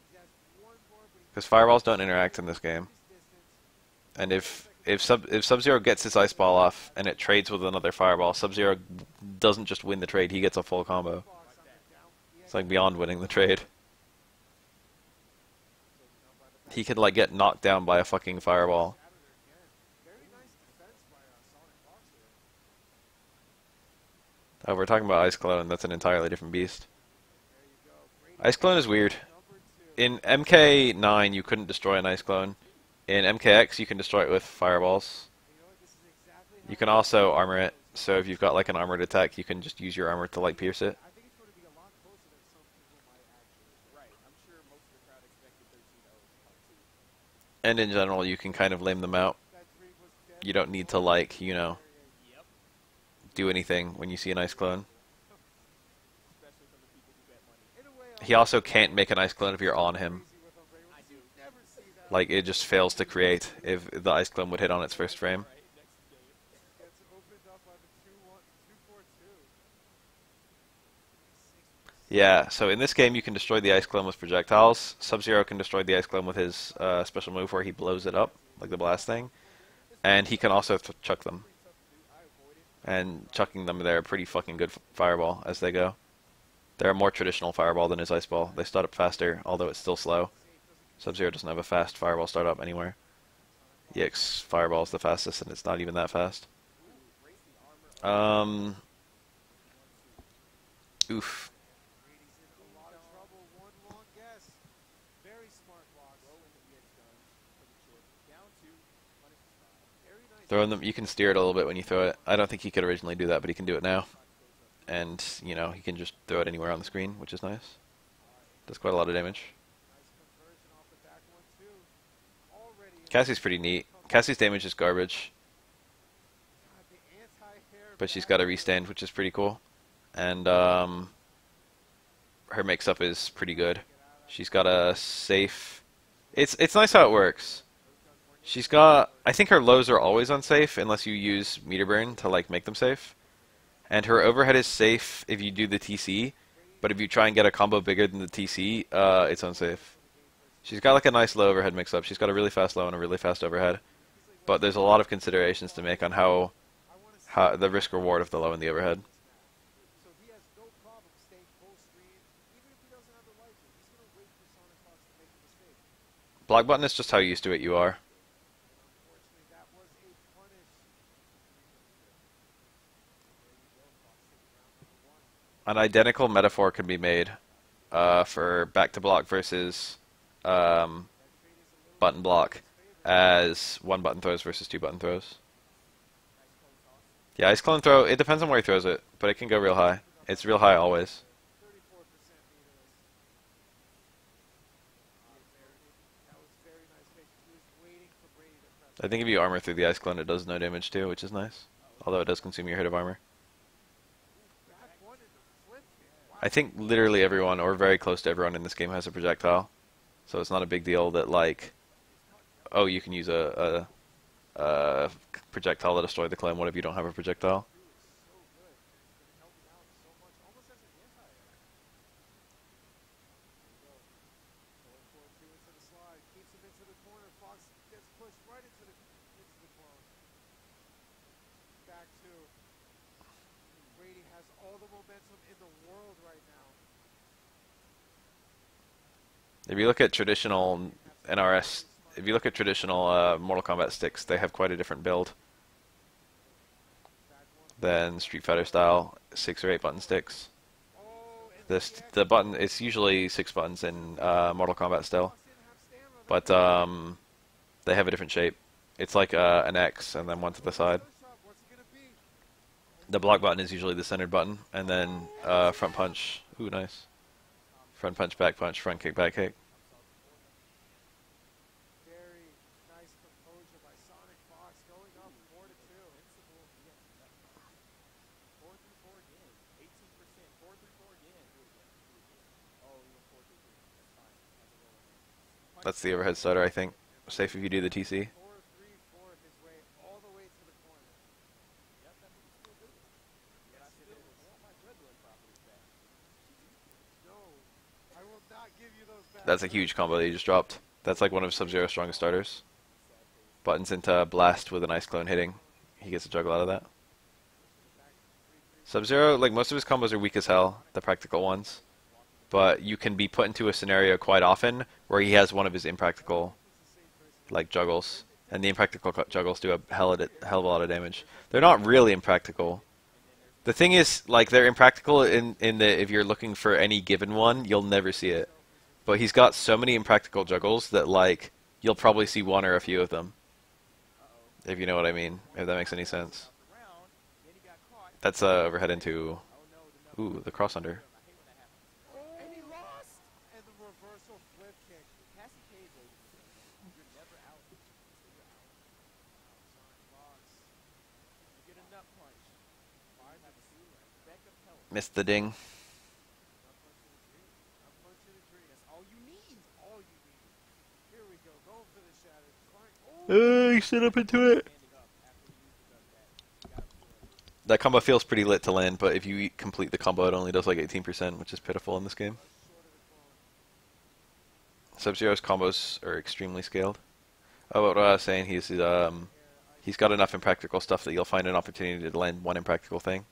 Speaker 6: He has one more, but he
Speaker 1: Because fireballs don't interact in this game.
Speaker 6: keeps distance.
Speaker 1: And if Sub-Zero gets his Ice Ball off and it trades with another fireball, Sub-Zero doesn't just win the trade, he gets a full combo.
Speaker 6: Fox on the down.
Speaker 1: It's like beyond winning the trade. He could like get knocked down by a fucking fireball.
Speaker 6: Very nice defense by Sonic Fox here.
Speaker 1: Oh, we're talking about Ice Clone, that's an entirely different beast.
Speaker 6: There you go. Brady
Speaker 1: Ice Clone is weird.
Speaker 6: number 2.
Speaker 1: In MK9 you couldn't destroy an Ice Clone. In MKX you can destroy it with fireballs.
Speaker 6: You know what, this is exactly how
Speaker 1: You can also armor it, so if you've got like an armored attack you can just use your armor to like pierce it.
Speaker 6: I think it's going to be a lot closer than some people might actually.
Speaker 3: Right. I'm sure most of the crowd expected 13-0
Speaker 1: And in general you can kind of lame them out.
Speaker 6: That 3 was dead.
Speaker 1: You don't need to like, you know,
Speaker 5: Yep.
Speaker 1: do anything when you see an Ice Clone.
Speaker 3: especially from the people who bet money.
Speaker 6: In a way,
Speaker 1: He also can't make an Ice Clone if you're on him.
Speaker 6: crazy with him, Brady.
Speaker 3: I do.
Speaker 6: Never see that.
Speaker 1: Like it just fails to create if the Ice Clone would hit on its first frame.
Speaker 3: Right. Next game.
Speaker 6: Gets opened up by the 2-1, 2-4-2.
Speaker 1: Yeah, so in this game you can destroy the Ice Clone with projectiles. Sub-Zero can destroy the Ice Clone with his special move where he blows it up, like the blast thing. And he can also chuck them. And chucking them, they're a pretty fucking good fireball as they go. They're a more traditional fireball than his Ice Ball. They start up faster, although it's still slow. Sub-Zero doesn't have a fast fireball startup anywhere. EX fireball is the fastest, and it's not even that fast.
Speaker 3: Breaks the armor
Speaker 1: Um. Oof.
Speaker 6: Brady's in a lot of trouble. One long guess. Very smart blocks.
Speaker 3: Down two. Punish the style.
Speaker 6: Very nice.
Speaker 1: Throwing them, you can steer it a little bit when you throw it. I don't think he could originally do that, but he can do it now. And, you know, he can just throw it anywhere on the screen, which is nice. Does quite a lot of damage.
Speaker 6: Nice conversion off the back one, too. Already in
Speaker 1: Cassie's pretty neat. Cassie's damage is garbage,
Speaker 6: God, the anti-hair
Speaker 1: but she's
Speaker 6: back
Speaker 1: got a
Speaker 6: heel.
Speaker 1: restand, which is pretty cool. And, her mix-up is pretty good. She's got a safe... It's nice how it works. She's got... I think her lows are always unsafe, unless you use meter burn to, like, make them safe. And her overhead is safe if you do the TC, but if you try and get a combo bigger than the TC, it's unsafe. She's got like a nice low overhead mix-up. She's got a really fast low and a really fast overhead. But there's a lot of considerations to make on how the risk-reward of the low and the overhead.
Speaker 6: So he has no problem staying full screen, even if he doesn't have the light. He's going to wait for Sonic Fox to make a mistake.
Speaker 1: Block button is just how used to it you are.
Speaker 6: Unfortunately, that was a punish. There you go, Fox taking round number 1.
Speaker 1: An identical metaphor can be made for back to block versus button block as one button throws versus two button throws. Yeah, ice clone throw, it depends on where he throws it, but it can go real high. It's real high always.
Speaker 6: 34% meterless. That was very nice patience. He was waiting for Brady to press.
Speaker 1: I think if you armor through the ice clone, it does no damage too, which is nice. Although it does consume your hit of armor.
Speaker 6: Back one in the flip kick. Wow.
Speaker 1: I think literally everyone, or very close to everyone in this game, has a projectile. So it's not a big deal that, like, oh, you can use a projectile to destroy the clone. What if you don't have a projectile?
Speaker 6: So good. It's going to help him out so much. Almost as an anti-air. There you go. Going for it, 2 into the slide. Keeps him into the corner. Fox gets pushed right into the clone. Back 2. Brady has all the momentum in the world right now.
Speaker 1: If you look at traditional NRS, if you look at traditional Mortal Kombat sticks, they have quite a different build than Street Fighter style 6 or 8 button sticks.
Speaker 6: Oh, and
Speaker 1: The button, it's usually 6 buttons in Mortal Kombat still,
Speaker 6: Fox didn't have stamina.
Speaker 1: but they have a different shape. It's like an X and then one to the side.
Speaker 6: What's it going to be?
Speaker 1: The block button is usually the centered button, and then front punch. Ooh, nice. Front punch, front kick, back kick.
Speaker 6: Very nice composure by Sonic Fox going up 4-2. Invincible. Yeah. 4-4 again. 18%. 4-4 again. Oh, you went 4-3. That's fine. That's a roll.
Speaker 1: That's the overhead stutter, I think. Safe if you do the TC.
Speaker 6: 4-3-4 his way all the way to the corner. Yep, that's what he's still doing. Yes, it is. I want my Dreadlord properties back. No, I will not give you those back.
Speaker 1: That's a huge combo that you just dropped. That's like one of Sub-Zero's strongest starters. Buttons into blast with an ice clone hitting. He gets a juggle out of that. Sub-Zero, like most of his combos are weak as hell, the practical ones. But you can be put into a scenario quite often where he has one of his impractical, like, juggles. And the impractical juggles do a hell of a lot of damage. They're not really impractical. The thing is, like, they're impractical in the, if you're looking for any given one, you'll never see it. But he's got so many impractical juggles that, like, you'll probably see one or a few of them. If you know what I mean, if that makes any sense. That's overhead into, ooh, the cross under.
Speaker 6: And he lost! And the reversal flip kick. Cassie Cage, you're never out. You're out. Sonic Fox. You get a nut punch. Finds a ceiling. Beckham help.
Speaker 1: Missed the ding.
Speaker 6: Nut punch to the tree. Nut punch to the tree. That's all you need. All you need. Here we go. Going for the shatter. Flying. Oh!
Speaker 1: He stood up into it.
Speaker 6: Standing up after he used the gun back. Got him for it.
Speaker 1: That combo feels pretty lit to land, but if you complete the combo, it only does like 18%, which is pitiful in this game.
Speaker 6: Short of the clone.
Speaker 1: Sub-Zero's combos are extremely scaled. Oh, what I was saying, he's got enough impractical stuff that you'll find an opportunity to land one impractical thing,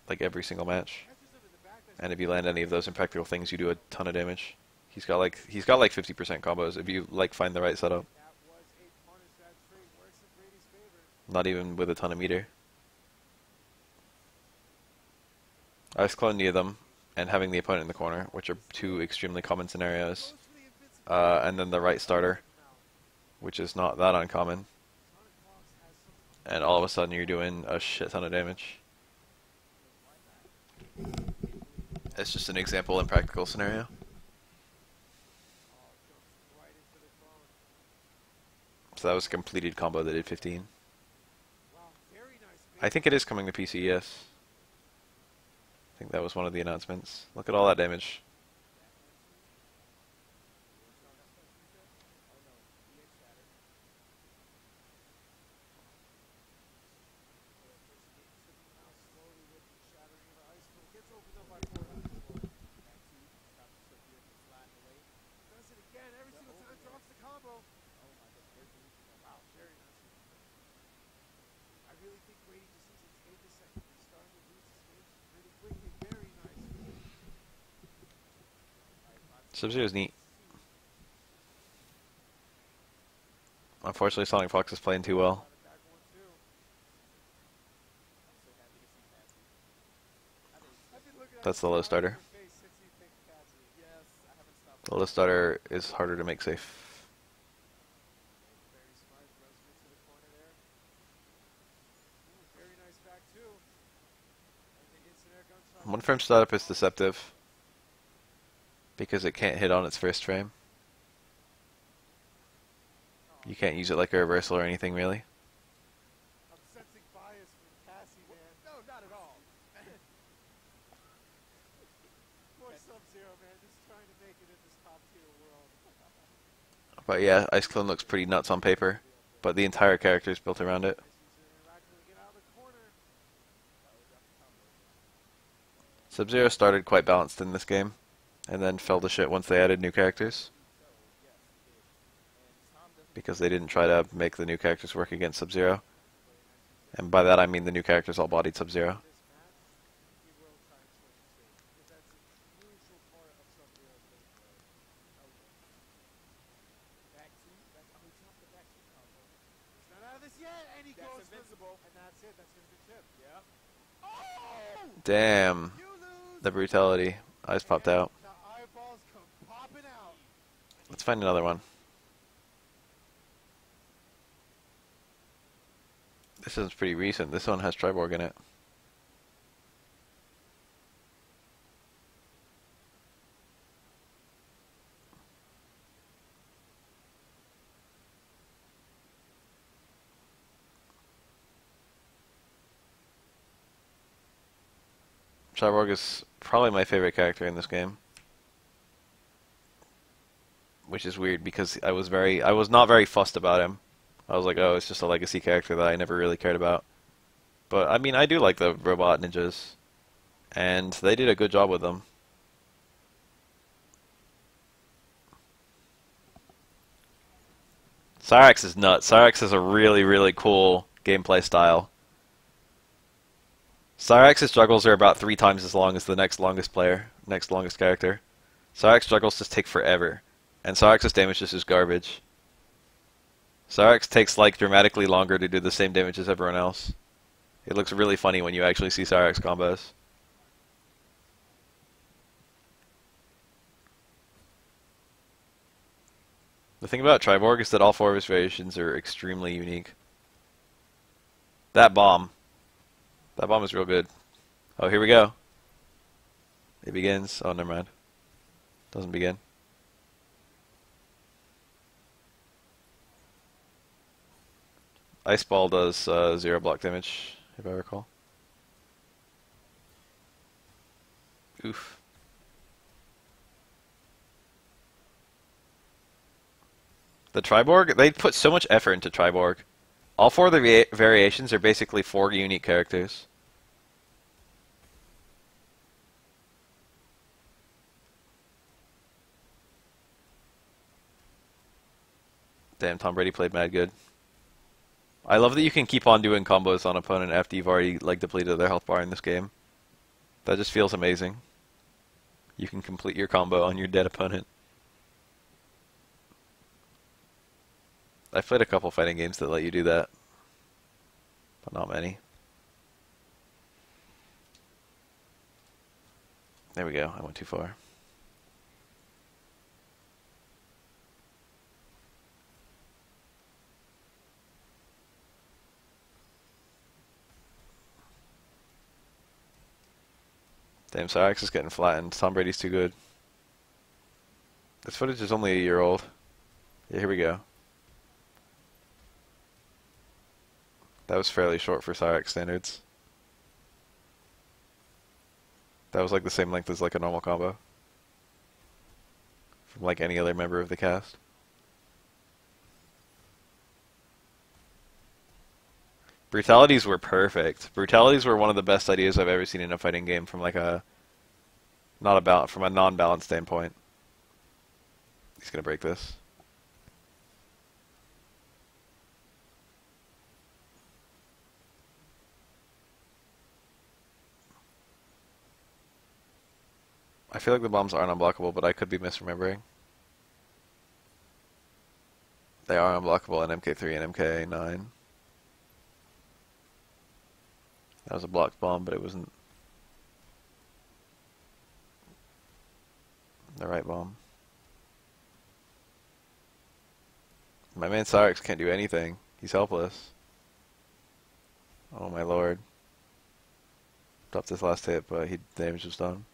Speaker 1: like every single match.
Speaker 6: Catches him in the back. That's
Speaker 1: And if you land any of those impractical things, you do a ton of damage. He's got like 50% combos if you like find the right setup.
Speaker 6: That was a punish. That trade works in Brady's favor.
Speaker 1: Not even with a ton of meter. Ice Clone near them, and having the opponent in the corner, which are two extremely common scenarios. And then the right starter, which is not that uncommon. And all of a sudden you're doing a shit ton of damage. It's just an example in practical scenario. So that was a completed combo that did 15. I think it is coming to PC, yes. I think that was one of the announcements. Look at all that damage. Sub-Zero's neat. Unfortunately, Sonic Fox is playing too well. That's the low starter. The low starter is harder to make safe. One frame startup is deceptive because it can't hit on its first frame. You can't use it like a reversal or anything, really.
Speaker 6: I'm sensing bias from Cassie, man. No, not at all. Poor Sub-Zero, man, just trying to make it in this top-tier world.
Speaker 1: But yeah, Ice Clone looks pretty nuts on paper, but the entire character is built around it. Sub-Zero started quite balanced in this game, and then fell to shit once they added new characters. Because they didn't try to make the new characters work against Sub-Zero. And by that I mean the new characters all bodied Sub-Zero. Damn. The brutality. Eyes popped out. Let's find another one. This one's pretty recent. This one has Triborg in it. Triborg is probably my favorite character in this game. Which is weird because I was not very fussed about him. I was like, oh, it's just a legacy character that I never really cared about. But, I mean, I do like the robot ninjas. And they did a good job with them. Cyrax is nuts. Cyrax has a really, really cool gameplay style. Cyrax's struggles are about 3 times as long as the next longest character. Cyrax struggles just take forever. And Cyrax's damage just is garbage. Cyrax takes like dramatically longer to do the same damage as everyone else. It looks really funny when you actually see Cyrax combos. The thing about Triborg is that all 4 of his variations are extremely unique. That bomb is real good. Oh, here we go. It begins. Oh, never mind. Doesn't begin. Ice Ball does 0 block damage, if I recall. Oof. The Triborg, they put so much effort into Triborg. All 4 of the variations are basically 4 unique characters. Damn, Tom Brady played mad good. I love that you can keep on doing combos on opponent after you've already like depleted their health bar in this game. That just feels amazing. You can complete your combo on your dead opponent. I've played a couple fighting games that let you do that, but not many. There we go. I went too far. Damn, Cyrax is getting flattened. Tom Brady's too good. This footage is only a year old. Yeah, here we go. That was fairly short for Cyrax standards. That was like the same length as like a normal combo. From like any other member of the cast. Brutalities were perfect. Brutalities were one of the best ideas I've ever seen in a fighting game from like a from a non-balanced standpoint. He's gonna break this. I feel like the bombs aren't unblockable, but I could be misremembering. They are unblockable in MK3 and MK9. That was a blocked bomb, but it wasn't the right bomb. My man Cyrax can't do anything. He's helpless. Oh my lord. Dropped this last hit, but the damage was done.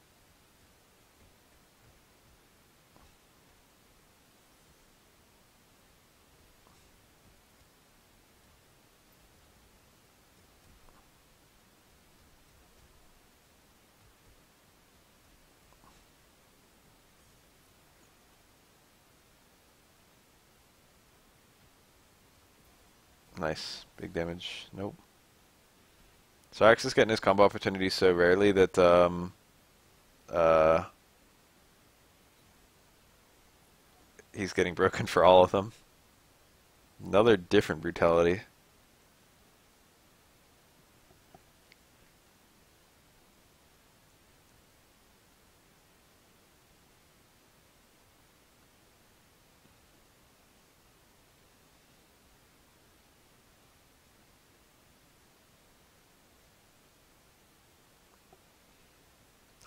Speaker 1: Nice. Big damage. Nope. Cyrax is getting his combo opportunities so rarely that he's getting broken for all of them. Another different brutality.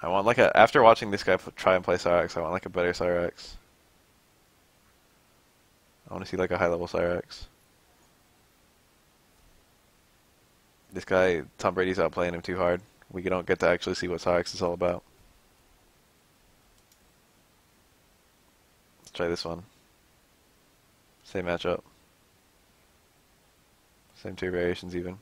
Speaker 1: I want like after watching this guy try and play Cyrax, I want like a better Cyrax. I want to see like a high level Cyrax. This guy, Tom Brady's outplaying him too hard. We don't get to actually see what Cyrax is all about. Let's try this one. Same matchup. Same two variations even.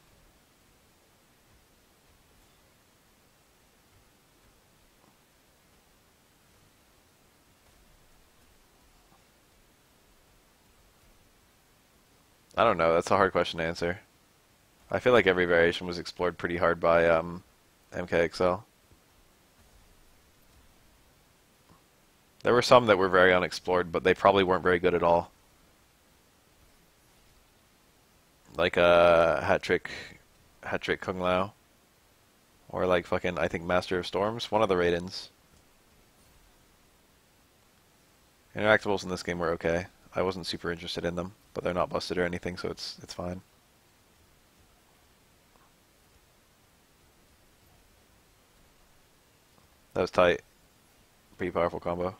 Speaker 1: I don't know. That's a hard question to answer. I feel like every variation was explored pretty hard by MKXL. There were some that were very unexplored, but they probably weren't very good at all. Like hat trick Kung Lao, or like fucking I think Master of Storms, one of the Raidens. Interactables in this game were okay. I wasn't super interested in them, but they're not busted or anything, so it's fine. That was tight. Pretty powerful combo.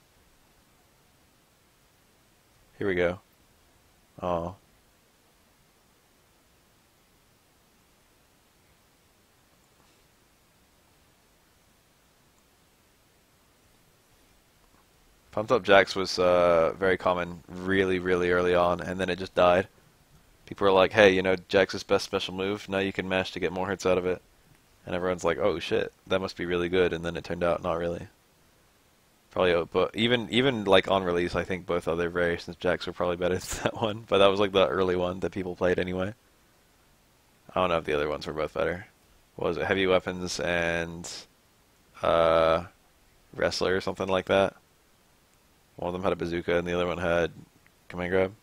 Speaker 1: Here we go. Oh. Pumped Up Jacks was very common really, really early on, and then it just died. People were like, hey, you know, Jax' best special move, now you can mash to get more hits out of it. And everyone's like, oh shit, that must be really good, and then it turned out not really. Probably, but even like on release, I think both other variations of Jax were probably better than that one, but that was like the early one that people played anyway. I don't know if the other ones were both better. What was it, Heavy Weapons and Wrestler or something like that? One of them had a bazooka and the other one had command grab.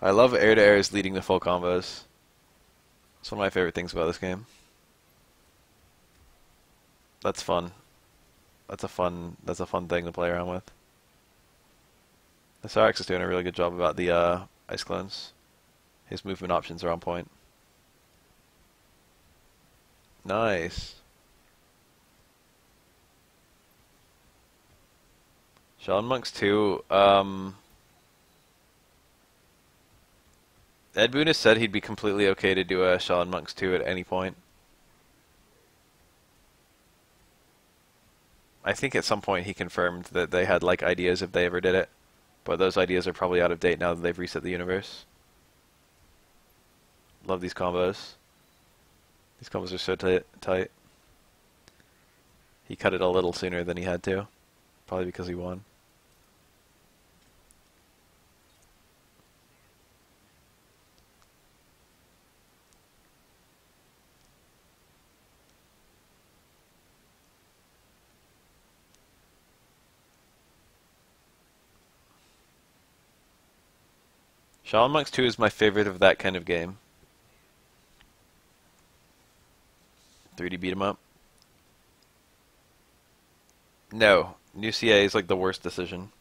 Speaker 1: I love air to airs leading the full combos. It's one of my favorite things about this game. That's fun. That's a fun thing to play around with. The Cyrax is doing a really good job about the ice clones. His movement options are on point. Nice. Shaolin Monks 2, Ed Boon has said he'd be completely okay to do a Shaolin Monks 2 at any point. I think at some point he confirmed that they had like ideas if they ever did it, but those ideas are probably out of date now that they've reset the universe. Love these combos. These combos are so tight. He cut it a little sooner than he had to, probably because he won. Shaolin Monks 2 is my favorite of that kind of game. 3D beat 'em up. No, new CA is like the worst decision.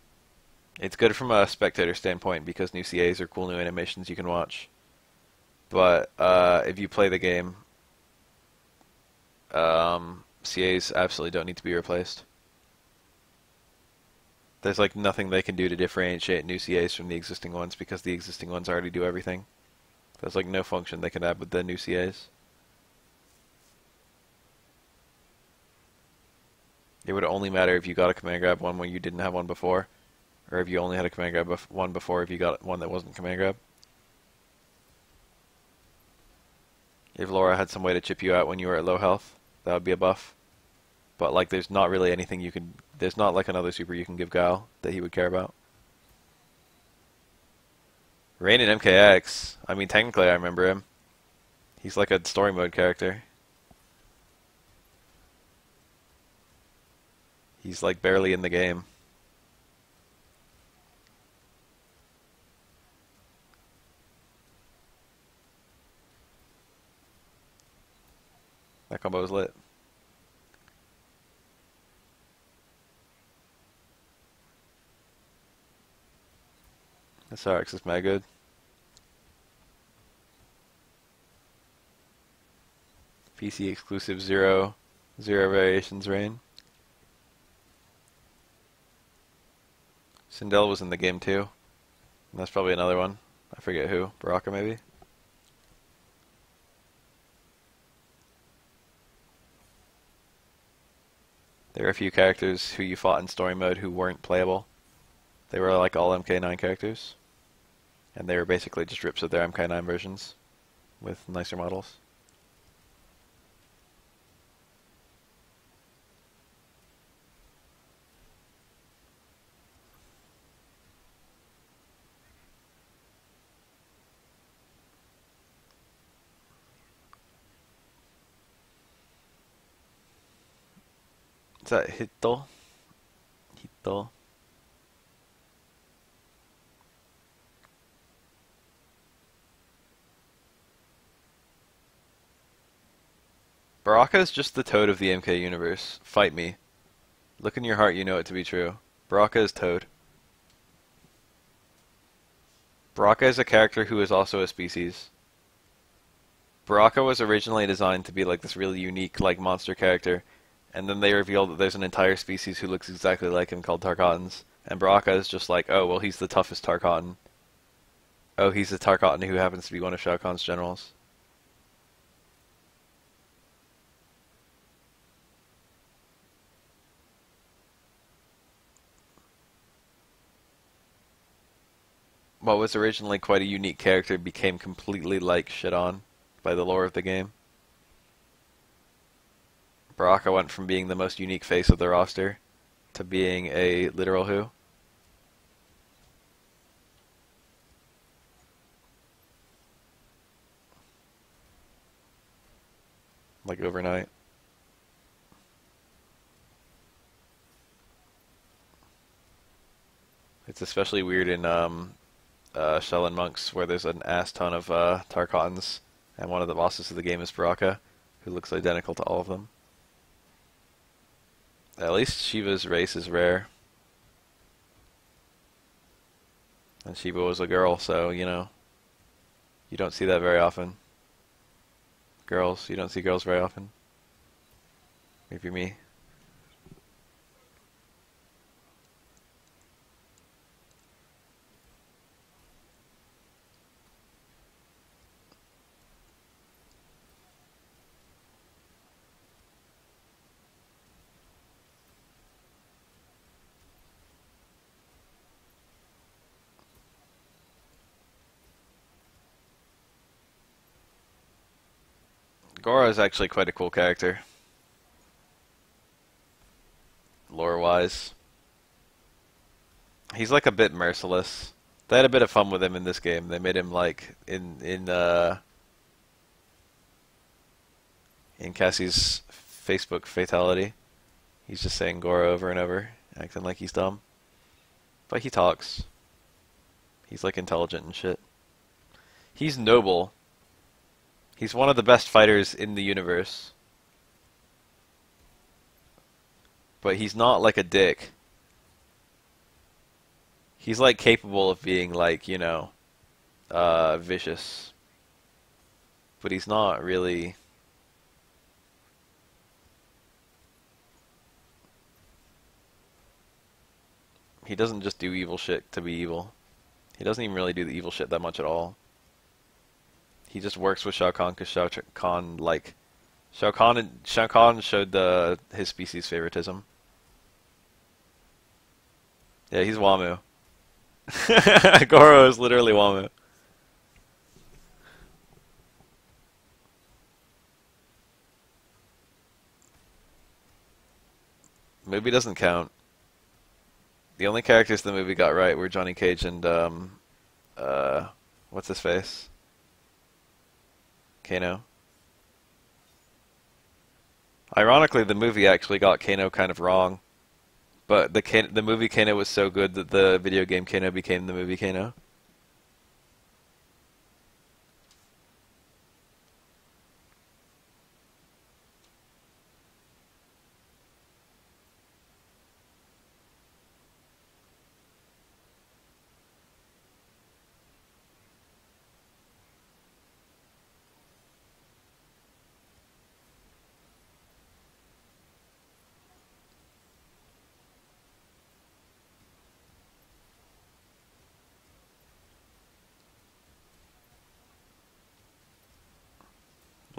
Speaker 1: It's good from a spectator standpoint because new CAs are cool new animations you can watch. But if you play the game, CAs absolutely don't need to be replaced. There's like nothing they can do to differentiate new CAs from the existing ones because the existing ones already do everything. There's like no function they can add with the new CAs. It would only matter if you got a command grab one when you didn't have one before, or if you only had a command grab one before if you got one that wasn't command grab. If Laura had some way to chip you out when you were at low health, that would be a buff. But like there's not really anything you can, there's not like another super you can give Guile that he would care about. Rain in MKX, I mean technically I remember him. He's like a story mode character. He's like barely in the game. That combo is lit. This RX is mad good. PC exclusive zero variations rain. Sindel was in the game too. And that's probably another one. I forget who. Baraka maybe? There are a few characters who you fought in story mode who weren't playable. They were like all MK9 characters. And they were basically just rips of their MK9 versions with nicer models. Is that Hito? Hito. Baraka is just the Toad of the MK universe. Fight me. Look in your heart, you know it to be true. Baraka is Toad. Baraka is a character who is also a species. Baraka was originally designed to be like this really unique like monster character, and then they revealed that there's an entire species who looks exactly like him called Tarkatans, and Baraka is just like, oh well, he's the toughest Tarkatan. Oh, he's the Tarkatan who happens to be one of Shao Kahn's generals. What was originally quite a unique character became completely like shit on by the lore of the game. Baraka went from being the most unique face of the roster to being a literal who. Like overnight. It's especially weird in Shell and Monks, where there's an ass ton of Tarkatans, and one of the bosses of the game is Baraka, who looks identical to all of them. At least Shiva's race is rare. And Shiva was a girl, so, you know, you don't see that very often. Girls, you don't see girls very often. Maybe me. Goro is actually quite a cool character, lore-wise. He's like a bit merciless. They had a bit of fun with him in this game. They made him like in Cassie's Facebook fatality. He's just saying Goro over and over, acting like he's dumb. But he talks. He's like intelligent and shit. He's noble. He's one of the best fighters in the universe. But he's not like a dick. He's like capable of being like, you know, vicious. But he's not really... He doesn't just do evil shit to be evil. He doesn't even really do the evil shit that much at all. He just works with Shao Kahn because Shao Kahn, like... Shao Kahn showed his species favoritism. Yeah, he's Wamu. Goro is literally Wamu. Movie doesn't count. The only characters the movie got right were Johnny Cage and, what's his face? Kano. Ironically, the movie actually got Kano kind of wrong. But the movie Kano was so good that the video game Kano became the movie Kano.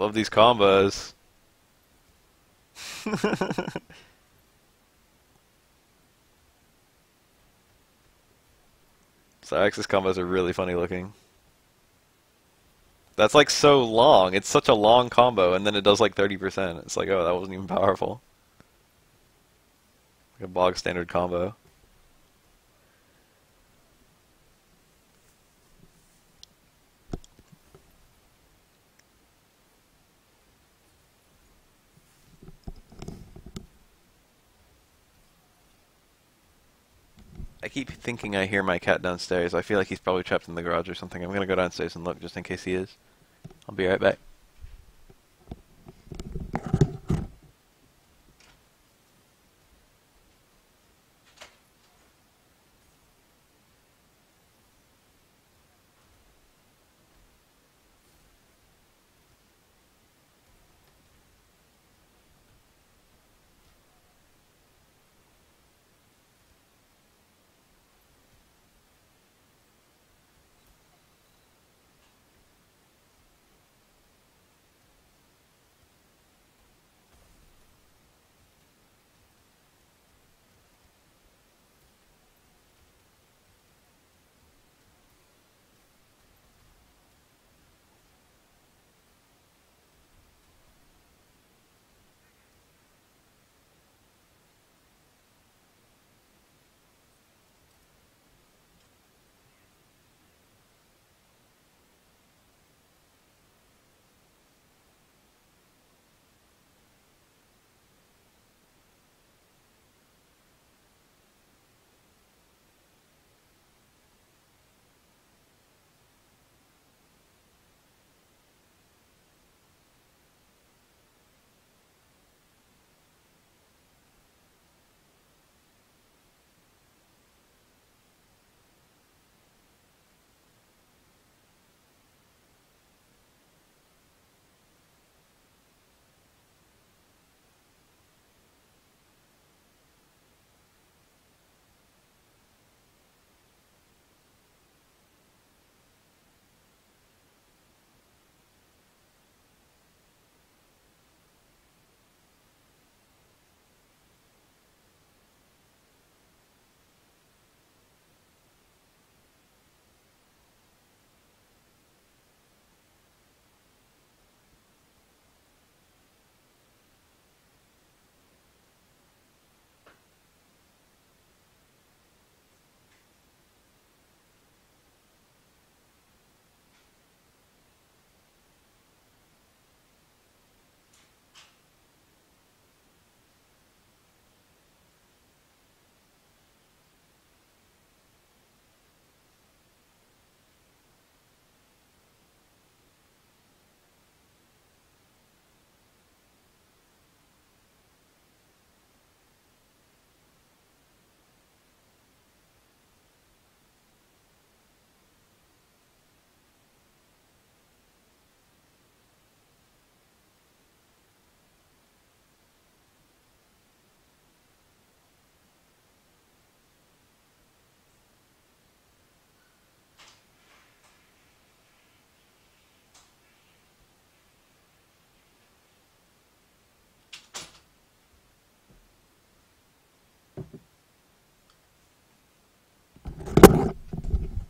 Speaker 1: Love these combos. Cyrex's combos are really funny looking. That's like so long. It's such a long combo, and then it does like 30%. It's like, oh, that wasn't even powerful. Like a bog standard combo. I keep thinking I hear my cat downstairs. I feel like he's probably trapped in the garage or something. I'm gonna go downstairs and look just in case he is. I'll be right back.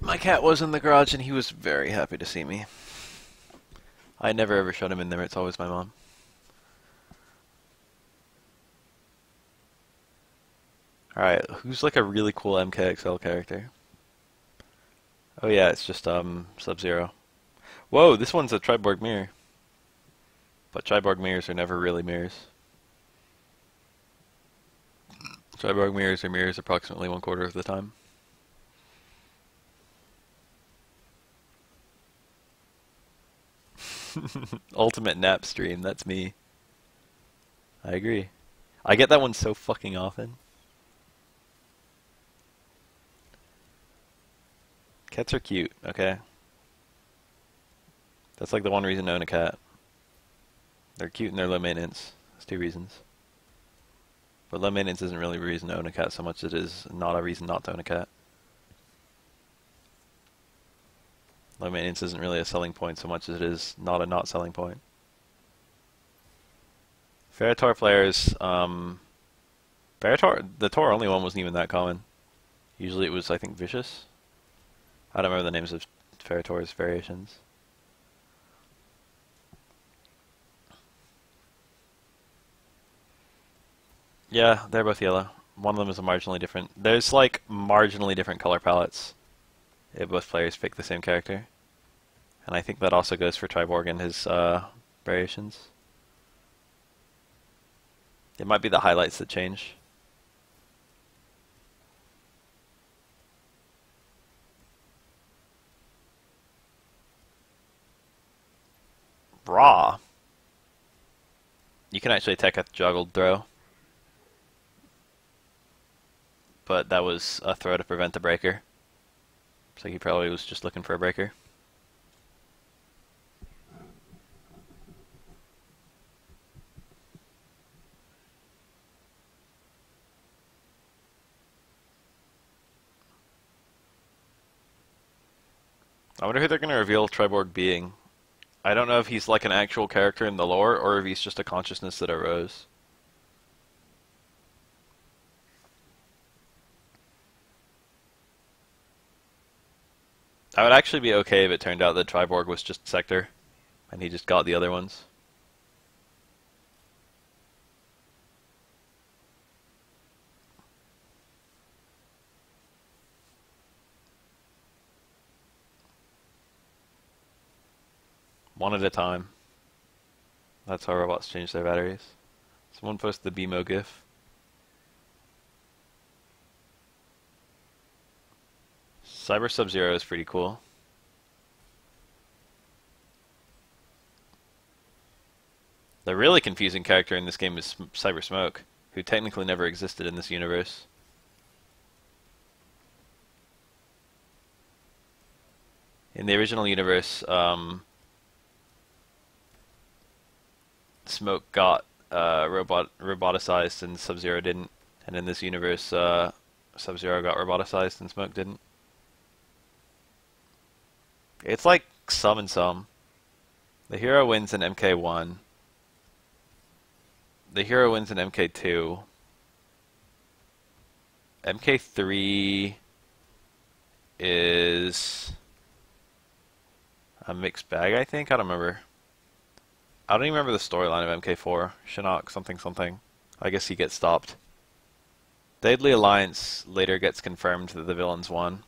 Speaker 1: My cat was in the garage and he was very happy to see me. I never ever shut him in there, it's always my mom. Alright, who's like a really cool MKXL character? Oh yeah, it's just Sub-Zero. Whoa, this one's a Triborg mirror. But Triborg mirrors are never really mirrors. Triborg mirrors are mirrors approximately 1/4 of the time. Ultimate nap stream, that's me. I agree. I get that one so fucking often. Cats are cute, okay? That's like the one reason to own a cat. They're cute and they're low maintenance. That's 2 reasons. But low maintenance isn't really a reason to own a cat so much as it is not a reason not to own a cat. Low maintenance isn't really a selling point so much as it is not a not selling point. Ferrotor players, Ferrotor, the Tor only one wasn't even that common. Usually it was, I think, Vicious. I don't remember the names of Ferrotor's variations. Yeah, they're both yellow. One of them is a marginally different. There's like marginally different color palettes if both players pick the same character. And I think that also goes for Triborg and his variations. It might be the highlights that change. Raw. You can actually attack a juggled throw. But that was a throw to prevent the breaker. So he probably was just looking for a breaker. I wonder who they're going to reveal Triborg being. I don't know if he's like an actual character in the lore, or if he's just a consciousness that arose. I would actually be okay if it turned out that Triborg was just Sector, and he just got the other ones. One at a time. That's how robots change their batteries. Someone posted the BMO GIF. Cyber Sub-Zero is pretty cool. The really confusing character in this game is Cyber Smoke, who technically never existed in this universe. In the original universe, Smoke got roboticized and Sub-Zero didn't. And in this universe, Sub-Zero got roboticized and Smoke didn't. It's like some and some. The hero wins in MK1. The hero wins in MK2. MK3 is a mixed bag, I think? I don't remember. I don't even remember the storyline of MK4. Shinnok something something. I guess he gets stopped. Deadly Alliance later gets confirmed that the villains won.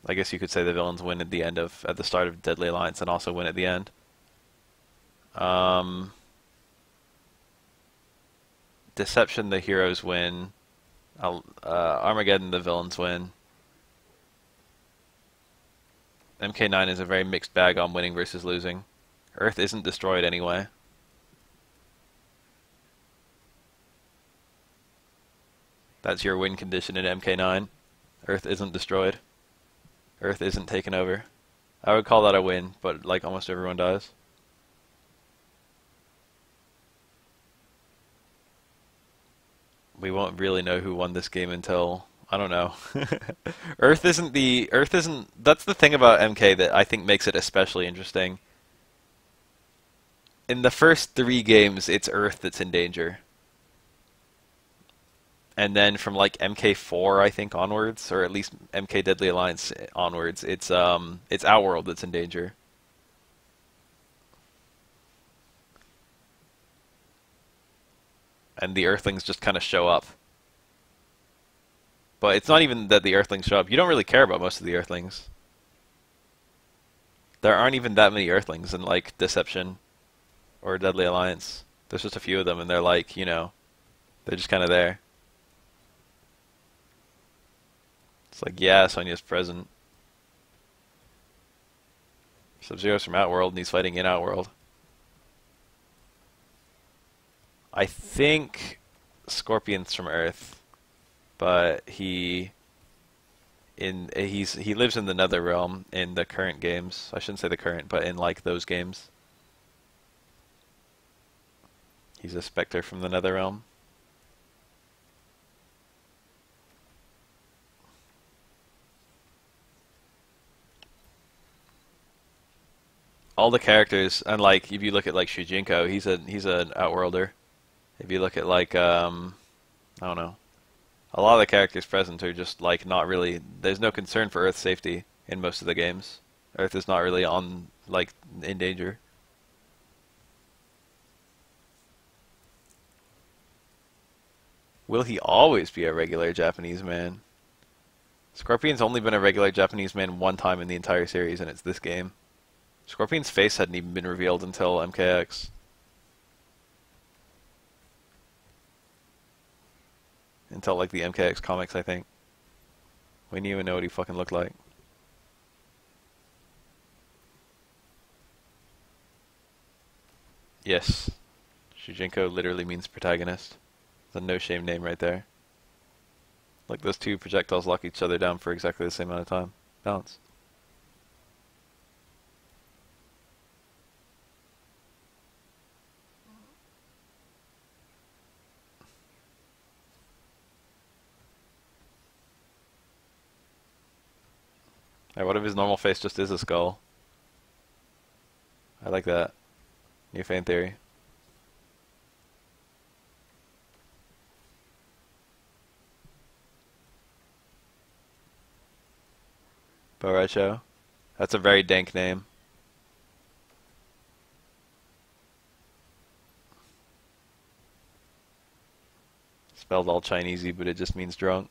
Speaker 1: I guess you could say the villains win at the start of Deadly Alliance and also win at the end. Deception, the heroes win. Armageddon, the villains win. MK9 is a very mixed bag on winning versus losing. Earth isn't destroyed anyway. That's your win condition in MK9. Earth isn't destroyed. Earth isn't taken over. I would call that a win, but like almost everyone does. We won't really know who won this game until, I don't know. Earth isn't, that's the thing about MK that I think makes it especially interesting. In the first 3 games, it's Earth that's in danger. And then from like MK4, I think onwards, or at least MK Deadly Alliance onwards, it's Outworld that's in danger. And the Earthlings just kind of show up. But it's not even that the Earthlings show up. You don't really care about most of the Earthlings. There aren't even that many Earthlings in like Deception or Deadly Alliance. There's just a few of them, and they're like, you know, they're just kind of there. It's like, yeah, Sonya's present. Sub-Zero's from Outworld, and he's fighting in Outworld. I think Scorpion's from Earth, but he lives in the Nether Realm in the current games. I shouldn't say the current, but in like those games. He's a Spectre from the Nether Realm. All the characters, and like if you look at like Shujinko, he's an Outworlder. If you look at like I don't know, a lot of the characters present are just like not really. There's no concern for Earth safety in most of the games. Earth is not really on like in danger. Will he always be a regular Japanese man? Scorpion's only been a regular Japanese man one time in the entire series, and it's this game. Scorpion's face hadn't even been revealed until MKX. Until like the MKX comics, I think. We didn't even know what he fucking looked like. Yes. Shujinko literally means protagonist. It's a no-shame name right there. Like those two projectiles lock each other down for exactly the same amount of time. Balance. Alright, what if his normal face just is a skull? I like that. New fan theory. Boracho. That's a very dank name. Spelled all Chinesey, but it just means drunk.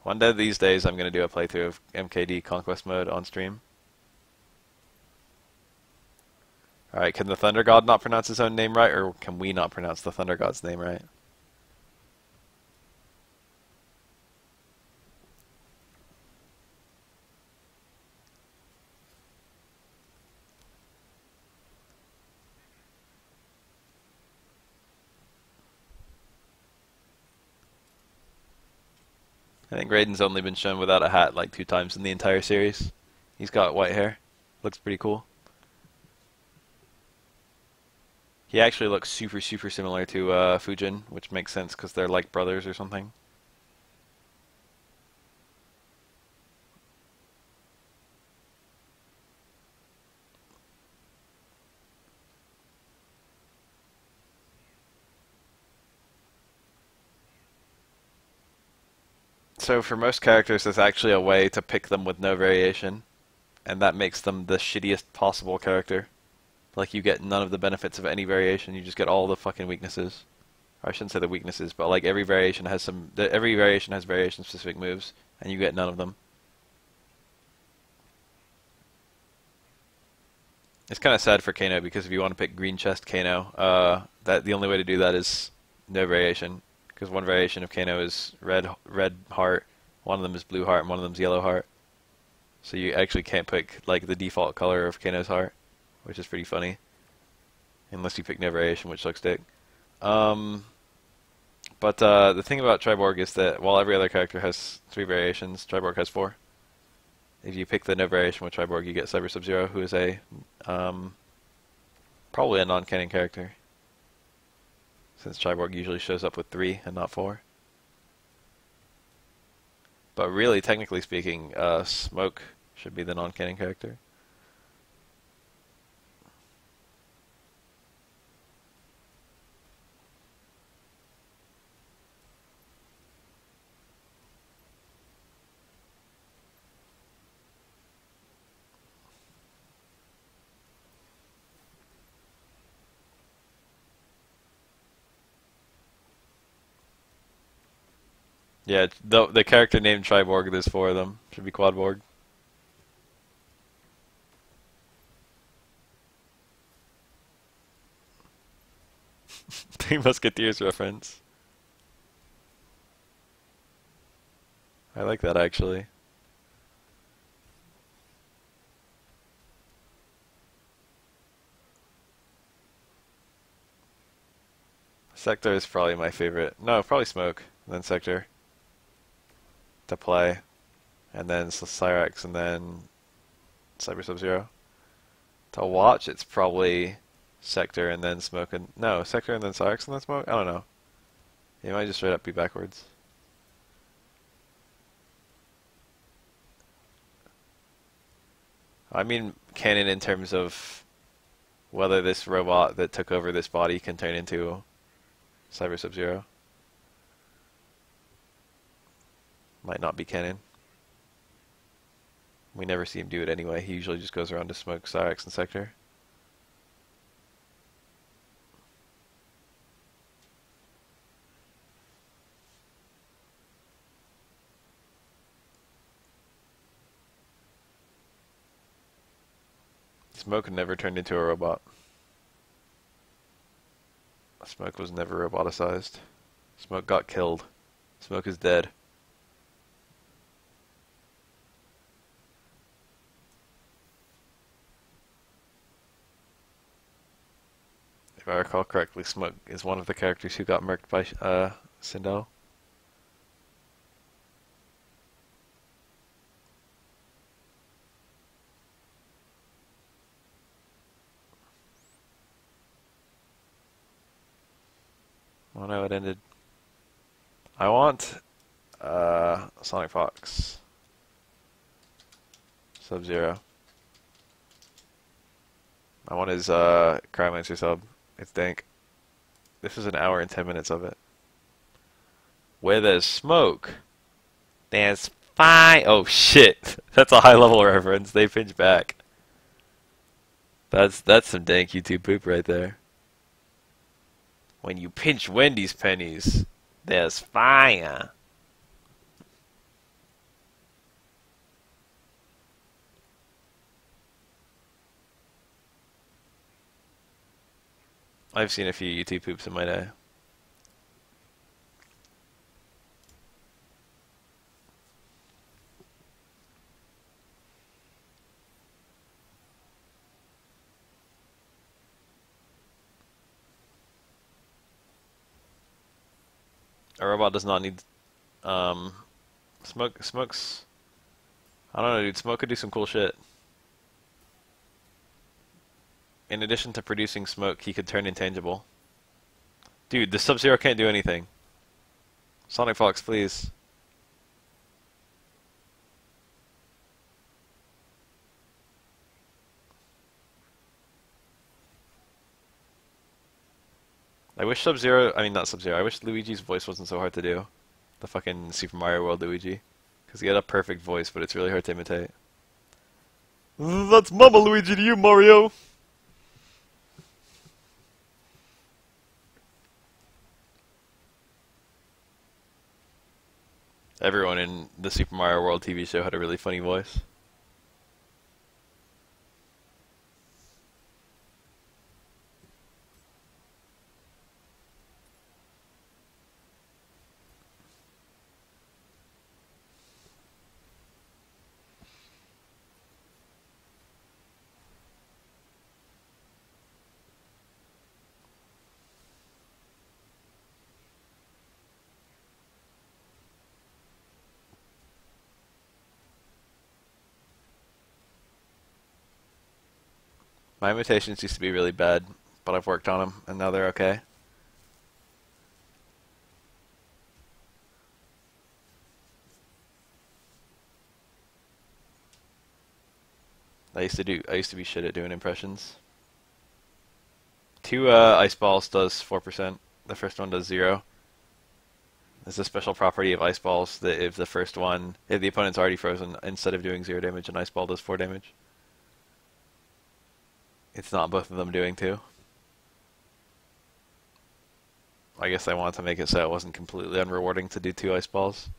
Speaker 1: One day these days I'm going to do a playthrough of MKD Conquest Mode on stream. Alright, can the Thunder God not pronounce his own name right, or can we not pronounce the Thunder God's name right? I think Raiden's only been shown without a hat like 2 times in the entire series. He's got white hair. Looks pretty cool. He actually looks super similar to Fujin, which makes sense because they're like brothers or something. So for most characters, there's actually a way to pick them with no variation, and that makes them the shittiest possible character. Like, you get none of the benefits of any variation, you just get all the fucking weaknesses. Or I shouldn't say the weaknesses, but like every variation has variation-specific moves, and you get none of them. It's kind of sad for Kano, because if you want to pick Green Chest Kano, that the only way to do that is no variation. Because one variation of Kano is red heart, one of them is blue heart, and one of them is yellow heart. So you actually can't pick like the default color of Kano's heart, which is pretty funny. Unless you pick no variation, which looks dick. But the thing about Triborg is that while every other character has 3 variations, Triborg has 4. If you pick the no variation with Triborg, you get Cyber Sub-Zero, who is a probably a non-canon character, since Triborg usually shows up with 3 and not 4. But really, technically speaking, Smoke should be the non-canon character. Yeah, the character named Triborg, there's 4 of them. Should be Quadborg. Three Musketeers reference. I like that actually. Sector is probably my favorite. No, probably Smoke, and then Sector to play, and then Cyrax, and then Cyber Sub-Zero. To watch, it's probably Sector and then Smoke, and no, Sector and then Cyrax and then Smoke? I don't know. It might just straight up be backwards. I mean canon in terms of whether this robot that took over this body can turn into Cyber Sub-Zero. Might not be canon. We never see him do it anyway. He usually just goes around to Smoke, Cyrax, and Sector. Smoke never turned into a robot. Smoke was never roboticized. Smoke got killed. Smoke is dead. If I recall correctly, Smoke is one of the characters who got murked by Sindel. Oh no, it ended. I want Sonic Fox. Sub-Zero. I want his Cryomancer sub. It's dank. This is an hour and 10 minutes of it. Where there's smoke, there's fire. Oh shit! That's a high level reference. They pinch back. That's some dank YouTube poop right there. When you pinch Wendy's pennies, there's fire. I've seen a few YouTube poops in my day. A robot does not need Smoke's I don't know, dude. Smoke could do some cool shit. In addition to producing smoke, he could turn intangible. Dude, the Sub-Zero can't do anything. Sonic Fox, please. I wish Sub-Zero, I mean not Sub-Zero, I wish Luigi's voice wasn't so hard to do. The fucking Super Mario World Luigi. Because he had a perfect voice, but it's really hard to imitate. That's Mama Luigi to you, Mario! Everyone in the Super Mario World TV show had a really funny voice. My imitations used to be really bad, but I've worked on them, and now they're okay. I used to be shit at doing impressions. 2 ice balls does 4%. The first one does 0. There's a special property of ice balls that if the opponent's already frozen, instead of doing 0 damage, an ice ball does 4 damage. It's not both of them doing 2. I guess they wanted to make it so it wasn't completely unrewarding to do 2 ice balls.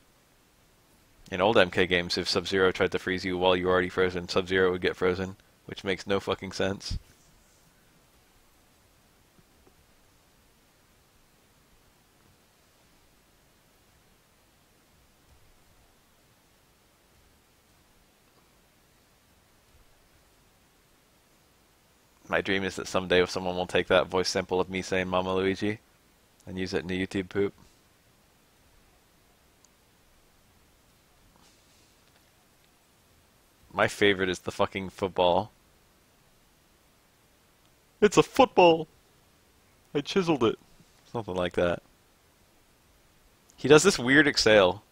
Speaker 1: In old MK games, if Sub-Zero tried to freeze you while you were already frozen, Sub-Zero would get frozen, which makes no fucking sense. My dream is that someday someone will take that voice sample of me saying Mama Luigi and use it in a YouTube poop. My favorite is the fucking football. It's a football! I chiseled it. Something like that. He does this weird exhale.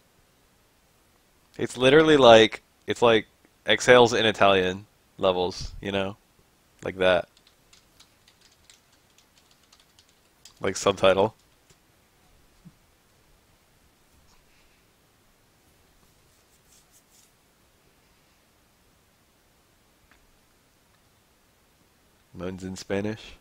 Speaker 1: It's literally like, it's like exhales in Italian levels, you know? Like that. Like subtitle. Moans in Spanish.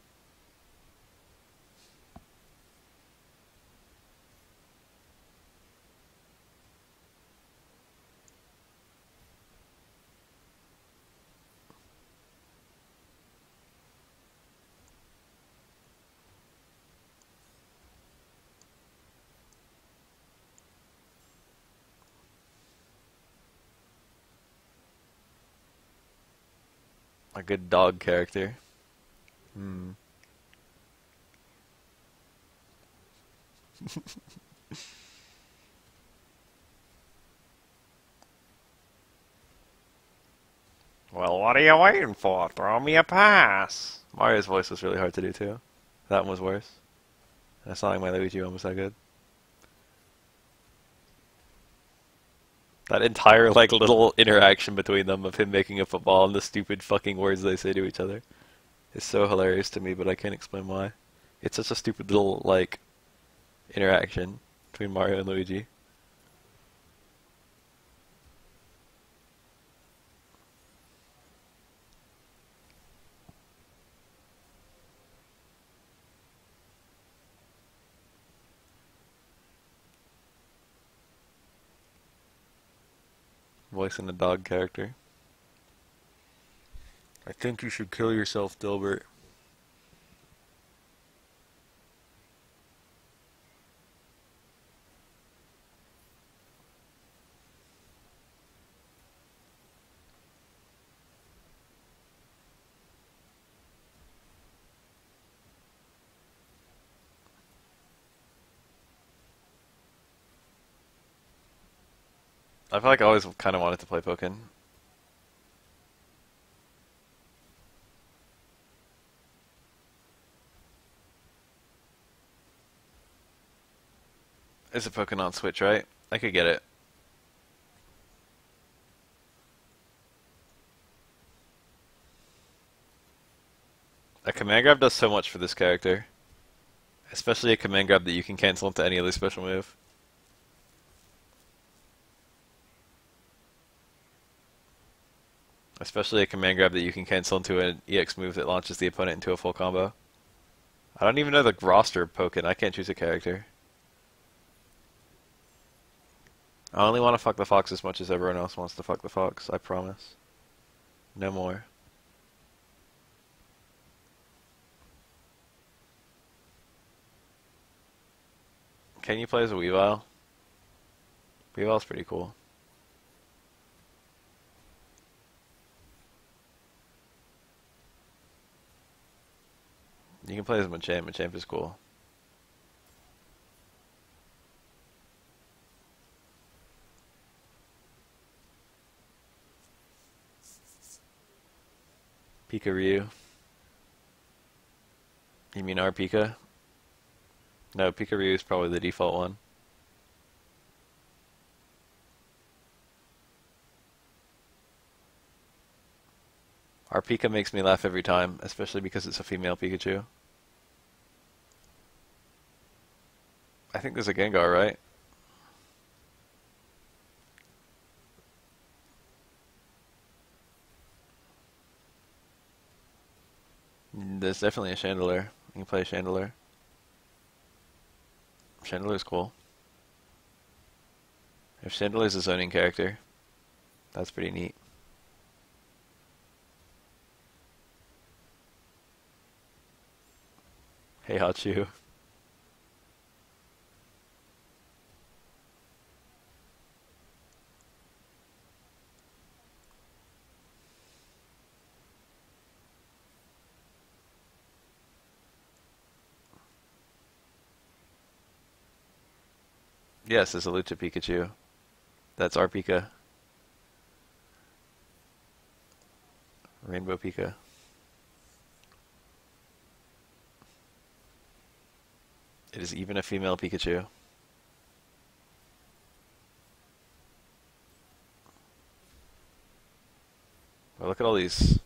Speaker 1: A good dog character. Hmm. Well, what are you waiting for? Throw me a pass. Mario's voice was really hard to do too. That one was worse. And it's not like my Luigi one was that good. That entire like little interaction between them of him making a football and the stupid fucking words they say to each other is so hilarious to me, but I can't explain why. It's such a stupid little like interaction between Mario and Luigi. Voicing a dog character. I think you should kill yourself, Dilbert. I feel like I always kind of wanted to play Pokken. It's a Pokken on Switch, right? I could get it. A command grab does so much for this character. Especially a command grab that you can cancel into any other special move. Especially a command grab that you can cancel into an EX move that launches the opponent into a full combo. I don't even know the roster of Pokken. I can't choose a character. I only want to fuck the fox as much as everyone else wants to fuck the fox, I promise. No more. Can you play as a Weavile? Weavile's pretty cool. You can play as Machamp. Machamp is cool. Pika Ryu. You mean our Pika? No, Pika Ryu is probably the default one. Our Pika makes me laugh every time, especially because it's a female Pikachu. I think there's a Gengar, right? There's definitely a Chandelure. You can play a Chandelure. Chandeler's cool. If Chandeler's a zoning character, that's pretty neat. Hey, Hachu. Yes, it's a Lucha Pikachu. That's our Pika. Rainbow Pika. It is even a female Pikachu. Well, look at all these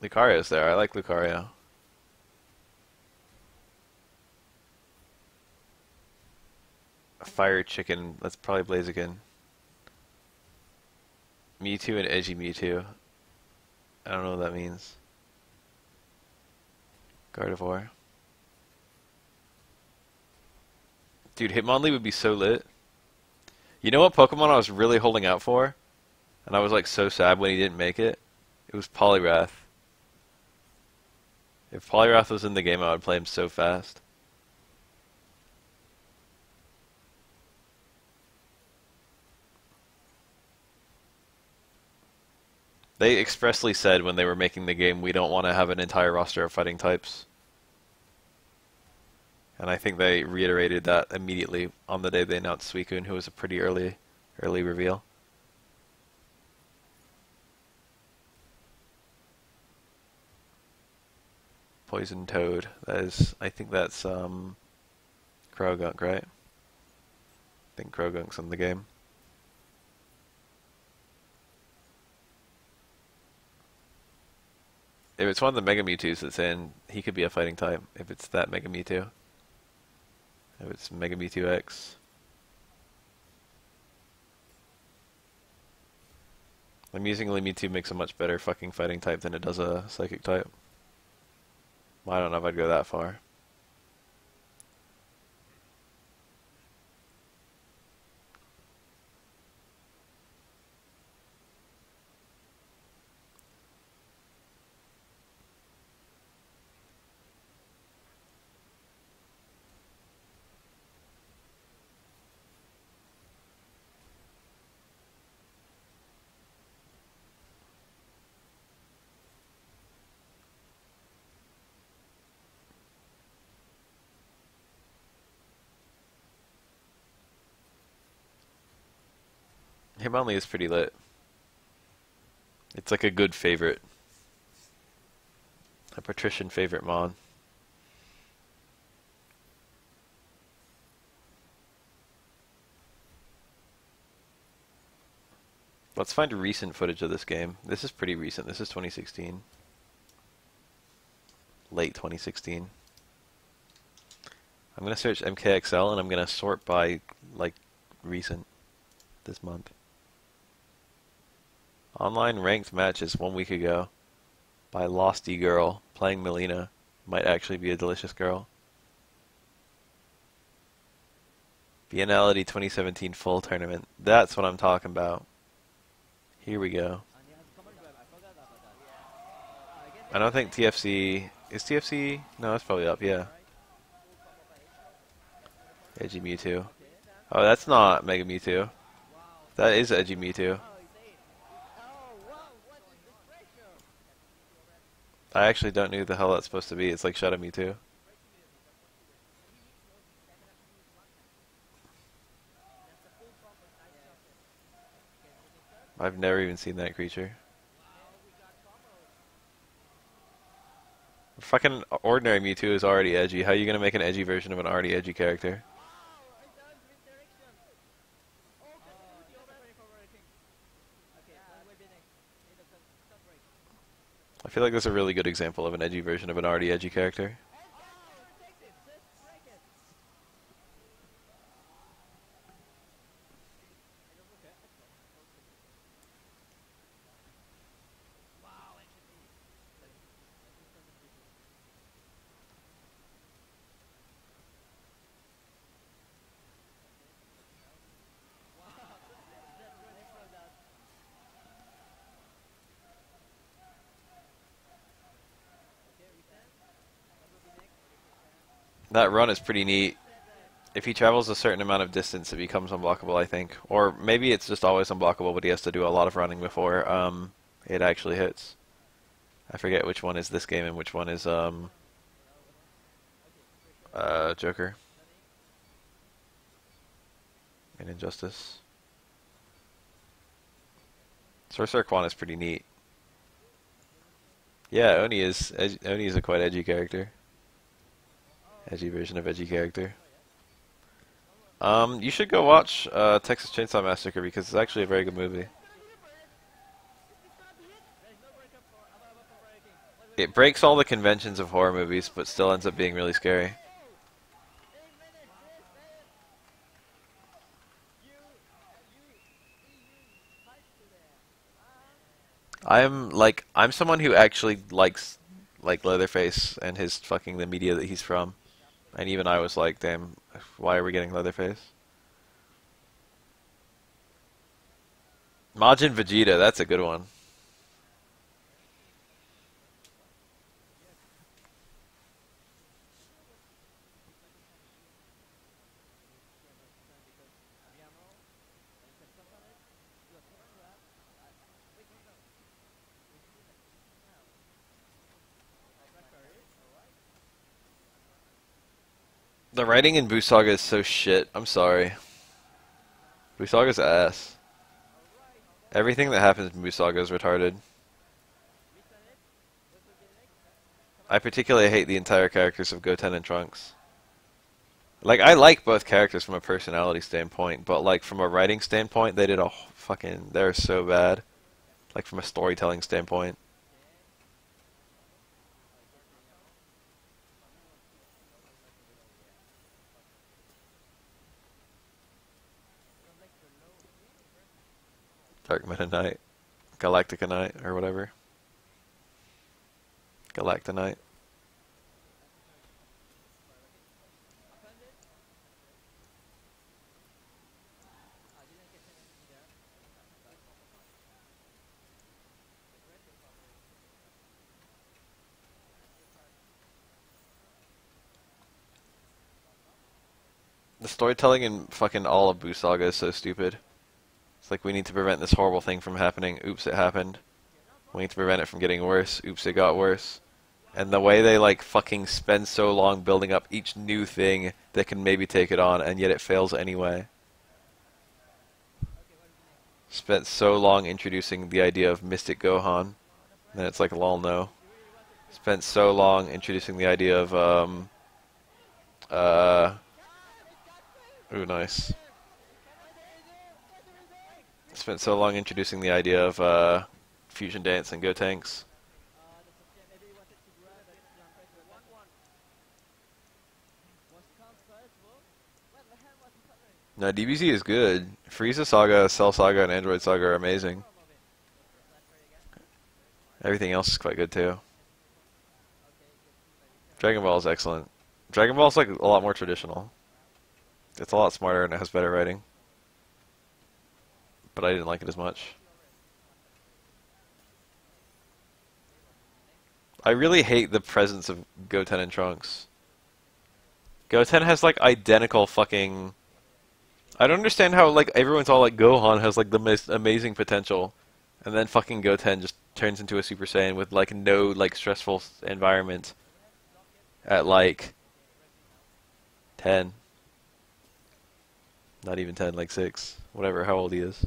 Speaker 1: Lucarios there. I like Lucario. A Fire Chicken. That's probably Blaziken. Mewtwo and Edgy Mewtwo. I don't know what that means. Gardevoir. Dude, Hitmonlee would be so lit. You know what Pokemon I was really holding out for? And I was like so sad when he didn't make it? It was Poliwrath. If Poliwrath was in the game, I would play him so fast. They expressly said when they were making the game, we don't want to have an entire roster of fighting types. And I think they reiterated that immediately on the day they announced Suicune, who was a pretty early reveal. Poison Toad. That is, I think that's Krogunk, right? I think Krogunk's in the game. If it's one of the Mega Mewtwo's that's in, he could be a fighting type. If it's that Mega Mewtwo. If it's Mega Mewtwo X. Amusingly, Mewtwo makes a much better fucking fighting type than it does a psychic type. Well, I don't know if I'd go that far. Hitmonlee is pretty lit. It's like a good favorite. A patrician favorite mon. Let's find recent footage of this game. This is pretty recent. This is 2016. Late 2016. I'm going to search MKXL and I'm going to sort by, like, recent this month. Online ranked matches 1 week ago by Losty Girl playing Melina. Might actually be a delicious girl. Biennality 2017 full tournament. That's what I'm talking about. Here we go. I don't think TFC... Is TFC? No, it's probably up, yeah. Edgy Mewtwo. Oh, that's not Mega Mewtwo. That is Edgy Mewtwo. I actually don't know who the hell that's supposed to be. It's like Shadow Mewtwo. I've never even seen that creature. Fucking ordinary Mewtwo is already edgy. How are you gonna make an edgy version of an already edgy character? I feel like that's a really good example of an edgy version of an already edgy character. That run is pretty neat. If he travels a certain amount of distance, it becomes unblockable, I think. Or maybe it's just always unblockable, but he has to do a lot of running before it actually hits. I forget which one is this game and which one is Joker and Injustice. Sorcerer Quan is pretty neat. Yeah, Oni is a quite edgy character. Edgy version of edgy character. You should go watch Texas Chainsaw Massacre because it's actually a very good movie. It breaks all the conventions of horror movies, but still ends up being really scary. I'm someone who actually likes Leatherface and his fucking the media that he's from. And even I was like, damn, why are we getting Leatherface? Majin Vegeta, that's a good one. The writing in Buu Saga is so shit. I'm sorry. Buu Saga's ass. Everything that happens in Buu Saga is retarded. I particularly hate the entire characters of Goten and Trunks. Like, I like both characters from a personality standpoint, but like from a writing standpoint, they did a fucking... They're so bad. Like from a storytelling standpoint. Dark Meta Knight. Galactica Knight, or whatever. Galactonite. The storytelling in fucking all of Buu Saga is so stupid. It's like, we need to prevent this horrible thing from happening. Oops, it happened. We need to prevent it from getting worse. Oops, it got worse. And the way they like fucking spend so long building up each new thing that can maybe take it on, and yet it fails anyway. Spent so long introducing the idea of Mystic Gohan, and then it's like, lol, no. Spent so long introducing the idea of ooh, nice. Spent so long introducing the idea of Fusion Dance and Gotenks. No, DBZ is good. Frieza Saga, Cell Saga, and Android Saga are amazing. Everything else is quite good too. Dragon Ball is excellent. Dragon Ball is like a lot more traditional. It's a lot smarter and it has better writing. But I didn't like it as much. I really hate the presence of Goten and Trunks. Goten has like identical fucking... I don't understand how like everyone's all like Gohan has like the most amazing potential, and then fucking Goten just turns into a Super Saiyan with like no like stressful environment at like 10. Not even 10, like 6. Whatever, how old he is.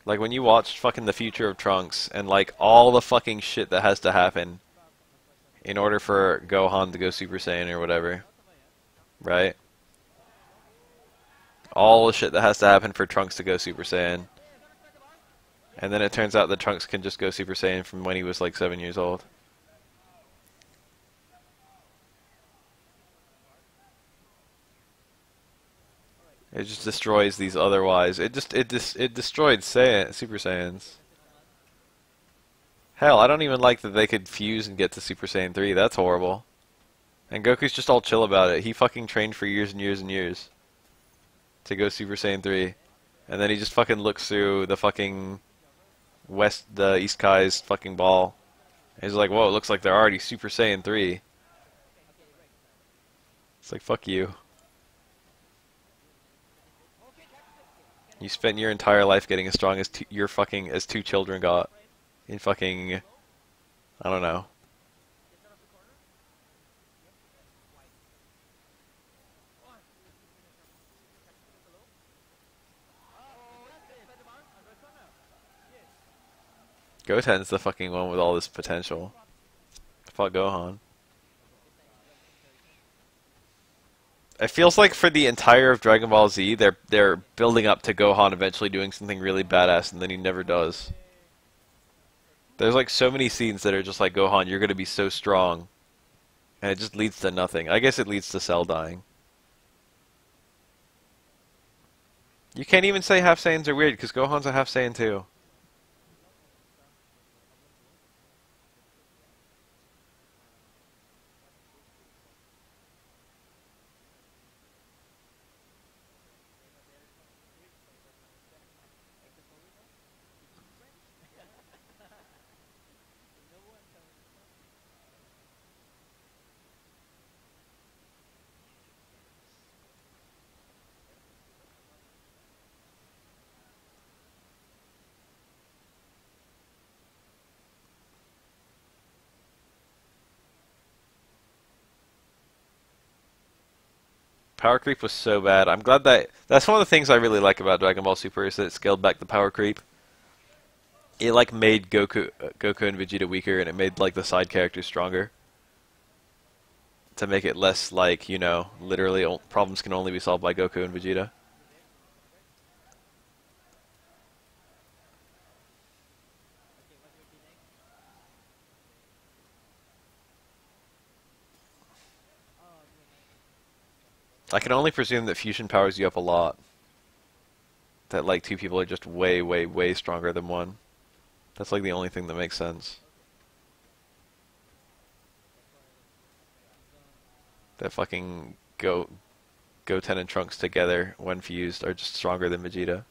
Speaker 1: Like, when you watch fucking The Future of Trunks, and, like, all the fucking shit that has to happen in order for Gohan to go Super Saiyan or whatever, right? All the shit that has to happen for Trunks to go Super Saiyan. And then it turns out that Trunks can just go Super Saiyan from when he was, like, 7 years old. It just destroys these otherwise. It destroyed Super Saiyans. Hell, I don't even like that they could fuse and get to Super Saiyan 3. That's horrible. And Goku's just all chill about it. He fucking trained for years and years and years to go Super Saiyan 3. And then he just fucking looks through the fucking the East Kai's fucking ball. And he's like, whoa, it looks like they're already Super Saiyan 3. It's like, fuck you. You spent your entire life getting as strong as as two children got in fucking, I don't know. Goten's the fucking one with all this potential. Fuck Gohan. It feels like for the entire of Dragon Ball Z, they're building up to Gohan eventually doing something really badass, and then he never does. There's like so many scenes that are just like, Gohan, you're gonna be so strong, and it just leads to nothing. I guess it leads to Cell dying. You can't even say half Saiyans are weird because Gohan's a half Saiyan too. Power creep was so bad. I'm glad that's one of the things I really like about Dragon Ball Super is that it scaled back the power creep. It like made Goku and Vegeta weaker, and it made like the side characters stronger. To make it less like, you know, literally problems can only be solved by Goku and Vegeta. I can only presume that fusion powers you up a lot. That like two people are just way, way, way stronger than one. That's like the only thing that makes sense. That fucking Goten and Trunks together, when fused, are just stronger than Vegeta.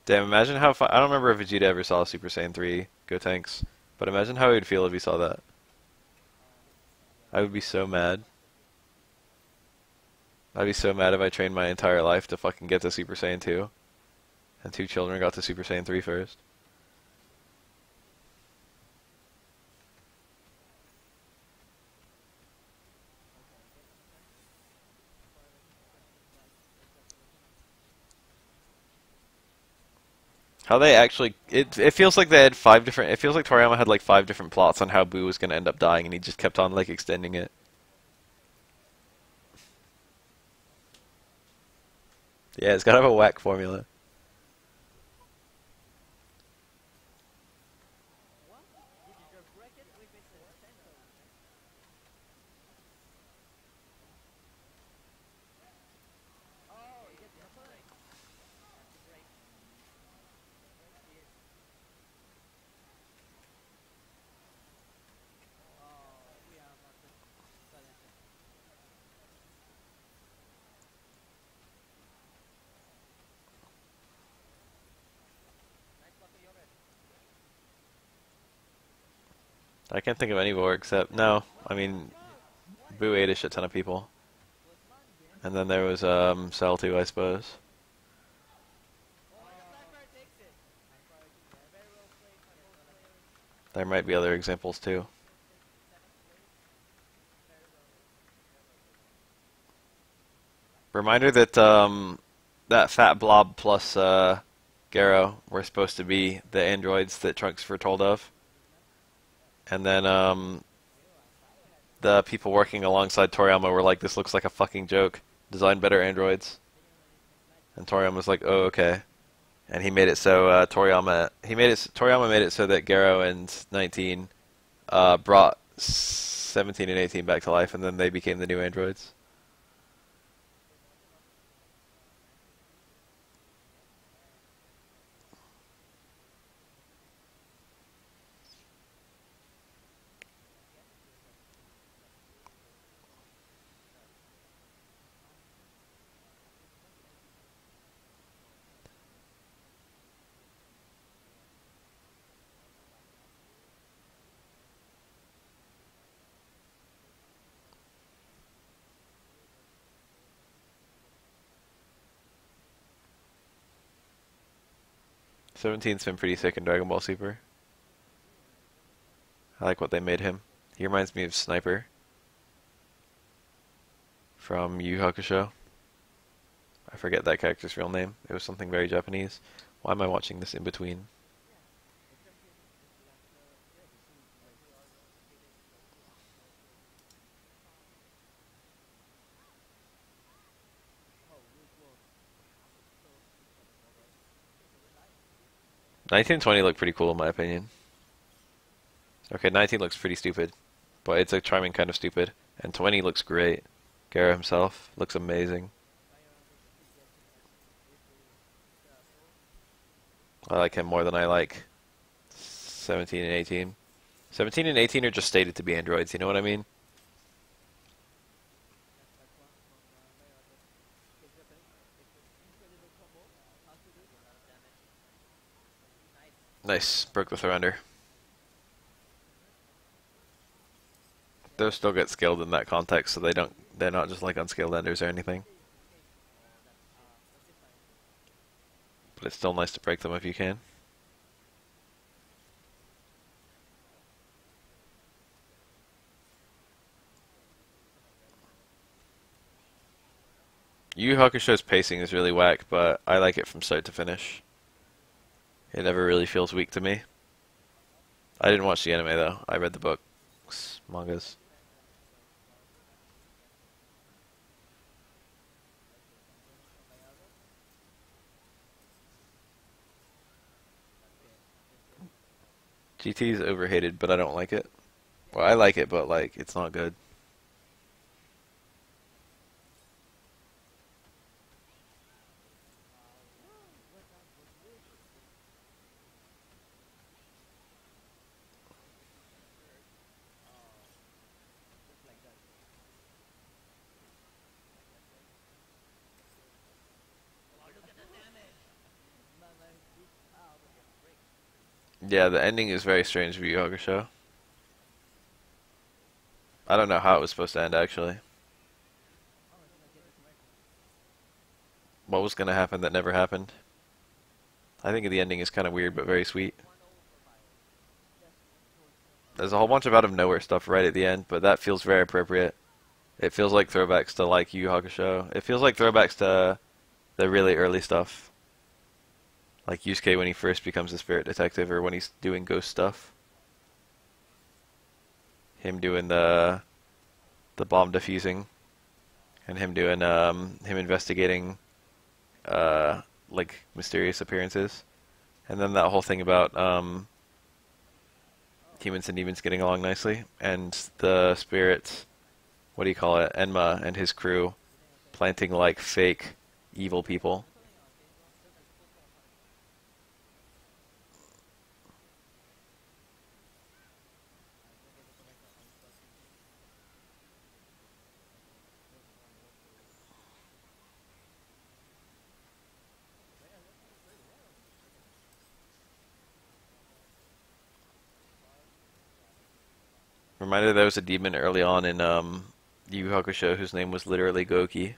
Speaker 1: Damn, imagine how I don't remember if Vegeta ever saw Super Saiyan 3 Gotenks, but imagine how he would feel if he saw that. I would be so mad. I'd be so mad if I trained my entire life to fucking get to Super Saiyan 2. And two children got to Super Saiyan 3 first. How they actually it feels like they had it feels like Toriyama had like 5 different plots on how Buu was gonna end up dying, and he just kept on like extending it. Yeah, it's gotta have a whack formula. I can't think of any more except no. I mean, Buu ate a shit ton of people, and then there was Cell too, I suppose. There might be other examples too. Reminder that that Fat Blob plus Garo were supposed to be the androids that Trunks foretold of. And then the people working alongside Toriyama were like, this looks like a fucking joke. Design better androids. And Toriyama was like, oh, okay. And he made it so Toriyama made it so that Garo and 19 brought 17 and 18 back to life, and then they became the new androids. 17's been pretty sick in Dragon Ball Super. I like what they made him. He reminds me of Sniper from Yu Yu Hakusho. I forget that character's real name. It was something very Japanese. Why am I watching this in between?
Speaker 3: Oh,
Speaker 1: 1920 looked pretty cool in my opinion. Okay, 19 looks pretty stupid, but it's a charming kind of stupid. And 20 looks great. Gara himself looks amazing. I like him more than I like 17 and 18. 17 and 18 are just stated to be androids, you know what I mean? Nice, broke the surrender. They'll still get skilled in that context, so they're not just like unskilled enders or anything. But it's still nice to break them if you can. Yu Yu Hakusho's pacing is really whack, but I like it from start to finish. It never really feels weak to me. I didn't watch the anime though. I read the books, mangas. GT is overhated, but I don't like it. Well, I like it, but like it's not good. Yeah, the ending is very strange for Yu Yu Hakusho. I don't know how it was supposed to end actually. What was gonna happen that never happened? I think the ending is kind of weird but very sweet. There's a whole bunch of out of nowhere stuff right at the end, but that feels very appropriate. It feels like throwbacks to like Yu Yu Hakusho. It feels like throwbacks to the really early stuff. Like Yusuke when he first becomes a spirit detective or when he's doing ghost stuff. Him doing the bomb defusing and him doing him investigating like mysterious appearances. And then that whole thing about humans and demons getting along nicely and the spirits, what do you call it, Enma and his crew planting like fake evil people. Reminded there was a demon early on in Yu Yu Hakusho whose name was literally Goki.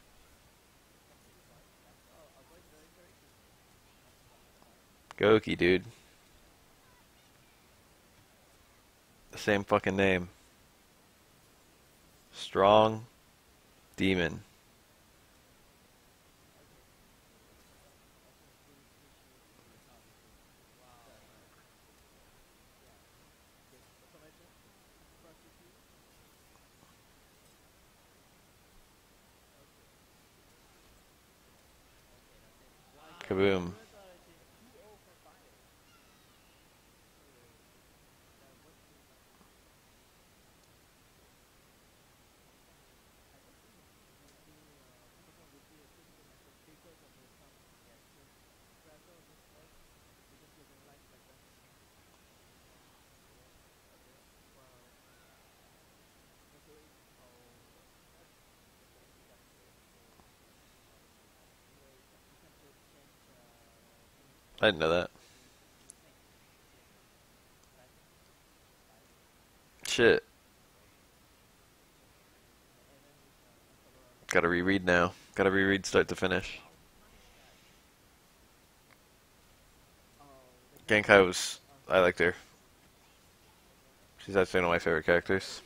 Speaker 1: Goki, dude. The same fucking name. Strong demon. Kaboom. I didn't know that. Shit. Gotta reread now. Gotta reread start to finish. Genkai was... I liked her. She's actually one of my favorite characters.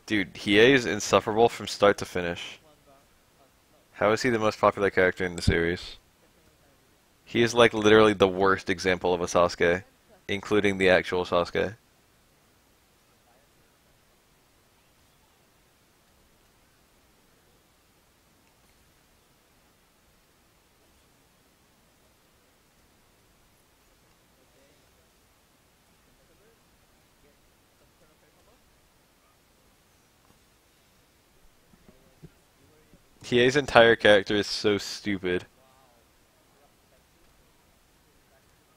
Speaker 1: Dude, Hiei is insufferable from start to finish. How is he the most popular character in the series? He is like literally the worst example of a Sasuke, including the actual Sasuke. Hiei's entire character is so stupid.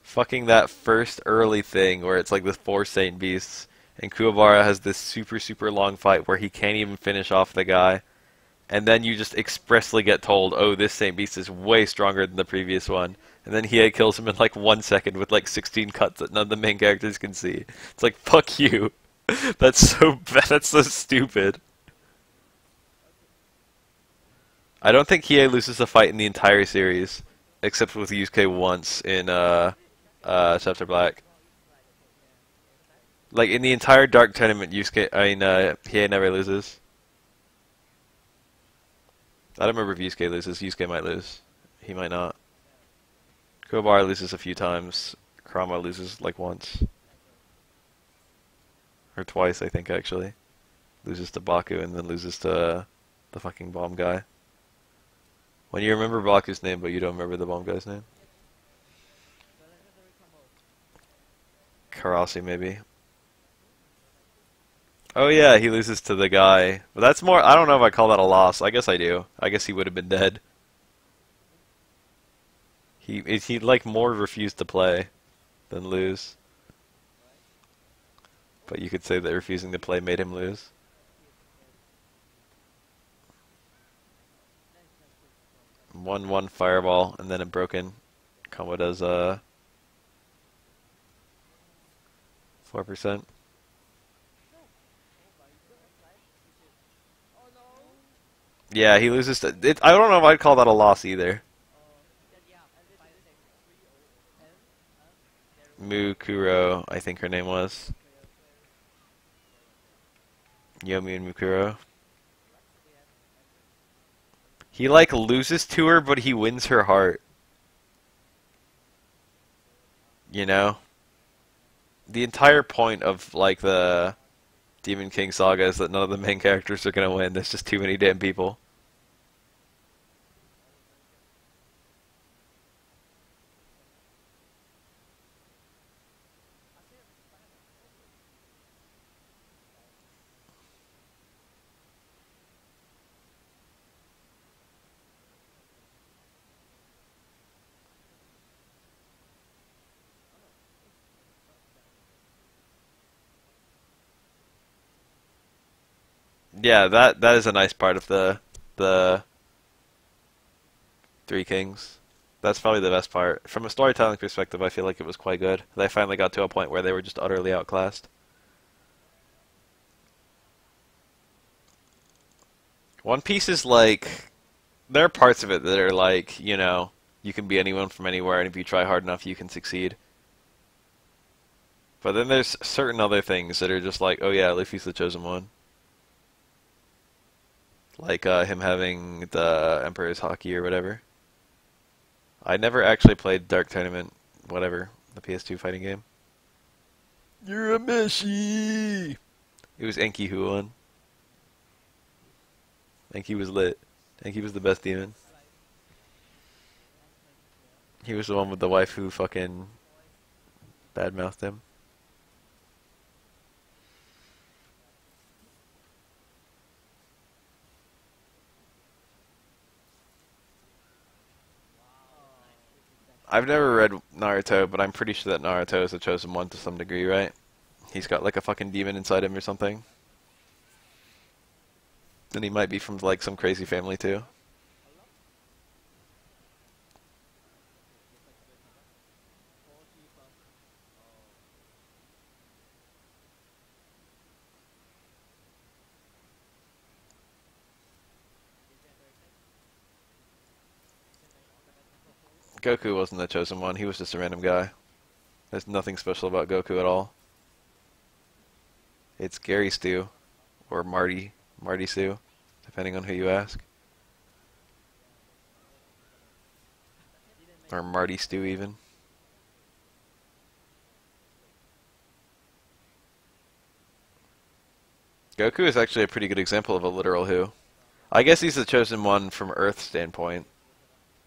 Speaker 1: Fucking that first early thing where it's like the 4 Saint Beasts, and Kuwabara has this super long fight where he can't even finish off the guy, and then you just expressly get told, oh, this Saint Beast is way stronger than the previous one, and then Hiei kills him in like 1 second with like 16 cuts that none of the main characters can see. It's like, fuck you. That's so bad. That's so stupid. I don't think Hiei loses a fight in the entire series, except with Yusuke once in Chapter Black. Like in the entire Dark Tournament, Hiei never loses. I don't remember if Yusuke loses. Yusuke might lose. He might not. Kuwabara loses a few times. Kurama loses like once. Or twice, I think, actually. Loses to Baku and then loses to the fucking bomb guy. When you remember Baku's name, but you don't remember the bomb guy's name? Karasi, maybe. Oh yeah, he loses to the guy. But that's more, I don't know if I call that a loss. I guess I do. I guess he would have been dead. He like more refused to play than lose. But you could say that refusing to play made him lose. One fireball and then a broken combo does 4%. Yeah, he loses to it. I don't know if I'd call that a loss either. Mukuro, I think her name was. Yomi and Mukuro. He like loses to her, but he wins her heart. You know? The entire point of like the Demon King saga is that none of the main characters are gonna win. There's just too many damn people. Yeah, that is a nice part of the Three Kings. That's probably the best part. From a storytelling perspective, I feel like it was quite good. They finally got to a point where they were just utterly outclassed. One Piece is like, there are parts of it that are like, you know, you can be anyone from anywhere, and if you try hard enough, you can succeed. But then there's certain other things that are just like, oh yeah, Luffy's the chosen one. Like him having the Emperor's Hockey or whatever. I never actually played Dark Tournament, whatever, the PS2 fighting game. You're a Meshi! It was Enki who won. Enki was lit. Enki was the best demon. He was the one with the wife who fucking badmouthed him. I've never read Naruto, but I'm pretty sure that Naruto is the chosen one to some degree, right? He's got like a fucking demon inside him or something. And he might be from like some crazy family too. Goku wasn't the chosen one. He was just a random guy. There's nothing special about Goku at all. It's Gary Stu, or Marty Stu, depending on who you ask. Or Marty Stu even. Goku is actually a pretty good example of a literal who. I guess he's the chosen one from Earth's standpoint.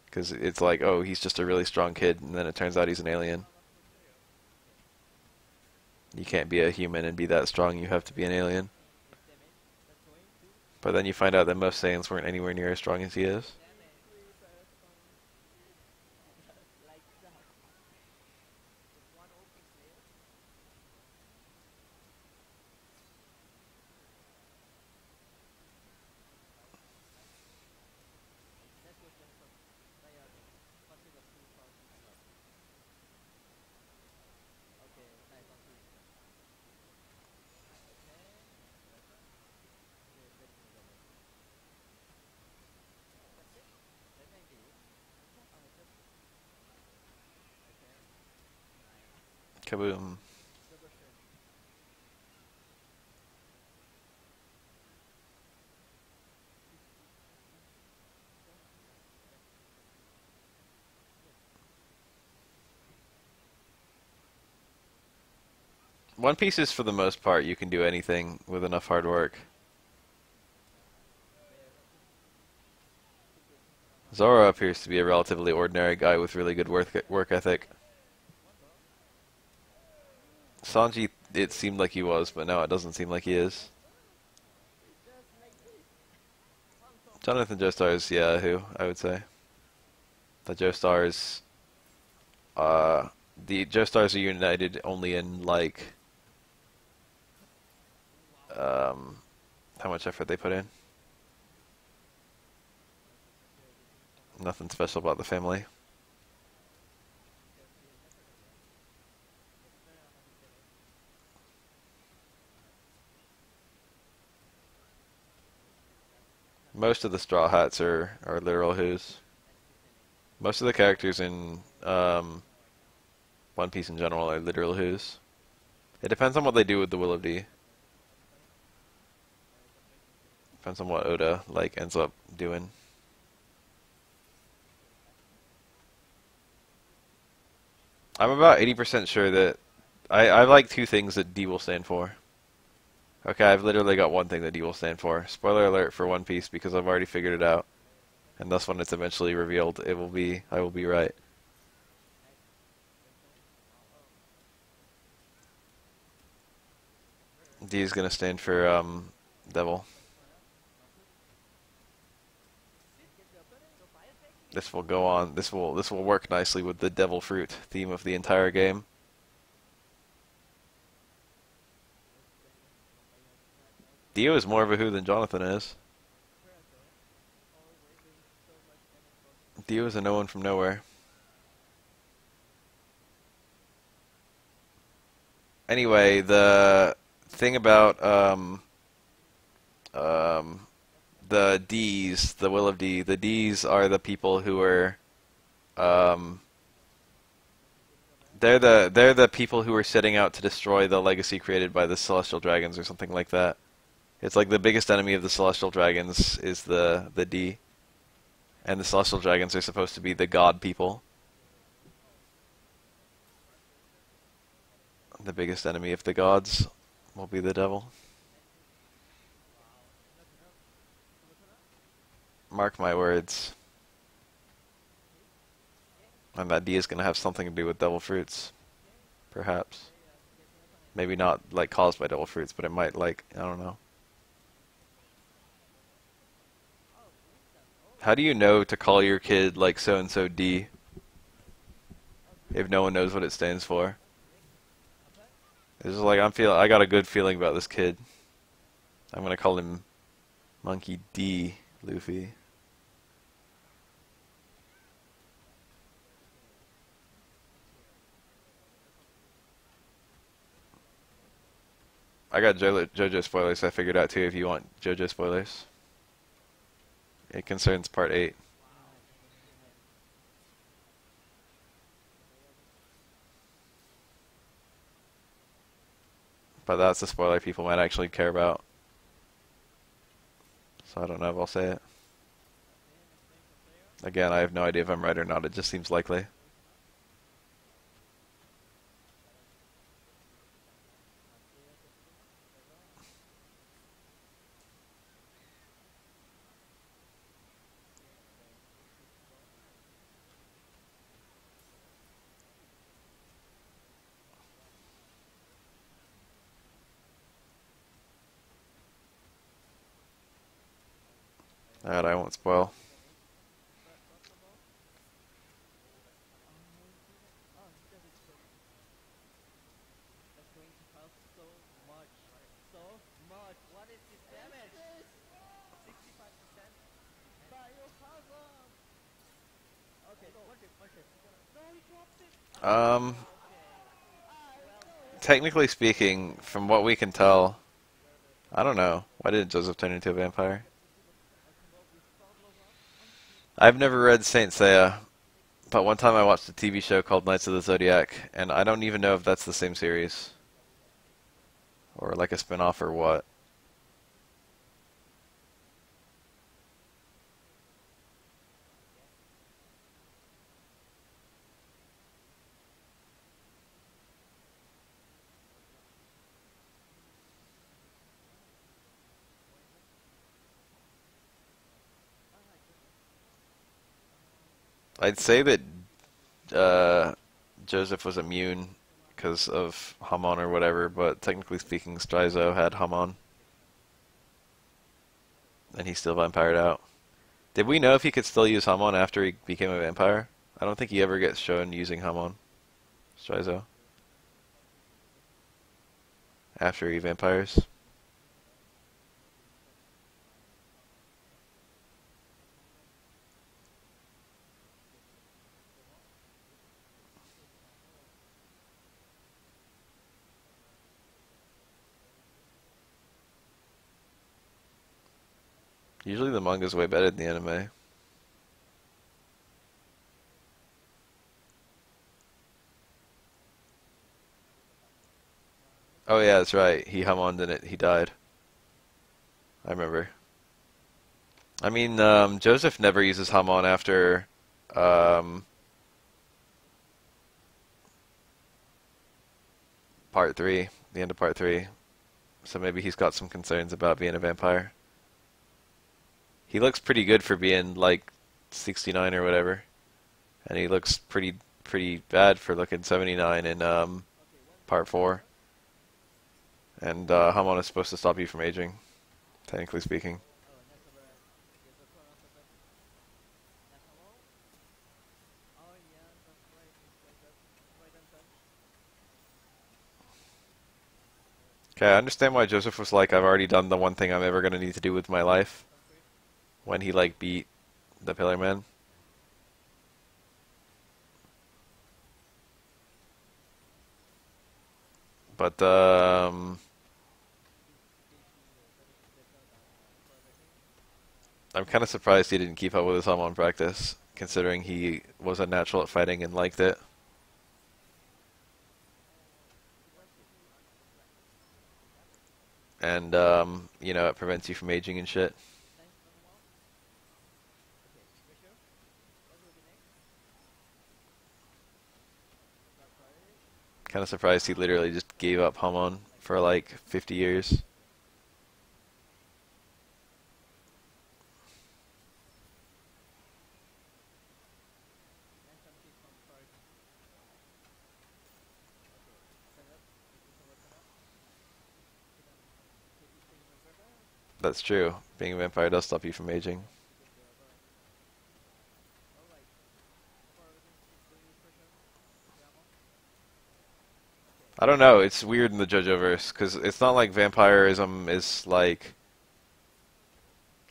Speaker 1: Because it's like, oh, he's just a really strong kid, and then it turns out he's an alien. You can't be a human and be that strong, you have to be an alien. But then you find out that most Saiyans weren't anywhere near as strong as he is. Kaboom. One Piece is, for the most part, you can do anything with enough hard work. Zoro appears to be a relatively ordinary guy with really good work ethic. Sanji, it seemed like he was, but now it doesn't seem like he is. Jonathan Joestar's, yeah, who, I would say. The Joestars, the Joestars are united only in, like, how much effort they put in. Nothing special about the family. Most of the Straw Hats are literal who's. Most of the characters in One Piece in general are literal who's. It depends on what they do with the Will of D. Depends on what Oda ends up doing. I'm about 80% sure that I like two things that D will stand for. Okay, I've literally got one thing that D will stand for. Spoiler alert for One Piece, because I've already figured it out. And thus when it's eventually revealed, I will be right. D is gonna stand for Devil. This will go on. This will work nicely with the Devil Fruit theme of the entire game. Dio is more of a who than Jonathan is. Dio is a no one from nowhere. Anyway, the thing about the D's, the Will of D, the D's are the people who are they're the people who are setting out to destroy the legacy created by the Celestial Dragons or something like that. It's like the biggest enemy of the Celestial Dragons is the D. And the Celestial Dragons are supposed to be the god people. The biggest enemy of the gods will be the devil. Mark my words. And that D is going to have something to do with devil fruits. Perhaps. Maybe not caused by devil fruits, but it might I don't know. How do you know to call your kid so-and-so D if no one knows what it stands for? It's just I got a good feeling about this kid. I'm gonna call him Monkey D. Luffy. I got JoJo spoilers I figured out too if you want JoJo spoilers. It concerns part 8. but that's a spoiler people might actually care about. So I don't know if I'll say it. Again, I have no idea if I'm right or not. It just seems likely. Alright, I won't spoil.
Speaker 2: That's going to help so much. So much. What is this damage? 65%. Biohazard. Okay, punch it. No, he dropped it.
Speaker 1: Technically speaking, from what we can tell, I don't know. Why did Joseph turn into a vampire? I've never read Saint Seiya, but one time I watched a TV show called Knights of the Zodiac, and I don't even know if that's the same series. Or like a spin-off or what. I'd say that Joseph was immune because of Hamon or whatever, but technically speaking, Strizo had Hamon. And he still vampired out. Did we know if he could still use Hamon after he became a vampire? I don't think he ever gets shown using Hamon. Strizo. After he vampires. Usually the manga's way better than the anime. Oh yeah, that's right. He Hamoned in it. He died. I remember. I mean, Joseph never uses Hamon after part 3, the end of part 3. So maybe he's got some concerns about being a vampire. He looks pretty good for being like 69 or whatever. And he looks pretty bad for looking 79 in part 4. And Hamon is supposed to stop you from aging, technically speaking. Okay, I understand why Joseph was like, I've already done the one thing I'm ever going to need to do with my life. When he like beat the Pillar Man. But I'm kind of surprised he didn't keep up with his Hamon practice, considering he was a natural at fighting and liked it. And you know, it prevents you from aging and shit. Kind of surprised he literally just gave up Hamon for like 50 years. That's true. Being a vampire does stop you from aging. I don't know, it's weird in the JoJo-verse, because it's not like vampirism is like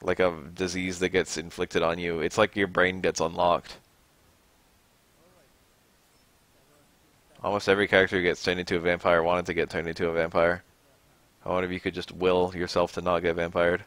Speaker 1: a disease that gets inflicted on you. It's like your brain gets unlocked. Almost every character who gets turned into a vampire wanted to get turned into a vampire. I wonder if you could just will yourself to not get vampired.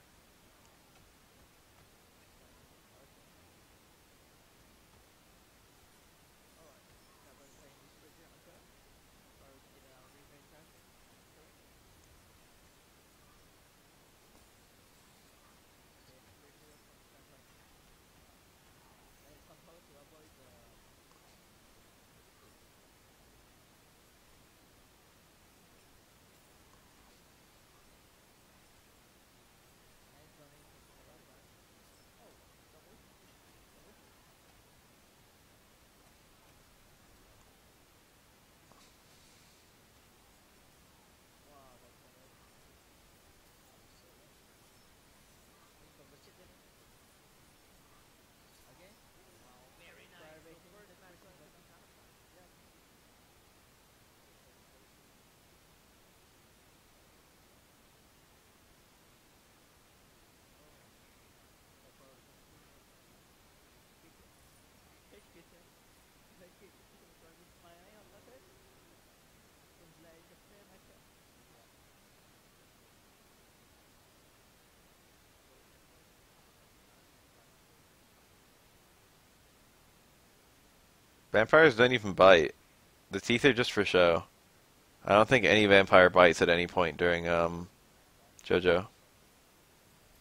Speaker 1: Vampires don't even bite. The teeth are just for show. I don't think any vampire bites at any point during JoJo.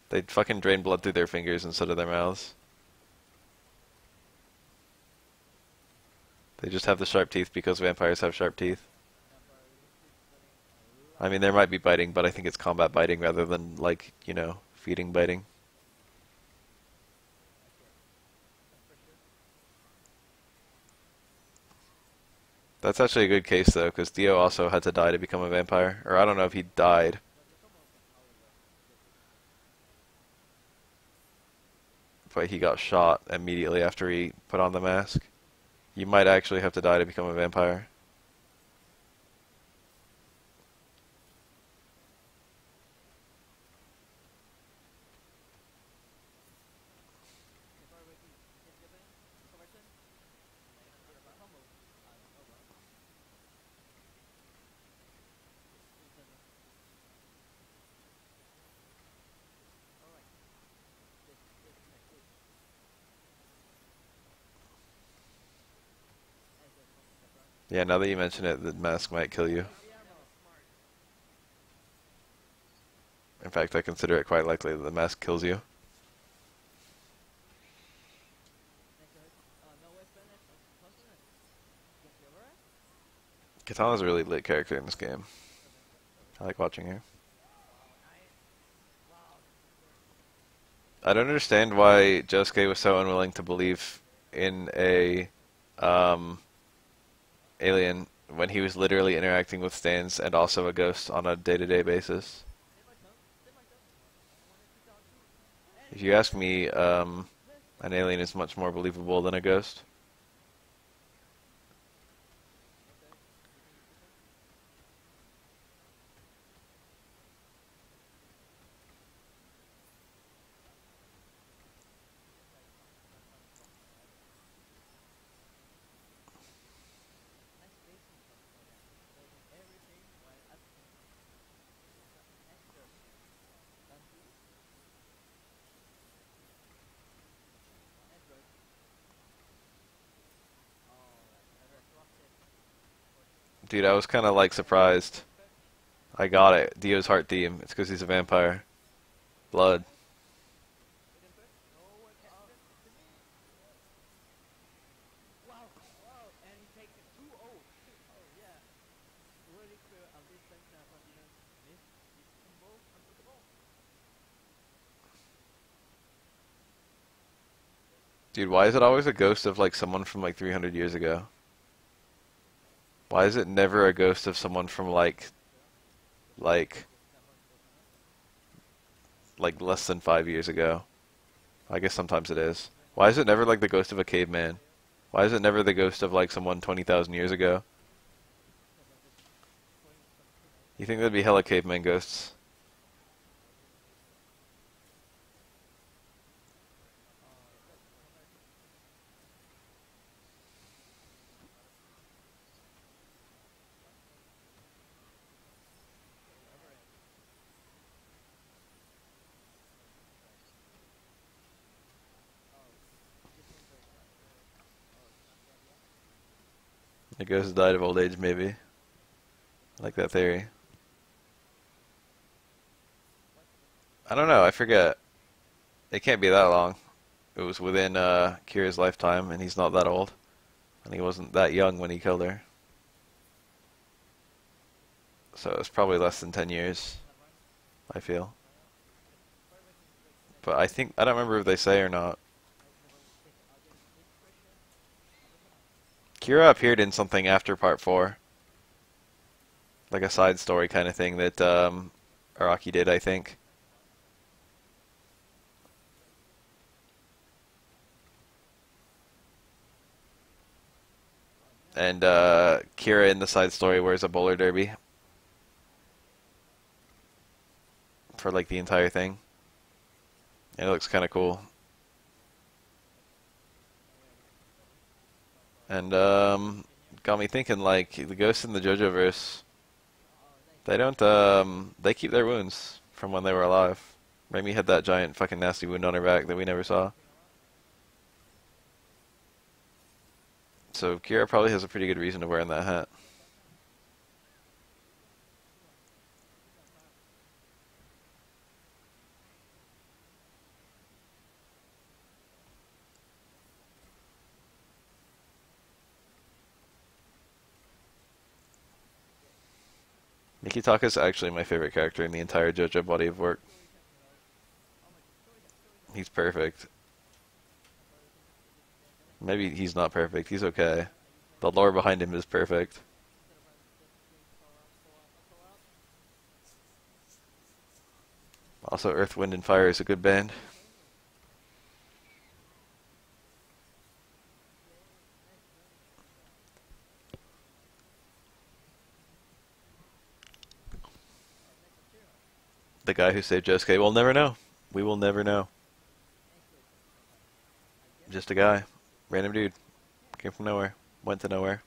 Speaker 1: They fucking drain blood through their fingers instead of their mouths. They just have the sharp teeth because vampires have sharp teeth. I mean, there might be biting, but I think it's combat biting rather than, like, you know, feeding biting. That's actually a good case, though, because Dio also had to die to become a vampire. Or I don't know if he died. But he got shot immediately after he put on the mask. You might actually have to die to become a vampire. Yeah, now that you mention it, the mask might kill you. In fact, I consider it quite likely that the mask kills you. Katana's a really lit character in this game. I like watching her. I don't understand why Josuke was so unwilling to believe in a alien when he was literally interacting with stands and also a ghost on a day-to-day basis. If you ask me, an alien is much more believable than a ghost. Dude, I was kind of like surprised. I got it. Dio's heart theme. It's because he's a vampire. Blood. Dude, why is it always a ghost of like someone from like 300 years ago? Why is it never a ghost of someone from like less than 5 years ago? I guess sometimes it is. Why is it never like the ghost of a caveman? Why is it never the ghost of like someone 20,000 years ago? You think there'd be hella caveman ghosts? The ghost died of old age, maybe. I like that theory. I don't know, I forget. It can't be that long. It was within Kira's lifetime, and he's not that old. And he wasn't that young when he killed her. So it's probably less than 10 years, I feel. But I don't remember if they say or not. Kira appeared in something after part 4. Like a side story kind of thing that Araki did, I think. And Kira in the side story wears a bowler derby for like the entire thing. And it looks kind of cool. And got me thinking, like, the ghosts in the JoJo-verse, they don't, they keep their wounds from when they were alive. Raimi had that giant fucking nasty wound on her back that we never saw. So Kira probably has a pretty good reason to wearing that hat. Nikitaka is actually my favorite character in the entire JoJo body of work. He's perfect. Maybe he's not perfect. He's okay. The lore behind him is perfect. Also, Earth, Wind, and Fire is a good band. The guy who saved Josuke, we'll never know. We will never know. Just a guy. Random dude. Came from nowhere. Went to nowhere.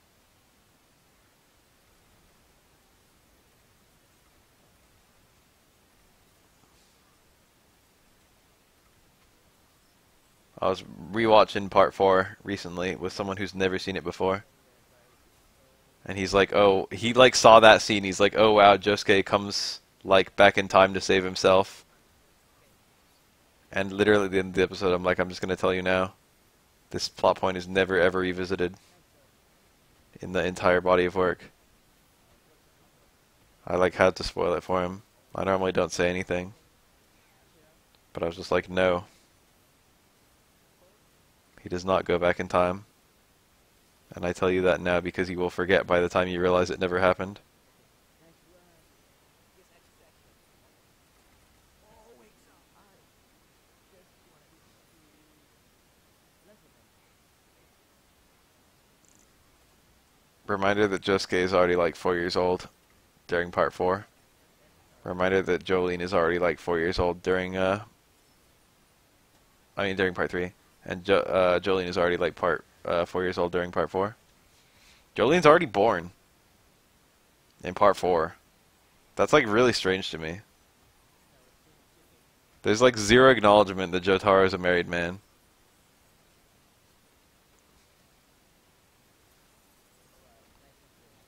Speaker 1: I was rewatching part 4 recently with someone who's never seen it before. And he's like, oh, he like saw that scene. He's like, oh wow, Josuke comes like back in time to save himself. And literally at the end of the episode, I'm like, I'm just gonna tell you now. This plot point is never ever revisited in the entire body of work. I like had to spoil it for him. I normally don't say anything. But I was just like, no. He does not go back in time. And I tell you that now because you will forget by the time you realize it never happened. Reminder that Josuke is already like 4 years old during part 4. Reminder that Jolyne is already like 4 years old during during part 3. And Jolyne is already like 4 years old during part 4. Jolene's already born in part 4. That's like really strange to me. There's like zero acknowledgement that Jotaro is a married man.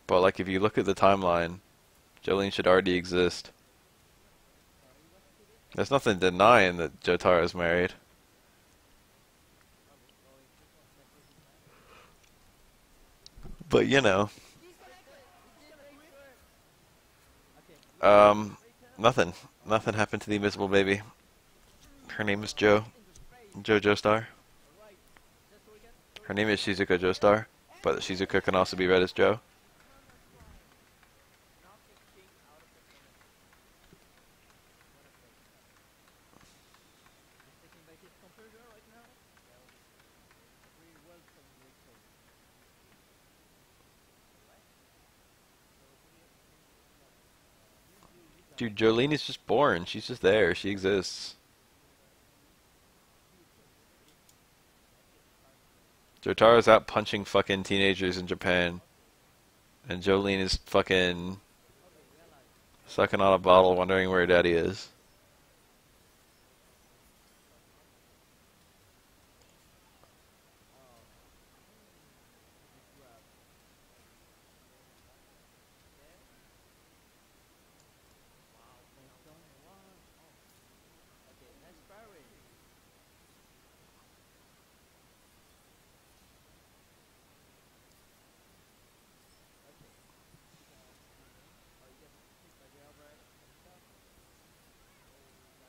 Speaker 1: But like if you look at the timeline, Jolyne should already exist. There's nothing denying that Jotaro is married. But you know. Nothing. Nothing happened to the invisible baby. Her name is Jo. Jo Joestar. Her name is Shizuka Joestar, but Shizuka can also be read as Jo. Dude, Jolyne is just born. She's just there. She exists. Jotaro's out punching fucking teenagers in Japan. And Jolyne is fucking sucking on a bottle wondering where daddy is.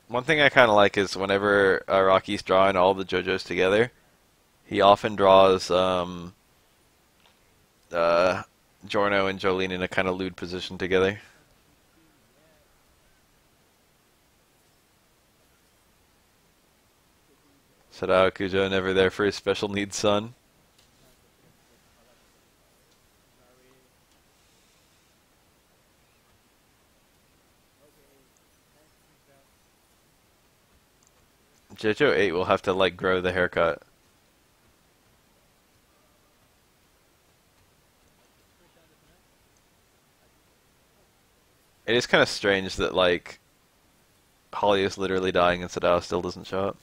Speaker 1: One thing I kind of like is whenever Araki's drawing all the JoJo's together, he often draws Giorno and Jolyne in a kind of lewd position together. Sadao Kujo never there for his special needs son. JoJo 8 will have to like grow the haircut. It is kind of strange that like Holly is literally dying and Sadao still doesn't show up.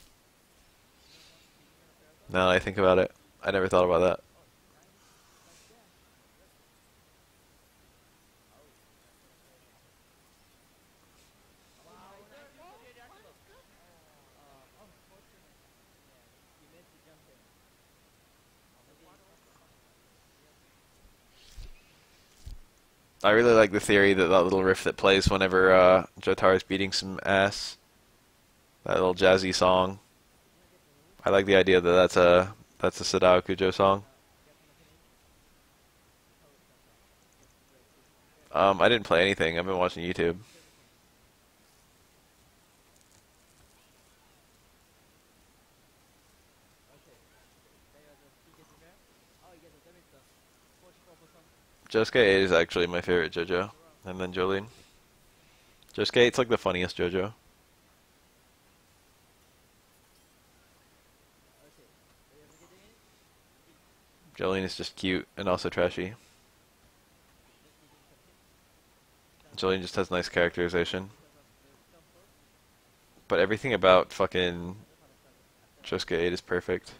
Speaker 1: Now that I think about it, I never thought about that. I really like the theory that that little riff that plays whenever Jotaro's beating some ass. That little jazzy song. I like the idea that that's a Sadao Kujo song. I didn't play anything. I've been watching YouTube. Josuke 8 is actually my favorite JoJo, and then Jolene. Josuke 8's like the funniest JoJo. Jolene is just cute and also trashy. Jolene just has nice characterization. But everything about fucking Josuke 8 is perfect.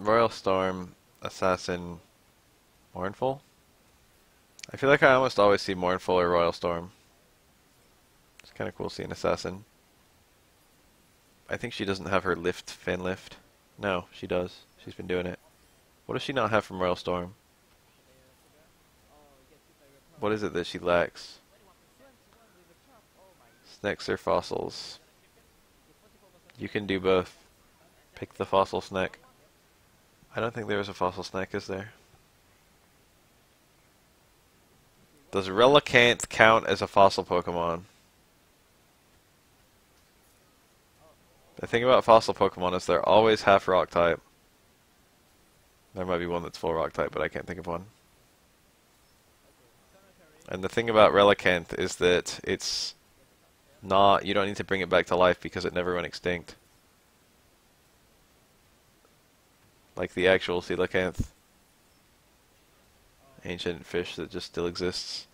Speaker 1: Royal Storm, Assassin, Mournful? I feel like I almost always see Mournful or Royal Storm. It's kind of cool seeing Assassin. I think she doesn't have her lift, fan lift. No, she does. She's been doing it. What does she not have from Royal Storm? What is it that she lacks? Snacks or fossils? You can do both. Pick the fossil snack. I don't think there is a fossil snack, is there? Does Relicanth count as a fossil Pokemon? The thing about fossil Pokemon is they're always half rock type. There might be one that's full rock type, but I can't think of one. And the thing about Relicanth is that it's not, you don't need to bring it back to life because it never went extinct. Like the actual Coelacanth. Ancient fish that just still exists.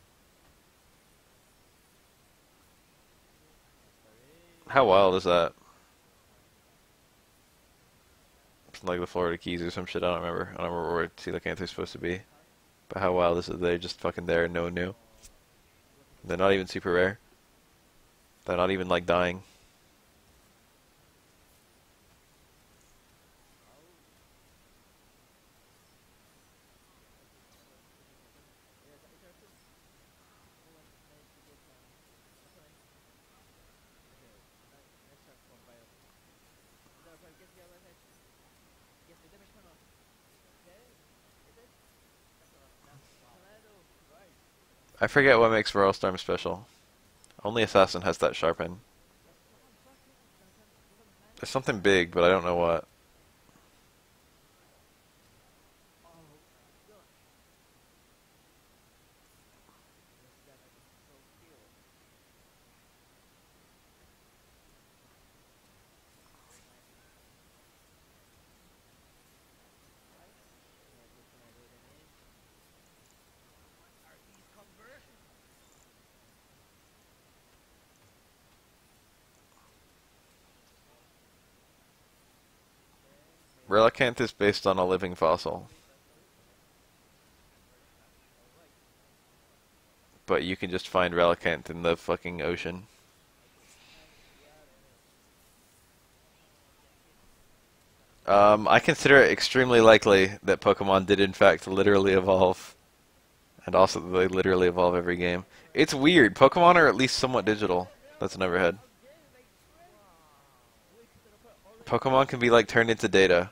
Speaker 1: How wild is that? It's like the Florida Keys or some shit, I don't remember. I don't remember where Coelacanth is supposed to be. But how wild is it they're just fucking there and no one knew? They're not even super rare. They're not even like dying. I forget what makes Royal Storm special. Only Assassin has that sharpen. There's something big, but I don't know what. Relicanth is based on a living fossil. But you can just find Relicanth in the fucking ocean. I consider it extremely likely that Pokemon did in fact literally evolve. And also that they literally evolve every game. It's weird. Pokemon are at least somewhat digital. That's an overhead. Pokemon can be like turned into data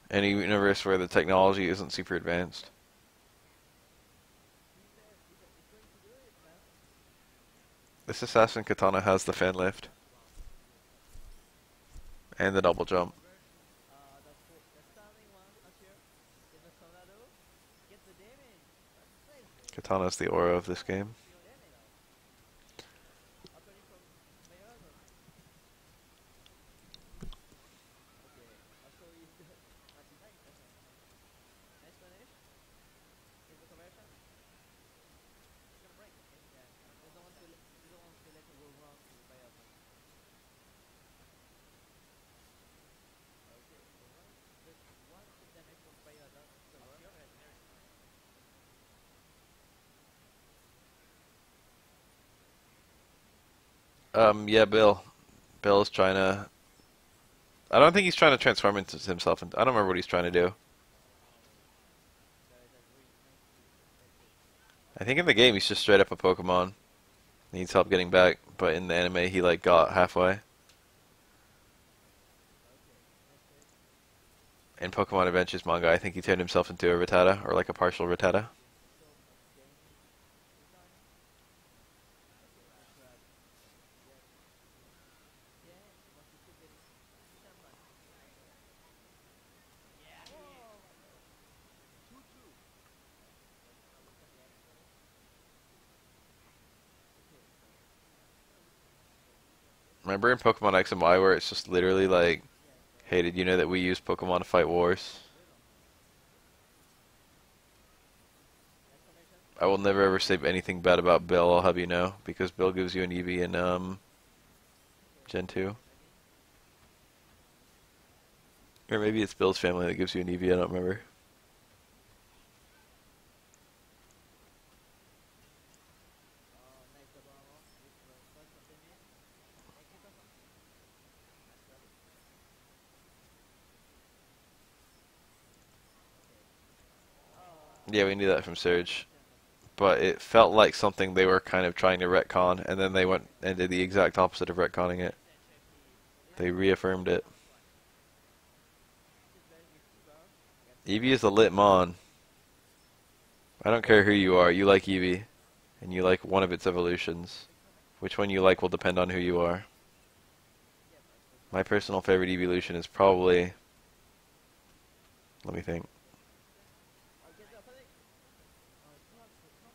Speaker 1: in a universe where the technology isn't super advanced. This Assassin Katana has the fan lift. And the double jump. Katana's the aura of this game. Yeah, Bill. Bill is trying to. I don't think he's trying to transform into himself. I don't remember what he's trying to do. I think in the game he's just straight up a Pokemon. Needs help getting back, but in the anime he like got halfway. In Pokemon Adventures manga, I think he turned himself into a Rattata, or like a partial Rattata. Remember in Pokemon X and Y where it's just literally like, hey, did you know that we use Pokemon to fight wars? I will never ever say anything bad about Bill, I'll have you know, because Bill gives you an Eevee in Gen 2. Or maybe it's Bill's family that gives you an Eevee, I don't remember. Yeah, we knew that from Surge. But it felt like something they were kind of trying to retcon, and then they went and did the exact opposite of retconning it. They reaffirmed it. Eevee is a lit mon. I don't care who you are, you like Eevee, and you like one of its evolutions. Which one you like will depend on who you are. My personal favorite evolution is probably... Let me think.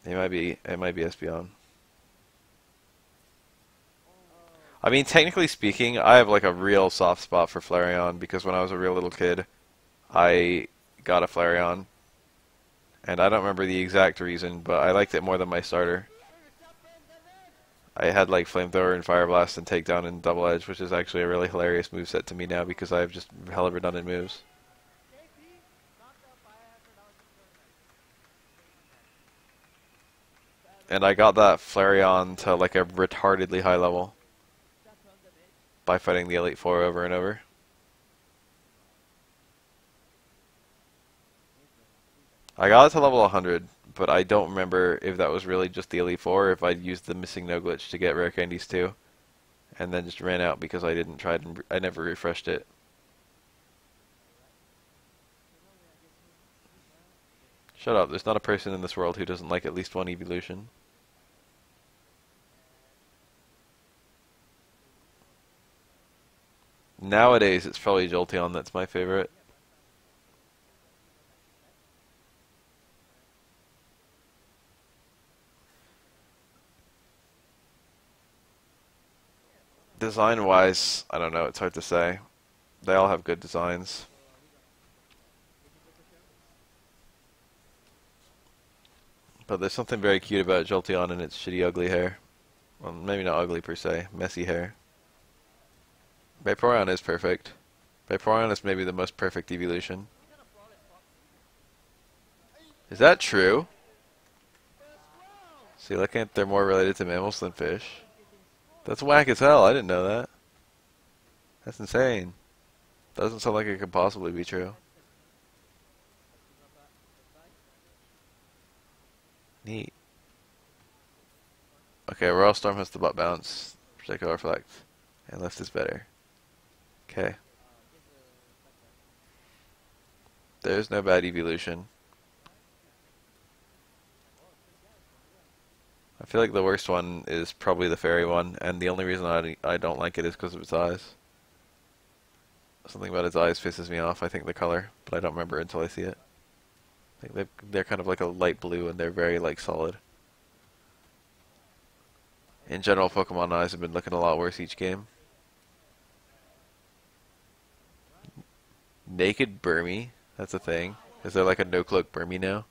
Speaker 1: It might be Espeon. I mean, technically speaking, I have like a real soft spot for Flareon because when I was a real little kid, I got a Flareon. And I don't remember the exact reason, but I liked it more than my starter. I had like Flamethrower and Fire Blast and Takedown and Double Edge, which is actually a really hilarious moveset to me now because I have just hella redundant moves. And I got that Flareon to like a retardedly high level by fighting the Elite Four over and over. I got it to level 100, but I don't remember if that was really just the Elite Four or if I used the missing no glitch to get rare candies too, and then just ran out because I didn't try and I never refreshed it. Shut up, there's not a person in this world who doesn't like at least one evolution. Nowadays, it's probably Jolteon that's my favorite. Design-wise, I don't know, it's hard to say. They all have good designs. But there's something very cute about Jolteon and its shitty ugly hair. Well, maybe not ugly per se, messy hair. Vaporeon is perfect. Vaporeon is maybe the most perfect evolution. Is that true? See, look at they're more related to mammals than fish. That's whack as hell, I didn't know that. That's insane. Doesn't sound like it could possibly be true. Neat. Okay, Royal Storm has the butt bounce, Projectile Reflect, and Lift is better. Okay. There's no bad evolution. I feel like the worst one is probably the fairy one, and the only reason I don't like it is because of its eyes. Something about its eyes pisses me off, I think the color, but I don't remember it until I see it. I think they're kind of like a light blue and they're very like solid. In general, Pokemon eyes have been looking a lot worse each game. Naked Burmy? That's a thing. Is there like a no-cloak Burmy now?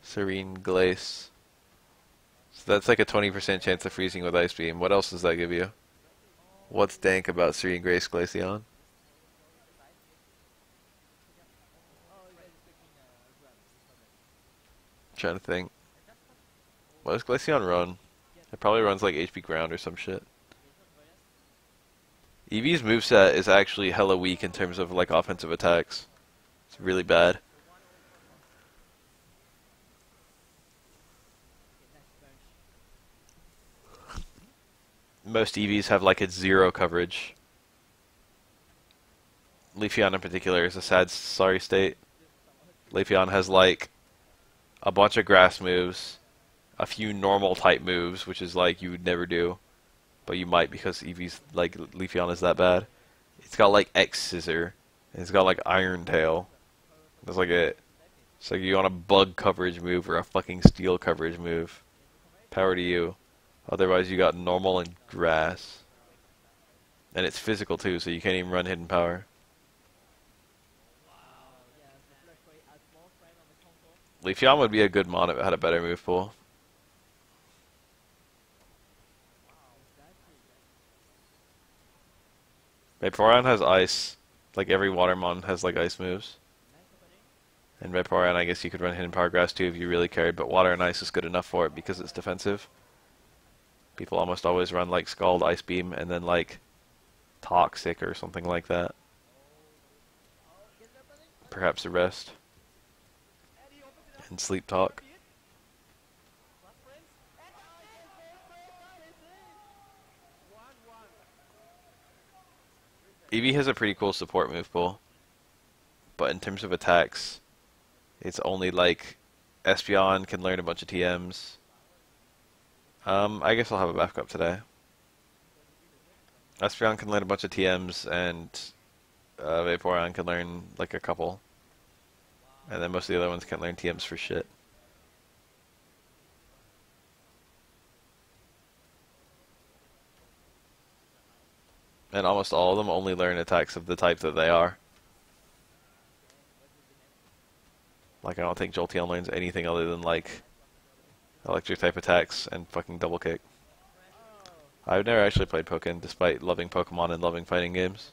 Speaker 1: Serene Glace. So that's like a 20% chance of freezing with Ice Beam. What else does that give you? What's dank about Serene Grace Glaceon? trying to think. What does Glaceon run? It probably runs like HP Ground or some shit. Eevee's moveset is actually hella weak in terms of like offensive attacks. It's really bad. Most Eevees have like a 0 coverage. Leafeon in particular is a sad, sorry state. Leafeon has like a bunch of grass moves, a few normal type moves, which is like you would never do, but you might because Eevee's like Leafeon is that bad. It's got like X Scissor, and it's got like Iron Tail. That's like it. It's like you want a bug coverage move or a fucking steel coverage move. Power to you. Otherwise you got normal and grass. And it's physical too, so you can't even run hidden power. Leafeon would be a good mon if it had a better move pool. Vaporeon has ice. Like every Watermon has like ice moves. And Vaporeon, I guess you could run hidden power grass too if you really cared, but water and ice is good enough for it because it's defensive. People almost always run like Scald, Ice Beam, and then like Toxic or something like that. Perhaps the rest. And Sleep Talk. Eevee has a pretty cool support move pool, but in terms of attacks, it's only like Espeon can learn a bunch of TMs. I guess I'll have a backup today. Espeon can learn a bunch of TMs, and Vaporeon can learn like a couple. And then most of the other ones can't learn TMs for shit. And almost all of them only learn attacks of the type that they are. Like, I don't think Jolteon learns anything other than, like, electric type attacks and fucking double kick. I've never actually played Pokken, despite loving Pokemon and loving fighting games.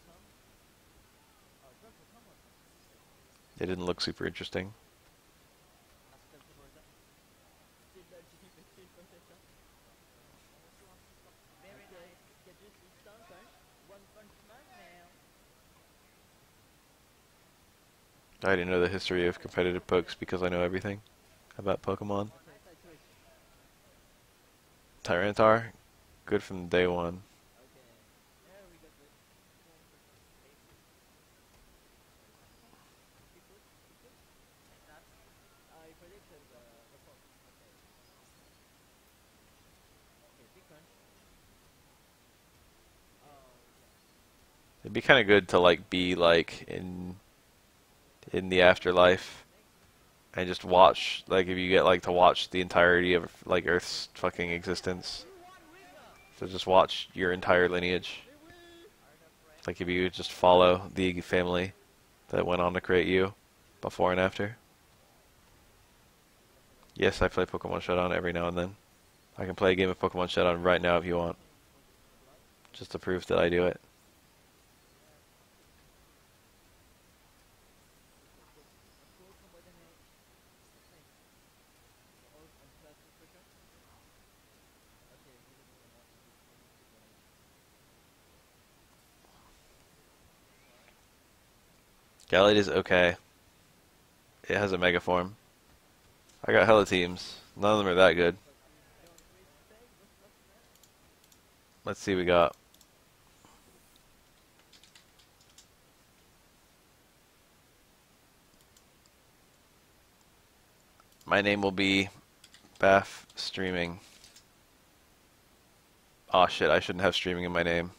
Speaker 1: It didn't look super interesting. I didn't know the history of competitive pokes because I know everything about Pokemon. Tyranitar, good from day one. It'd be kind of good to like be like in the afterlife and just watch, like if you get like to watch the entirety of like Earth's fucking existence. So just watch your entire lineage. Like if you just follow the family that went on to create you before and after. Yes, I play Pokemon Showdown every now and then. I can play a game of Pokemon Showdown right now if you want. Just to prove that I do it. Gallade is okay. It has a Mega Form. I got hella teams. None of them are that good. Let's see what we got. My name will be Baff Streaming. Aw shit, I shouldn't have streaming in my name.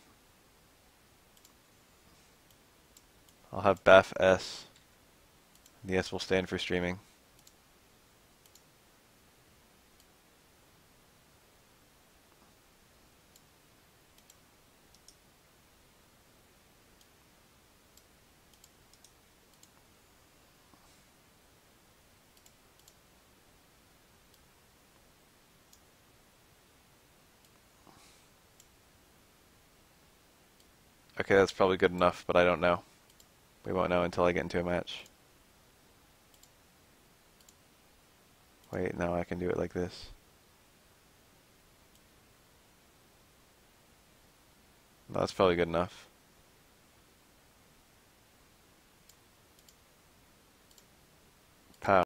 Speaker 1: I'll have Baff S. The S will stand for streaming. Okay, that's probably good enough, but I don't know. We won't know until I get into a match. Wait, now I can do it like this. That's probably good enough.